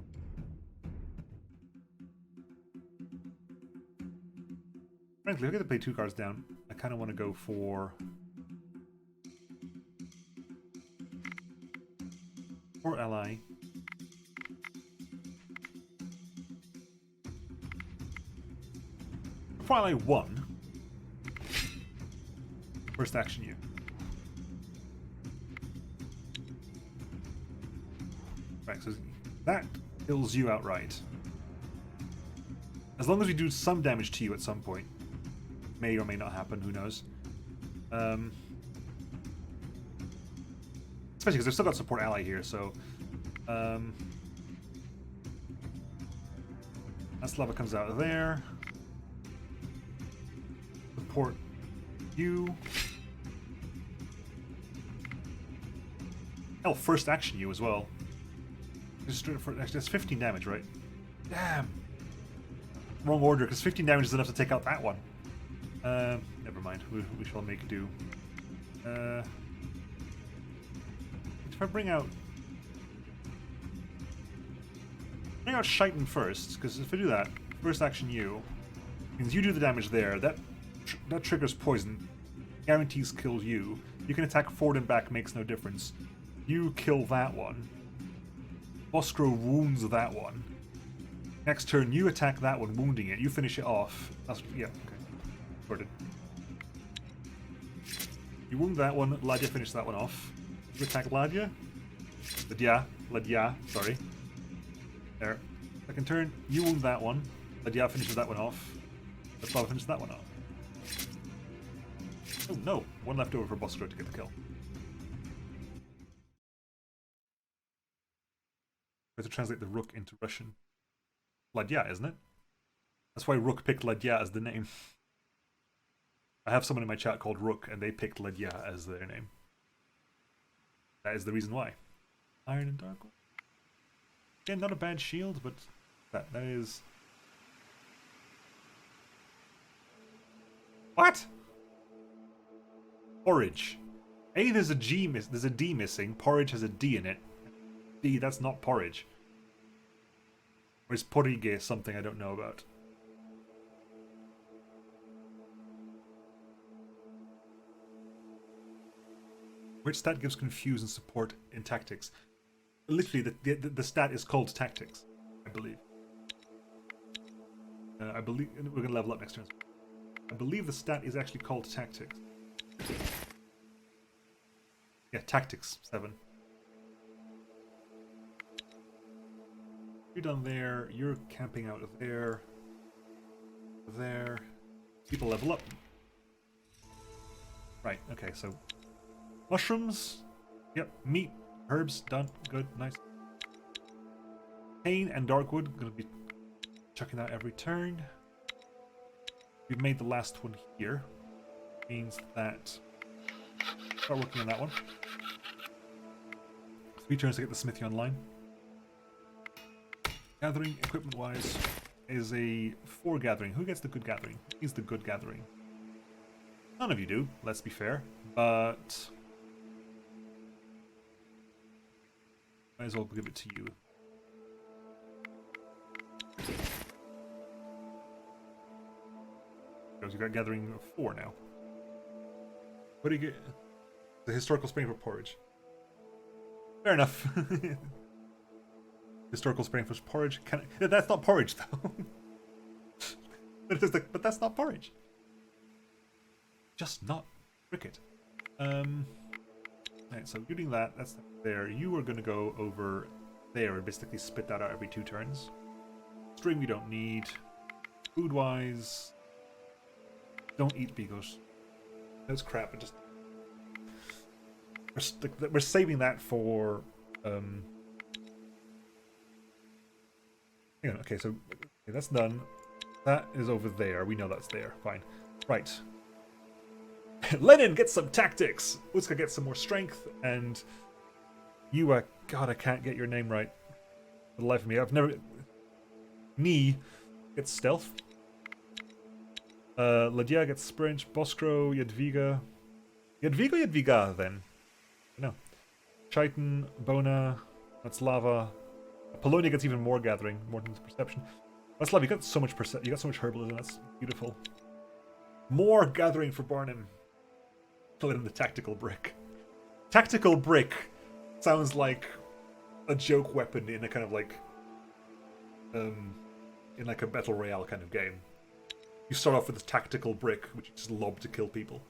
Frankly, if I get to play 2 cards down, I kind of want to go for ally. For ally 1. First action you. Right, so that kills you outright. As long as we do some damage to you at some point. May or may not happen, who knows. Especially because they've still got support ally here, so... Aslava comes out of there. Support you. Hell, first action you as well. Actually, that's 15 damage, right? Damn! Wrong order, because 15 damage is enough to take out that one. Never mind. We shall make do. If I bring out Shaitan first, because if I do that, first action you means you do the damage there. That triggers poison, guarantees kill you. You can attack forward and back, makes no difference. You kill that one. Boskro wounds that one. Next turn, you attack that one, wounding it. You finish it off. That's yeah. Okay. Sorted. You wound that one. Ladia finishes that one off. You attack Ladia. Ladia. Sorry. There. Second turn, you wound that one. Ladia finishes that one off. Ladia finishes that one off. Oh no! One left over for Boskro to get the kill. We have to translate the Rook into Russian. Ladia, isn't it? That's why Rook picked Ladia as the name. I have someone in my chat called Rook, and they picked Ladia as their name. That is the reason why. Iron and Dark. Again, not a bad shield, but that is... What? Forage. A, there's a there's a D missing. Porridge has a D in it. D, that's not porridge. Or is porridge something I don't know about? Which stat gives confuse and support in tactics? Literally, the stat is called tactics, I believe. I believe we're gonna level up next turn. I believe the stat is actually called tactics. Yeah, tactics 7. You're done there. You're camping out of there. There. People level up. Right. Okay. So mushrooms. Yep. Meat. Herbs. Done. Good. Nice. Cane and darkwood. Gonna be chucking that every turn. We've made the last one here. Means that start working on that one. 3 turns to get the smithy online. Gathering, equipment-wise, is a 4 gathering. Who gets the good gathering? Who's the good gathering? None of you do, let's be fair. But might as well give it to you. Because you got gathering of 4 now. What do you get? The historical spring for porridge. Fair enough. Historical spring for porridge. That's not porridge though. But that's not porridge. Just not cricket. Right, so you're doing that. That's there. You are going to go over there and basically spit that out every 2 turns. String we don't need. Food-wise, don't eat beagles. That's crap. It just we're saving that for. Hang on. Okay, so okay, that's done. That is over there. We know that's there. Fine. Right. Lenin, get some tactics. Uska get some more strength, and you are. God, I can't get your name right. For the life of me, I've never. Ni gets stealth. Ladia gets sprint. Boskro, Jadwiga. Jadwiga then. No. Chiton, Bona, that's lava. Apollonia gets even more gathering, more than perception. That's lava. You got so much you got so much herbalism. That's beautiful. More gathering for Barnum. Put in the tactical brick. Tactical brick sounds like a joke weapon in a kind of like, in like a battle royale kind of game. You start off with a tactical brick, which you just lob to kill people.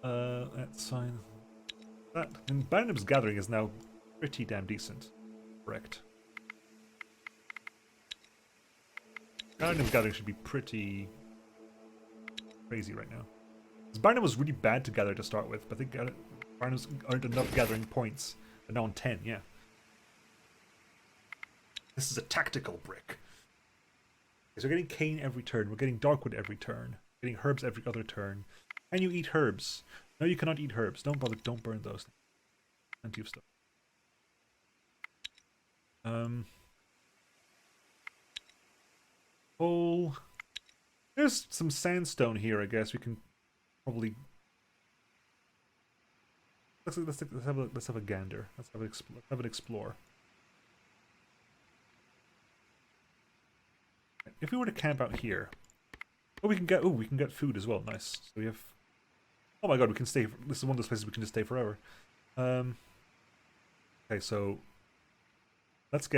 That's fine. That and Barnum's gathering is now pretty damn decent. Correct. Barnum's gathering should be pretty crazy right now. Because Barnum was really bad to gather to start with, but I think Barnum's earned enough gathering points. But now on 10, yeah. This is a tactical brick. Okay, so we're getting cane every turn. We're getting darkwood every turn. Getting herbs every other turn. Can you eat herbs? No, you cannot eat herbs. Don't bother. Don't burn those. Plenty of stuff. Coal. There's some sandstone here. I guess we can probably. Let's have a gander. Let's have an explore. If we were to camp out here, we can get food as well. Nice. So we have. Oh my god, we can stay. This is one of those places we can just stay forever. Okay, so let's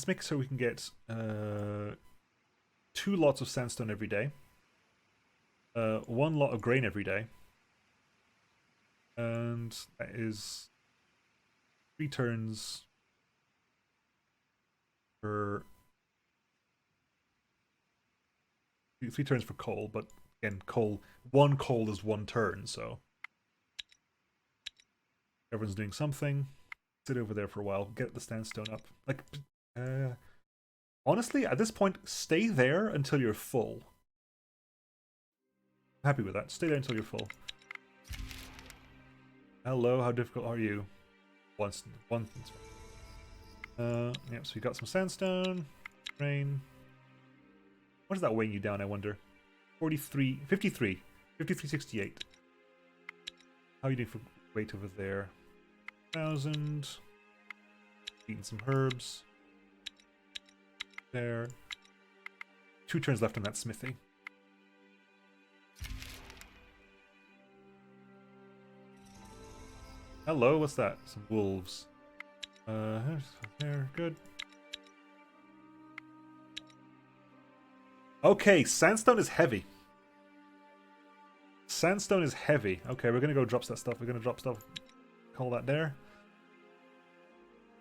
make sure we can get 2 lots of sandstone every day, 1 lot of grain every day, and that is 3 turns for 3 turns for coal, but again, one coal is 1 turn, so everyone's doing something. Sit over there for a while, get the sandstone up. Like, honestly, at this point, stay there until you're full. I'm happy with that. Stay there until you're full. Hello, how difficult are you? One. Yeah, so we got some sandstone, rain. What is that weighing you down, I wonder? 53, 68. How are you doing for weight over there? 1,000. Eating some herbs. There. 2 turns left on that smithy. Hello, what's that? Some wolves. There, good. Okay, sandstone is heavy. Sandstone is heavy. Okay, we're gonna go drop that stuff. We're gonna drop stuff. Call that there.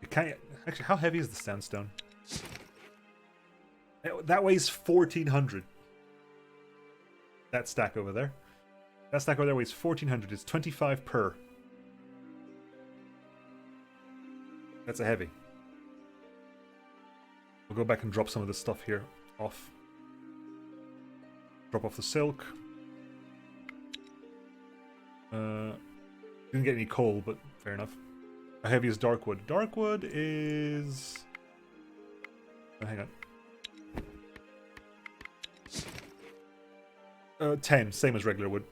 You can't actually. How heavy is the sandstone? That weighs 1,400. That stack over there. That stack over there weighs 1,400. It's 25 per. That's a heavy. We'll go back and drop some of this stuff here off. Drop off the silk. Didn't get any coal, but fair enough. How heavy is darkwood? Darkwood is... Oh, hang on. 10, same as regular wood.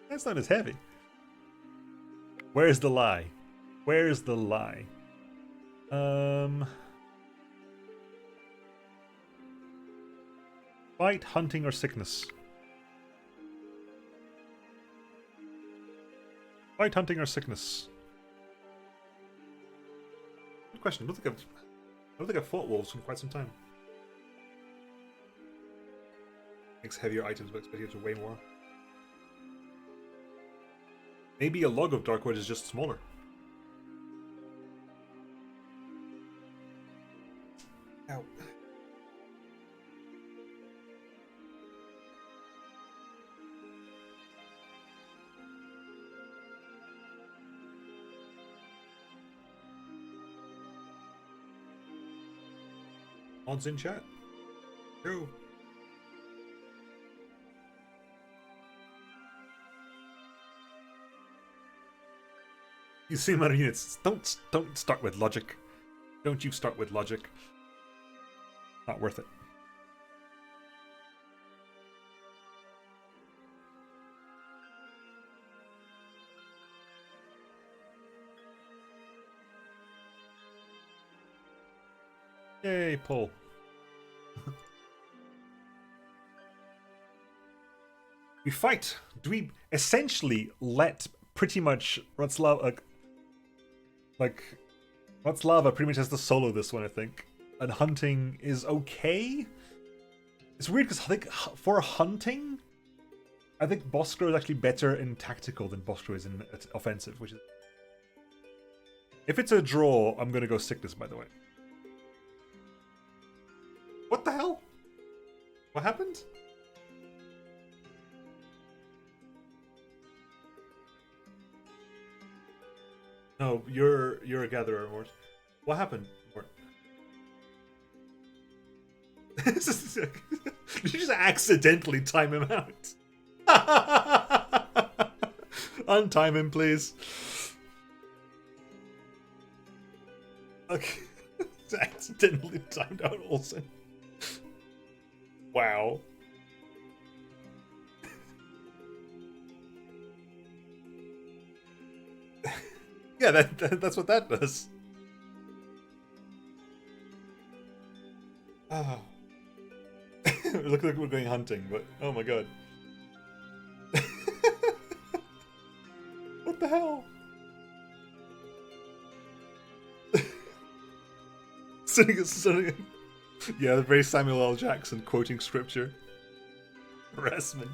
That's not as heavy. Where's the lie? Where's the lie? Fight, hunting, or sickness? Fight, hunting, or sickness? Good question. I don't think I've fought wolves in quite some time. Makes heavier items, but expect you to weigh more. Maybe a log of darkwood is just smaller. Ow. Odds in chat. Go. You see amount of units. Don't start with logic. Don't you start with logic. Not worth it. Yay, pull. We fight. Do we essentially let pretty much Watchtower pretty much has to solo this one, I think. And hunting is okay. It's weird because I think for hunting, I think Bosco is actually better in tactical than Bosco is in offensive, which is... If it's a draw, I'm gonna go sickness, by the way. What the hell? What happened? No, you're a gatherer, Mort. What happened, Mort? Did you just accidentally time him out? Untime him, please. Okay. Accidentally timed out Olsen. Wow. Yeah, that's what that does. Oh. Look like we're going hunting, but oh my god. What the hell? Yeah, very Samuel L. Jackson quoting scripture. Harassment.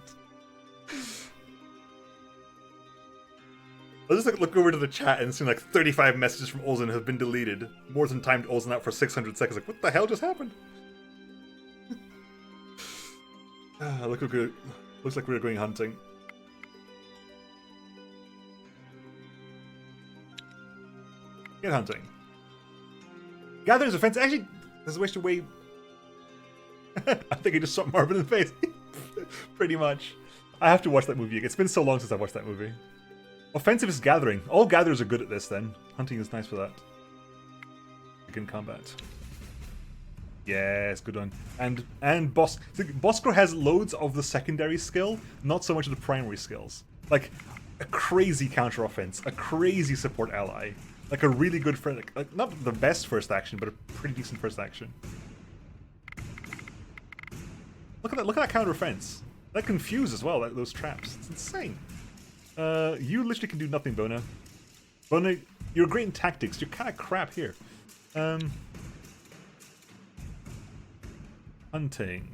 I'll just look over to the chat and see 35 messages from Olsen have been deleted. Morton timed Olsen out for 600 seconds. What the hell just happened? Looks like we're going hunting. Get hunting. Gathering offense. Actually, there's a wish to wait. I think I just shot Marvin in the face. Pretty much. I have to watch that movie again. It's been so long since I've watched that movie. Offensive is gathering. All gatherers are good at this then. Hunting is nice for that. in combat. Yes, good one. And Boskro has loads of the secondary skill, not so much of the primary skills. Like a crazy counter offense, a crazy support ally, like a really good friend, like not the best first action, but a pretty decent first action. Look at that! Look at that counter offense. That confuse as well. Those traps. It's insane. You literally can do nothing, Bona. Bona, you're great in tactics. You're kind of crap here. Hunting.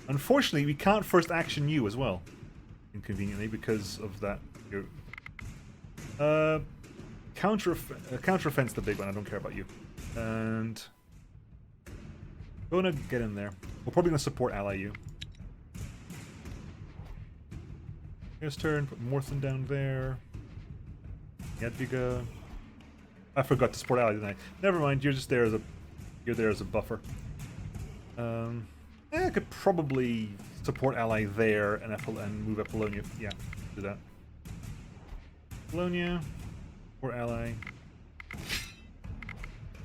Unfortunately, we can't first action you as well. Inconveniently, because of that. Counter offense, the big one. I don't care about you. And gonna get in there. We're probably gonna support ally you. Here's turn. Put Morthen down there. Jadwiga. I forgot to support ally, didn't I? Never mind. You're just there as a buffer. I could probably support ally there and move Apollonia. Yeah, do that. Apollonia or ally.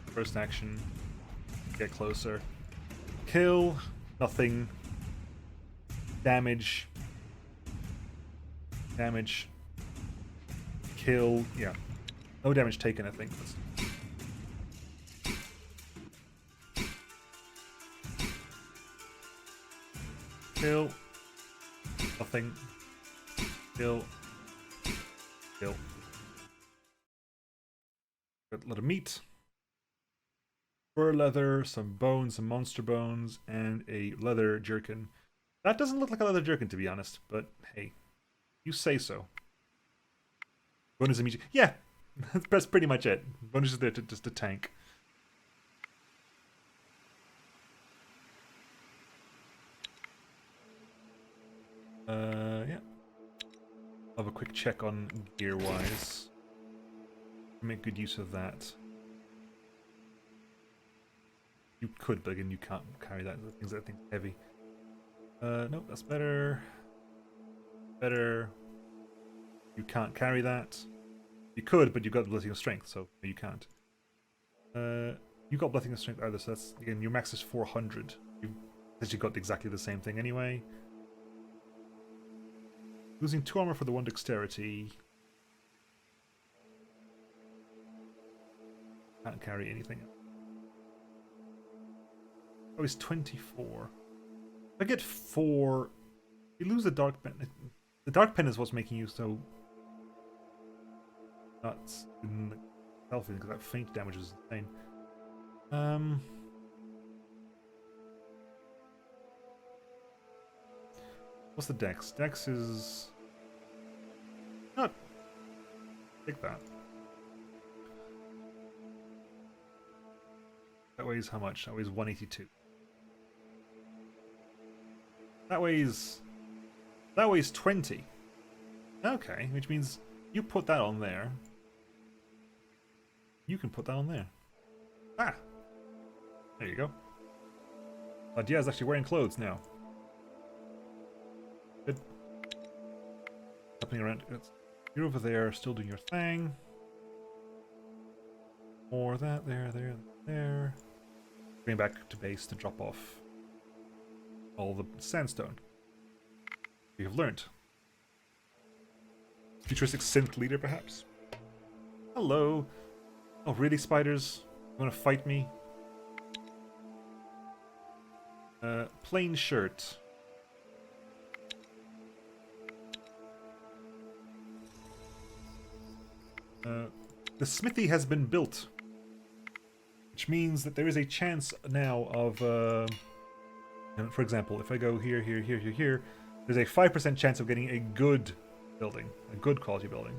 First action. Get closer. Kill. Nothing. Damage. Kill. Yeah. No damage taken, I think. Kill. Nothing. Kill. Got a lot of meat. Fur leather, some bones, some monster bones, and a leather jerkin. That doesn't look like a leather jerkin, to be honest, but hey, you say so. Bonus immediate. Yeah, that's pretty much it. Bonus is there to just to tank. Yeah. I'll have a quick check on gear-wise. Make good use of that. You could, but again, you can't carry that. Things that I think heavy. Nope, that's better. Better. You can't carry that. You could, but you've got Blessing of Strength, so you can't. You got Blessing of Strength either, so that's, again, your max is 400. You've essentially got exactly the same thing anyway. Losing 2 armor for the 1 dexterity. Can't carry anything. Oh, it's 24. If I get 4, you lose the dark pen. The dark pen is what's making you so nuts in the healthy, because that faint damage is insane. What's the dex? Dex is not. Take that. That weighs how much? That weighs 182. That weighs 20. Okay, which means you put that on there. You can put that on there. Ah! There you go. Dia's actually wearing clothes now. Good. Happening around. You're over there, still doing your thing. More that, there. Bring back to base to drop off all the sandstone. We have learned. Futuristic synth leader, perhaps? Hello. Oh, really, spiders? You want to fight me? Plain shirt. The smithy has been built, which means that there is a chance now of, for example, if I go here, there's a 5% chance of getting a good building, a good quality building,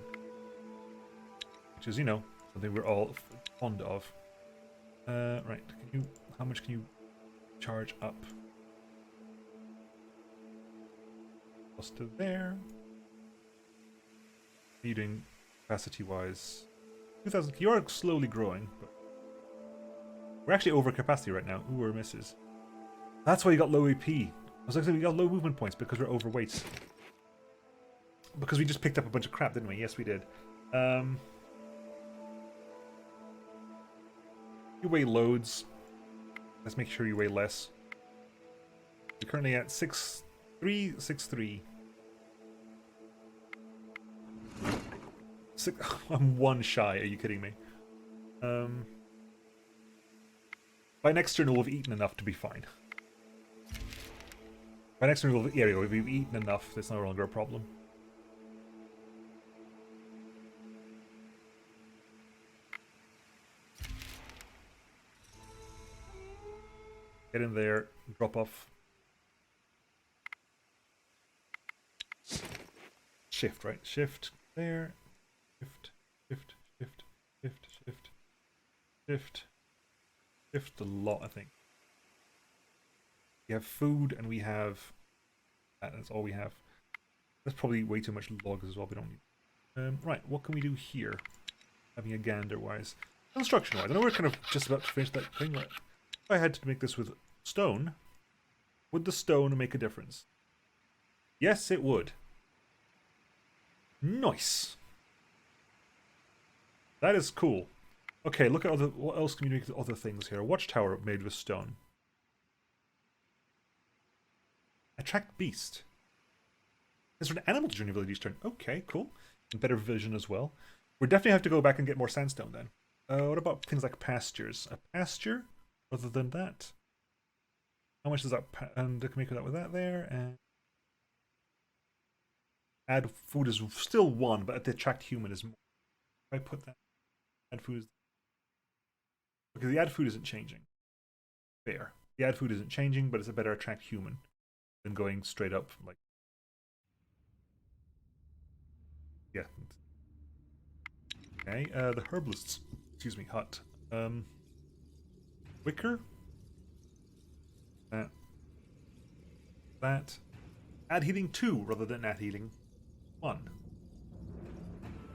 which is, you know, something we're all fond of. Right, how much can you charge up? Plus to there. What are you doing capacity-wise? 2,000. You are slowly growing, but we're actually over capacity right now. Ooh, we're misses. That's why you got low AP. I was like, we got low movement points because we're overweight. because we just picked up a bunch of crap, didn't we? Yes, we did. You weigh loads. Let's make sure you weigh less. We're currently at 6'3". I'm 1 shy. Are you kidding me? By next turn, we'll have eaten enough to be fine. By next turn, we've eaten enough. It's no longer a problem. Get in there. Drop off. Shift, right? Shift there. Shift, shift, shift, shift, shift, shift. Shift a lot, I think. We have food and we have that. That's all we have. That's probably way too much logs as well. We don't need. Right, what can we do here? Having a gander wise, construction wise. I know we're kind of just about to finish that thing. Right? If I had to make this with stone, would the stone make a difference? Yes, it would. Nice. That is cool. Okay, look at what else can you make with other things here? A watchtower made with stone. Attract beast. Is there an animal to join your village each turn? Okay, cool. And better vision as well. We definitely have to go back and get more sandstone then. What about things like pastures? A pasture? Other than that? How much does that... and I can make that with that there. And add food is still 1, but the attract human is more. If I put that... add food is... because the add food isn't changing. Fair. The add food isn't changing, but it's a better attract human than going straight up like. Yeah. Okay. The herbalist's, excuse me, hut. Wicker. That. Add healing 2 rather than add healing 1.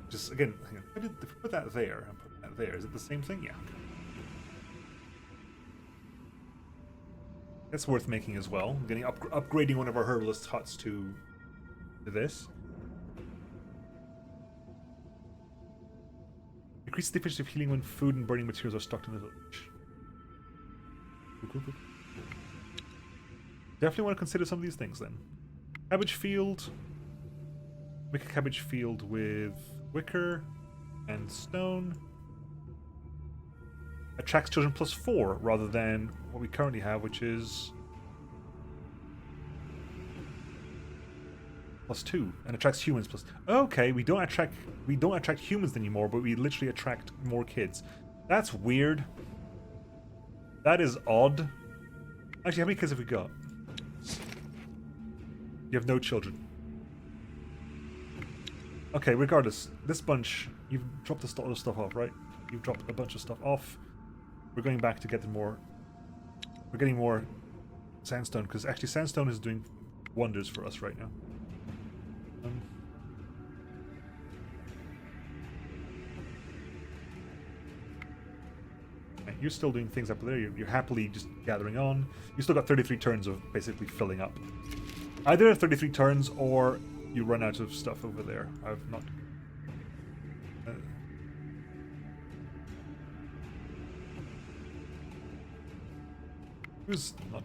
Just again, hang on. If I put that there and put that there, is it the same thing? Yeah. That's worth making as well. Getting upgrading one of our herbalist huts to this. Increase the efficiency of healing when food and burning materials are stocked in the village. Cool. Definitely want to consider some of these things then. Cabbage field. Make a cabbage field with wicker and stone. Attracts children +4 rather than what we currently have, which is +2, and attracts humans plus. Okay, we don't attract humans anymore, but we literally attract more kids. That's weird. That is odd. Actually, how many kids have we got? You have no children. Okay, regardless, this bunch, you've dropped the other stuff off, right? You've dropped a bunch of stuff off. We're going back to get more. We're getting more sandstone because actually sandstone is doing wonders for us right now. You're still doing things up there. You're happily just gathering on. You still got 33 turns of basically filling up. Either 33 turns or you run out of stuff over there. I've not. Who's not?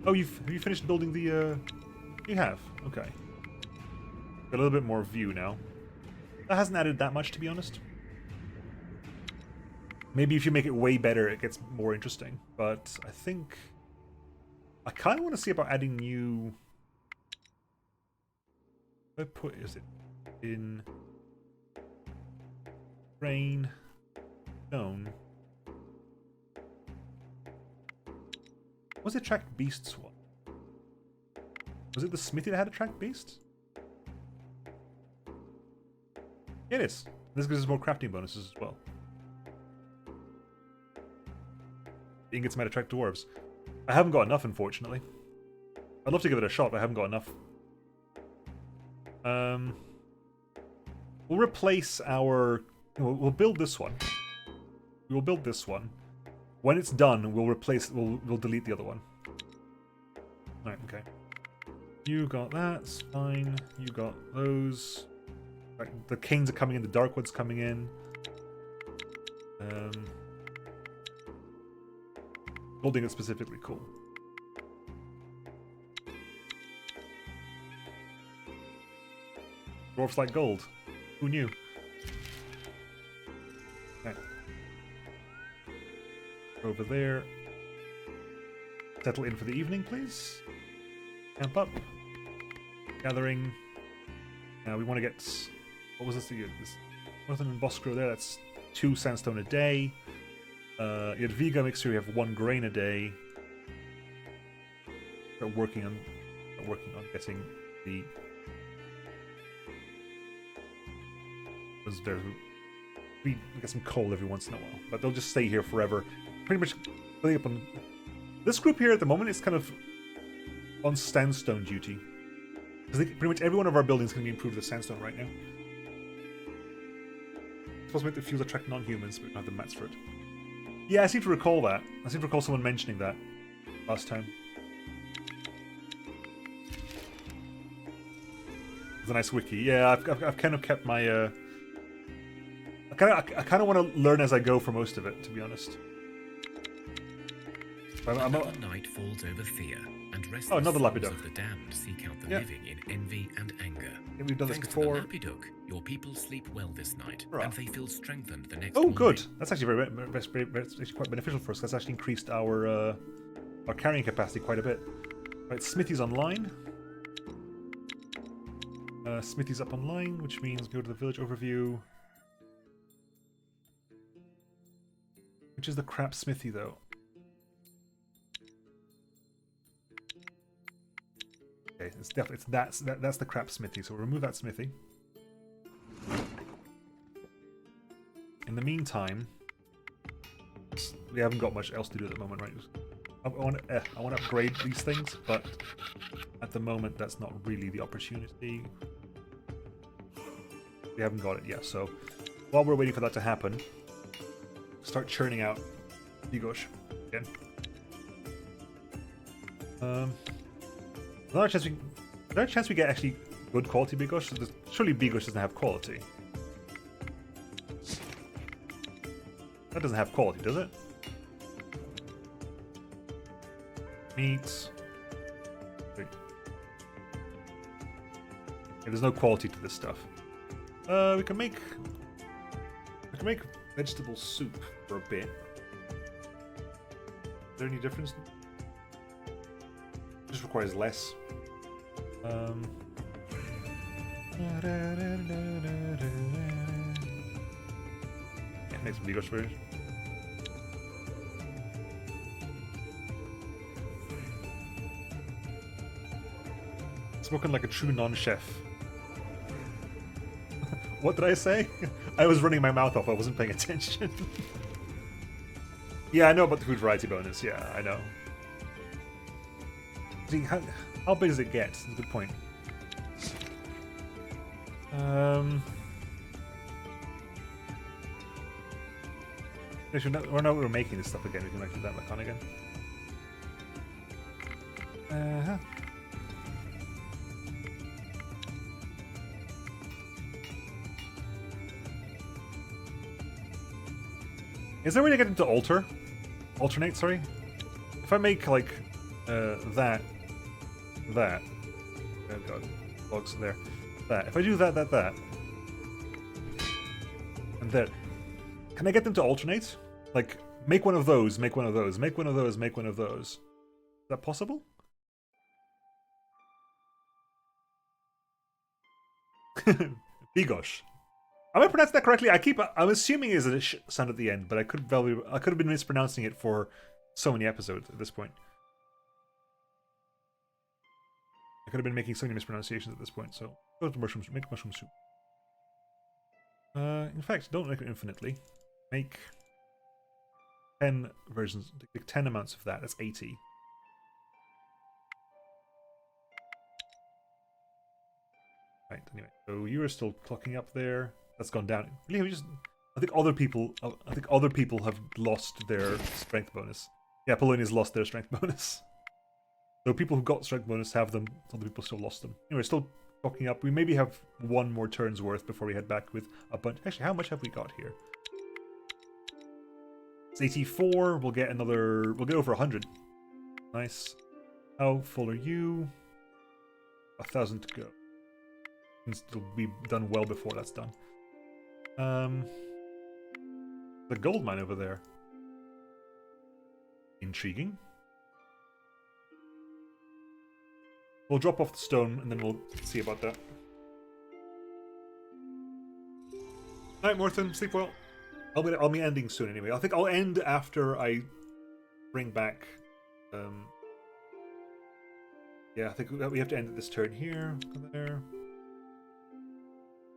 Oh, have you finished building the? You have. Okay. Got a little bit more view now. That hasn't added that much, to be honest. Maybe if you make it way better, it gets more interesting. But I think I kind of want to see about adding new. Where is it in rain stone? Was it attract beasts one? Was it the smithy that had attract beasts? It is. This gives us more crafting bonuses as well. Ingots might attract dwarves. I haven't got enough, unfortunately. I'd love to give it a shot, but I haven't got enough. We'll replace our. We'll build this one. We'll build this one. When it's done, we'll replace. We'll delete the other one. Alright, okay. You got that, it's fine. You got those. Right, the Canes are coming in, the Darkwood's coming in. Holding it specifically, cool. Dwarfs like gold. Who knew? Okay. Over there. Settle in for the evening, please. Camp up. Gathering. Now we want to get... What was this? This Northern and Boscro there. That's 2 sandstone a day. You had Viga mixture. You have 1 grain a day. Start working on getting the... We get some coal every once in a while, but they'll just stay here forever. Pretty much building up on... This group here at the moment is kind of on sandstone duty. Because pretty much every one of our buildings can be improved with sandstone right now. It's supposed to make the fuels attract non-humans, but we don't have the mats for it. Yeah, I seem to recall that. I seem to recall someone mentioning that last time. It's a nice wiki. Yeah, I've kind of kept my... I kind of want to learn as I go for most of it, to be honest.
Another night falls over Thea, and restless
another
souls
Lapidok.
of the damned seek out the living in envy and anger.
Yeah, we've done this
Thanks
before.
to the Lapidok, your people sleep well this night,
Right.
and they feel strengthened the next
Oh,
morning.
good. That's actually actually quite beneficial for us. That's actually increased our carrying capacity quite a bit. Right, Smithy's online. Smithy's up online, which means we go to the village overview. Which is the crap smithy, though? Okay, it's definitely that's the crap smithy. So we'll remove that smithy. In the meantime, we haven't got much else to do at the moment, right? I want to upgrade these things, but at the moment that's not really the opportunity. We haven't got it yet, so while we're waiting for that to happen, start churning out Bigosh again. Another chance we get actually good quality Bigosh. Surely Bigosh doesn't have quality. That doesn't have quality, does it? Meat. Wait. Yeah, there's no quality to this stuff. We can make vegetable soup for a bit. Is there any difference? It just requires less. Yeah, make some Bigosh for it. Spoken like a true non-chef. What did I say? I was running my mouth off, I wasn't paying attention. Yeah, I know about the food variety bonus, yeah, I know. See, how big does it get? That's a good point. Actually, we're making this stuff again, we can actually do that back on again. Is there a way to get into alternate, sorry? If I make, like, that. Oh god. Logs there. That. If I do that. And that. Can I get them to alternate? Like, make one of those, make one of those, make one of those, make one of those. Is that possible? Bigosh. Am I pronouncing that correctly? I'm assuming it is a sh sound at the end, but I could have been mispronouncing it for so many episodes at this point. I could have been making so many mispronunciations at this point, so go to mushrooms, make mushroom soup. In fact, don't make it infinitely. Make 10 versions, take 10 amounts of that, that's 80. Right, anyway, so you are still clocking up there. That's gone down. Really, I think other people have lost their strength bonus. Yeah, Polonia's lost their strength bonus. So people who got strength bonus have them, other people still lost them. Anyway, still talking up. We maybe have one more turn's worth before we head back with a bunch. Actually, how much have we got here? It's 84. We'll get another. We'll get over 100. Nice. How full are you? 1,000 to go. It'll be done well before that's done. The gold mine over there. Intriguing. We'll drop off the stone and then we'll see about that. Night, Morton. Sleep well. I'll be ending soon anyway. I think I'll end after I bring back. Yeah, I think we have to end at this turn here. There.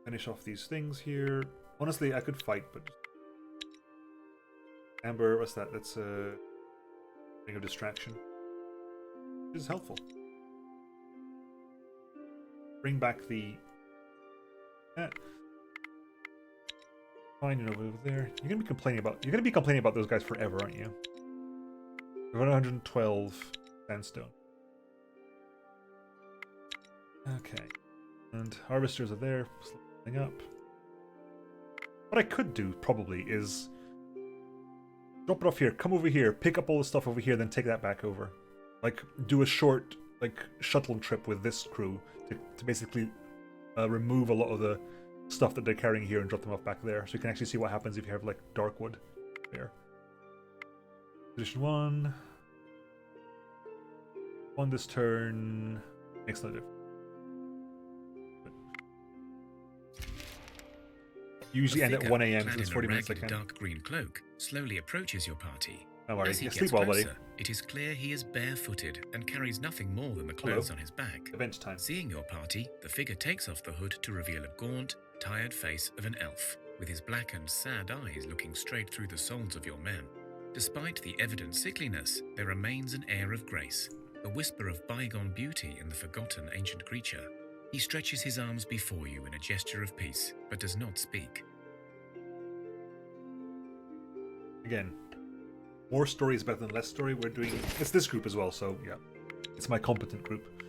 Finish off these things here. Honestly, I could fight, but Amber, what's that? That's a ring of distraction. Which is helpful. Bring back the. Fine, over there. You're gonna be complaining about those guys forever, aren't you? We've got 112 sandstone. Okay, and harvesters are there, slowing up. What I could do probably is drop it off here. Come over here, pick up all the stuff over here, then take that back over. Like do a short shuttle trip with this crew to basically remove a lot of the stuff that they're carrying here and drop them off back there, so you can actually see what happens if you have like dark wood there. Position 1. On this turn makes no difference. Usually end at 1 a.m. so it's 40 minutes I can.
Dark green cloak slowly approaches your party.
No worries.
As he
Sleep
gets
well,
closer,
buddy.
it is clear he is barefooted and carries nothing more than the clothes on his back.
Event time.
Seeing your party, the figure takes off the hood to reveal a gaunt, tired face of an elf, with his blackened, sad eyes looking straight through the souls of your men. Despite the evident sickliness, there remains an air of grace, a whisper of bygone beauty in the forgotten ancient creature. He stretches his arms before you in a gesture of peace, but does not speak.
Again, more story is better than less story. It's this group as well, so yeah. It's my competent group.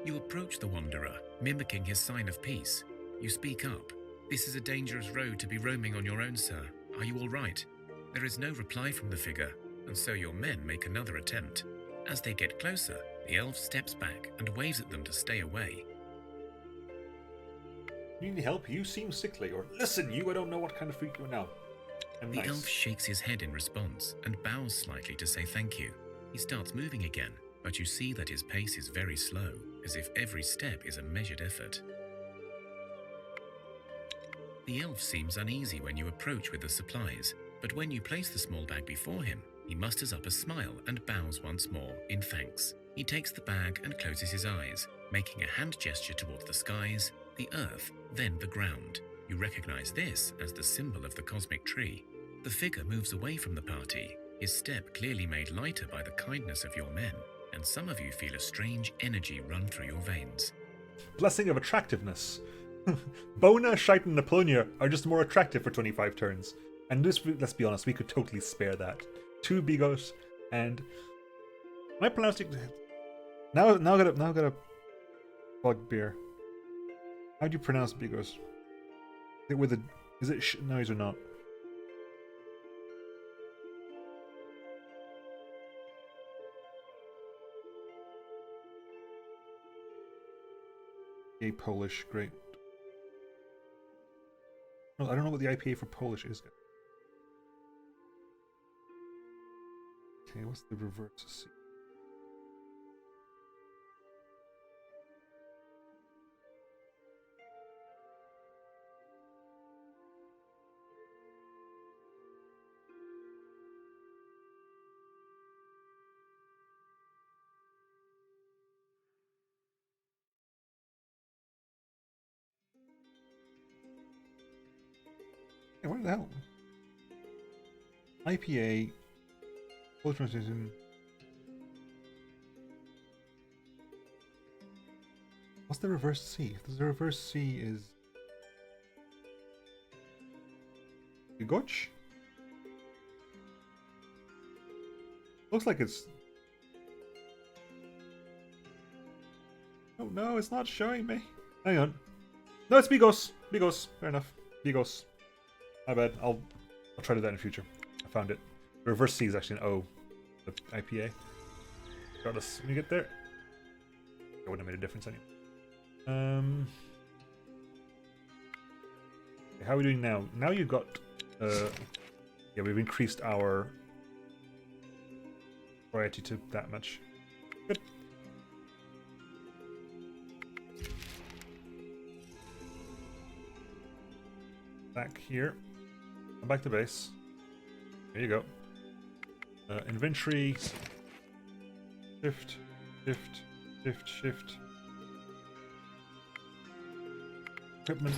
You approach the wanderer, mimicking his sign of peace. You speak up. This is a dangerous road to be roaming on your own, sir. Are you all right? There is no reply from the figure, and so your men make another attempt. As they get closer, the elf steps back and waves at them to stay away.
You need help? You seem sickly. Or listen, I don't know what kind of freak you are now.
The elf shakes his head in response and bows slightly to say thank you. He starts moving again, but you see that his pace is very slow, as if every step is a measured effort. The elf seems uneasy when you approach with the supplies, but when you place the small bag before him, he musters up a smile and bows once more in thanks. He takes the bag and closes his eyes, making a hand gesture towards the skies, the earth, then the ground. You recognize this as the symbol of the cosmic tree. The figure moves away from the party, his step clearly made lighter by the kindness of your men, and some of you feel a strange energy run through your veins.
Blessing of attractiveness. Bona, Shite, and Naplonia are just more attractive for 25 turns. And this, let's be honest, we could totally spare that. 2 Bigos and... Am I pronouncing... Now I got a bugbear. How do you pronounce Bigos? Is it with a... Is it noise or not? Polish, great. No, I don't know what the IPA for Polish is. Okay, what's the reverse C? Hey, what the hell? IPA. Polish pronunciation. What's the reverse C? The reverse C is... Gotch? Looks like it's... Oh no, it's not showing me. Hang on. No, it's Bigos. Bigos. Fair enough. Bigos. My bad. I'll try to do that in the future. I found it. Reverse C is actually an O. The IPA. Regardless, when you get there, it wouldn't have made a difference anyway. Okay, how are we doing now? Now you've got. Yeah, we've increased our variety to that much. Good. Back here. Come back to base. There you go. Inventory. Shift. Shift. Shift. Shift. Equipment.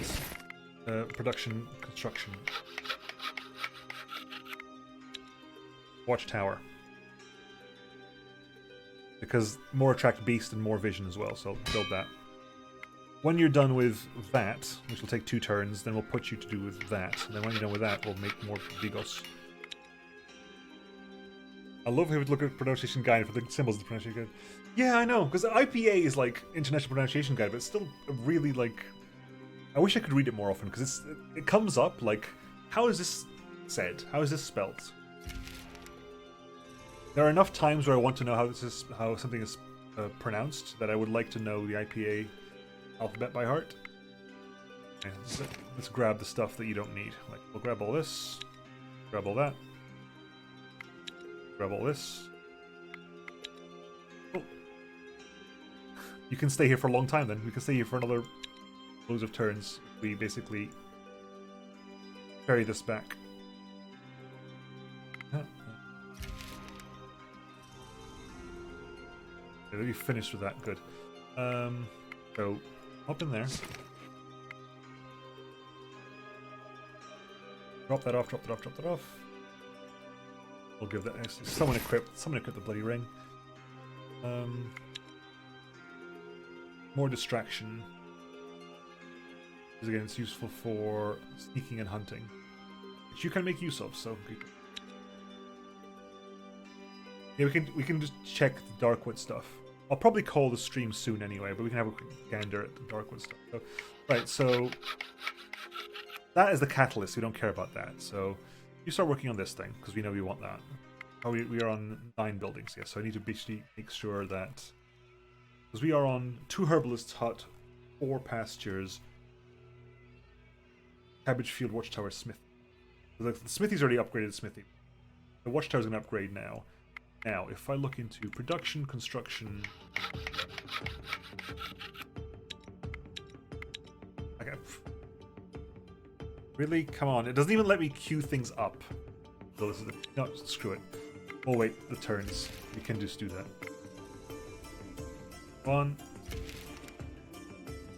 Production. Construction. Watchtower. Because more attract beast and more vision as well, so build that. When you're done with that, which will take 2 turns, then we'll put you to do with that. And then when you're done with that, we'll make more Vigos. I love how we look at pronunciation guide for the symbols of the pronunciation guide. Yeah, I know, because the IPA is like International Pronunciation Guide, but it's still really like... I wish I could read it more often, because it comes up like, how is this said? How is this spelt? There are enough times where I want to know how something is pronounced that I would like to know the IPA alphabet by heart. Okay, let's grab the stuff that you don't need. Like, we'll grab all this, grab all that, grab all this. Oh. You can stay here for a long time then. We can stay here for another loads of turns. We basically carry this back. We finished with that. Good. So hop in there. Drop that off. Drop that off. Drop that off. We'll give that. Someone equip the bloody ring. More distraction. Because again, it's useful for sneaking and hunting, which you can make use of. So. Yeah, we can just check the Darkwood stuff. I'll probably call the stream soon anyway, but we can have a quick gander at the Darkwood stuff. So, right, so that is the catalyst. We don't care about that. So you start working on this thing because we know we want that. Oh, we are on 9 buildings, yes. So I need to basically make sure that because we are on 2 herbalists' hut, 4 pastures, cabbage field, watchtower, smith. So the smithy's already upgraded. Smithy. The watchtower's gonna upgrade now. Now, if I look into production, construction... Okay. Really? Come on. It doesn't even let me queue things up. So this is no, screw it. Oh wait, the turns. We can just do that. 1,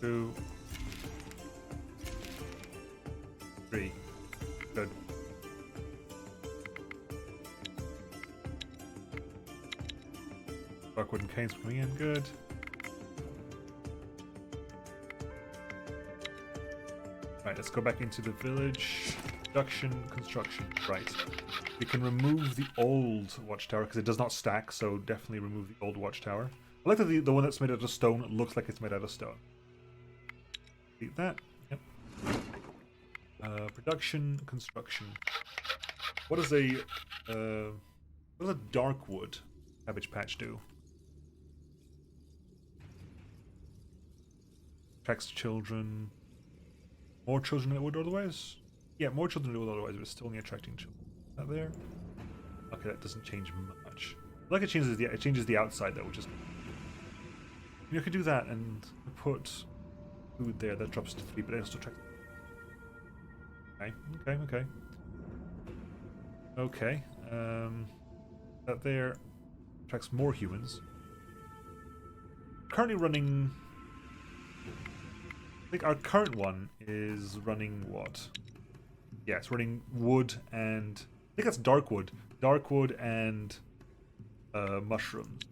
2, 3. Good. Darkwood and Canes coming in, good. Right, let's go back into the village. Production, construction. Right. We can remove the old watchtower because it does not stack, so definitely remove the old watchtower. I like that the one that's made out of stone looks like it's made out of stone. Delete that. Yep. Production, construction. What does a Darkwood cabbage patch do? Attracts children. More children than it would otherwise? Yeah, more children than it would otherwise, but it's still only attracting children. Is that there? Okay, that doesn't change much. I like it changes the outside though, which is... You could do that and put food there, that drops to 3, but it also attracts... Okay. Okay, that there attracts more humans. Currently running... I think our current one is running what? Yeah, it's running wood and... I think that's darkwood. Darkwood and mushrooms.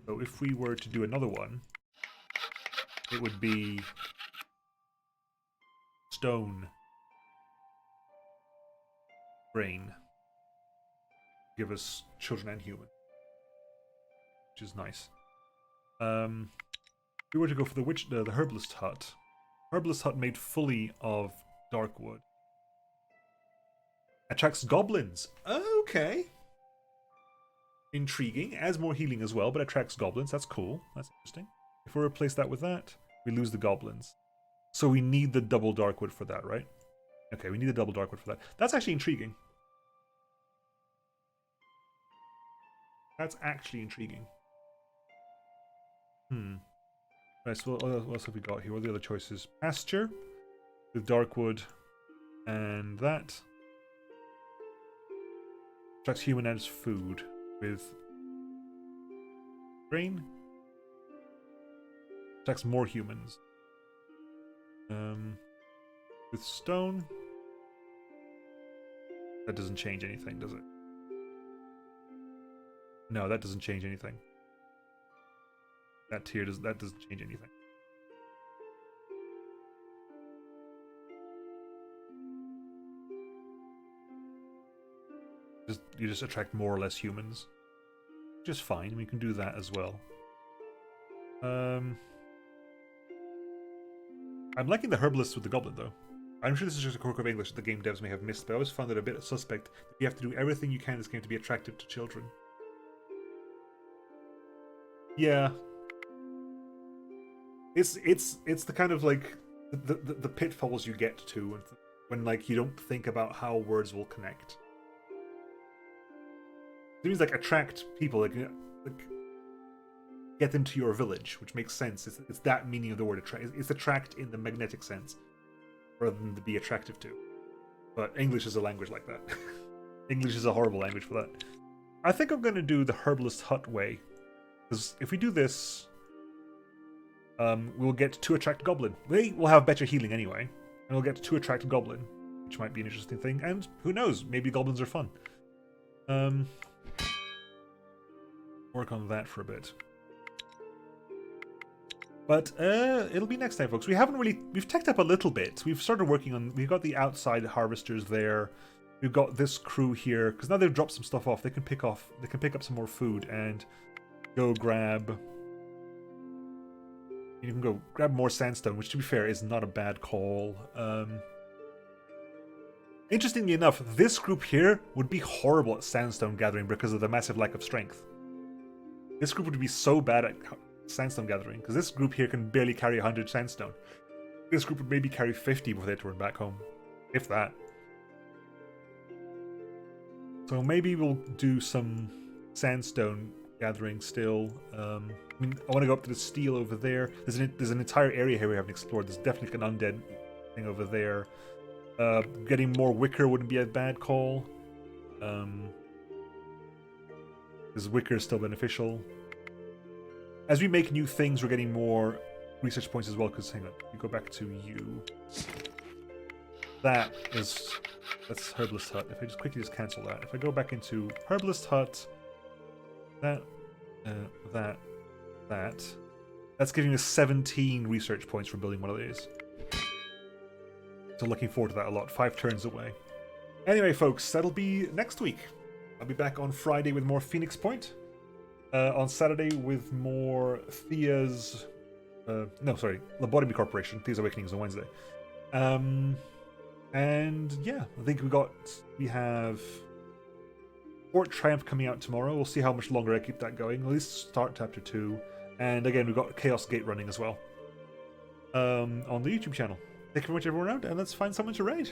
So if we were to do another one, it would be stone, brain. Give us children and human, which is nice. we were to go for the herbalist hut. Herbalist hut made fully of dark wood. Attracts goblins. Okay. Intriguing. Adds more healing as well, but attracts goblins. That's cool. That's interesting. If we replace that with that, we lose the goblins. So we need the double dark wood for that, right? Okay, we need the double dark wood for that. That's actually intriguing. That's actually intriguing. Right, so what else have we got here? What are the other choices? Pasture with dark wood and that. Attracts human as food with grain. Attracts more humans. With stone. That doesn't change anything, does it? No, that doesn't change anything. That doesn't change anything. You just attract more or less humans. Just fine. We can do that as well. I'm liking the herbalist with the goblin though. I'm sure this is just a quirk of English that the game devs may have missed, but I always found it a bit suspect that you have to do everything you can in this game to be attractive to children. Yeah. It's the kind of like the pitfalls you get to when like you don't think about how words will connect. It means like attract people, like get them to your village, which makes sense. It's that meaning of the word attract. It's attract in the magnetic sense, rather than to be attractive to. But English is a language like that. English is a horrible language for that. I think I'm going to do the herbalist hut way, because if we do this, we'll get to attract goblin. We'll have better healing anyway, and we'll get to attract goblin, which might be an interesting thing. And who knows? Maybe goblins are fun. Work on that for a bit. But it'll be next time, folks. We've teched up a little bit. We've started working on, we've got the outside harvesters there. We've got this crew here, because now they've dropped some stuff off. They can pick up some more food and go grab. You can go grab more sandstone, which to be fair is not a bad call. Interestingly enough, this group here would be horrible at sandstone gathering because of the massive lack of strength. This group would be so bad at sandstone gathering, because this group here can barely carry 100 sandstone. This group would maybe carry 50 before they had to run back home. If that. So maybe we'll do some sandstone gathering still. I want to go up to the steel over there. There's an entire area here we haven't explored. There's definitely an undead thing over there. Getting more wicker wouldn't be a bad call. Because wicker is still beneficial. As we make new things, we're getting more research points as well, because hang on, you go back to you. That's Herbalist Hut. If I just quickly cancel that. If I go back into Herbalist Hut, that's giving us 17 research points for building one of these. So looking forward to that a lot. 5 turns away. Anyway, folks, that'll be next week. I'll be back on Friday with more Phoenix Point. On Saturday with more Thea's... Lobotomy Corporation. Thea's Awakening is on Wednesday. And yeah, I think we have Fort Triumph coming out tomorrow. We'll see how much longer I keep that going. At least start Chapter 2. And again, we've got Chaos Gate running as well. On the YouTube channel. Thank you very much, everyone around, and let's find someone to raid.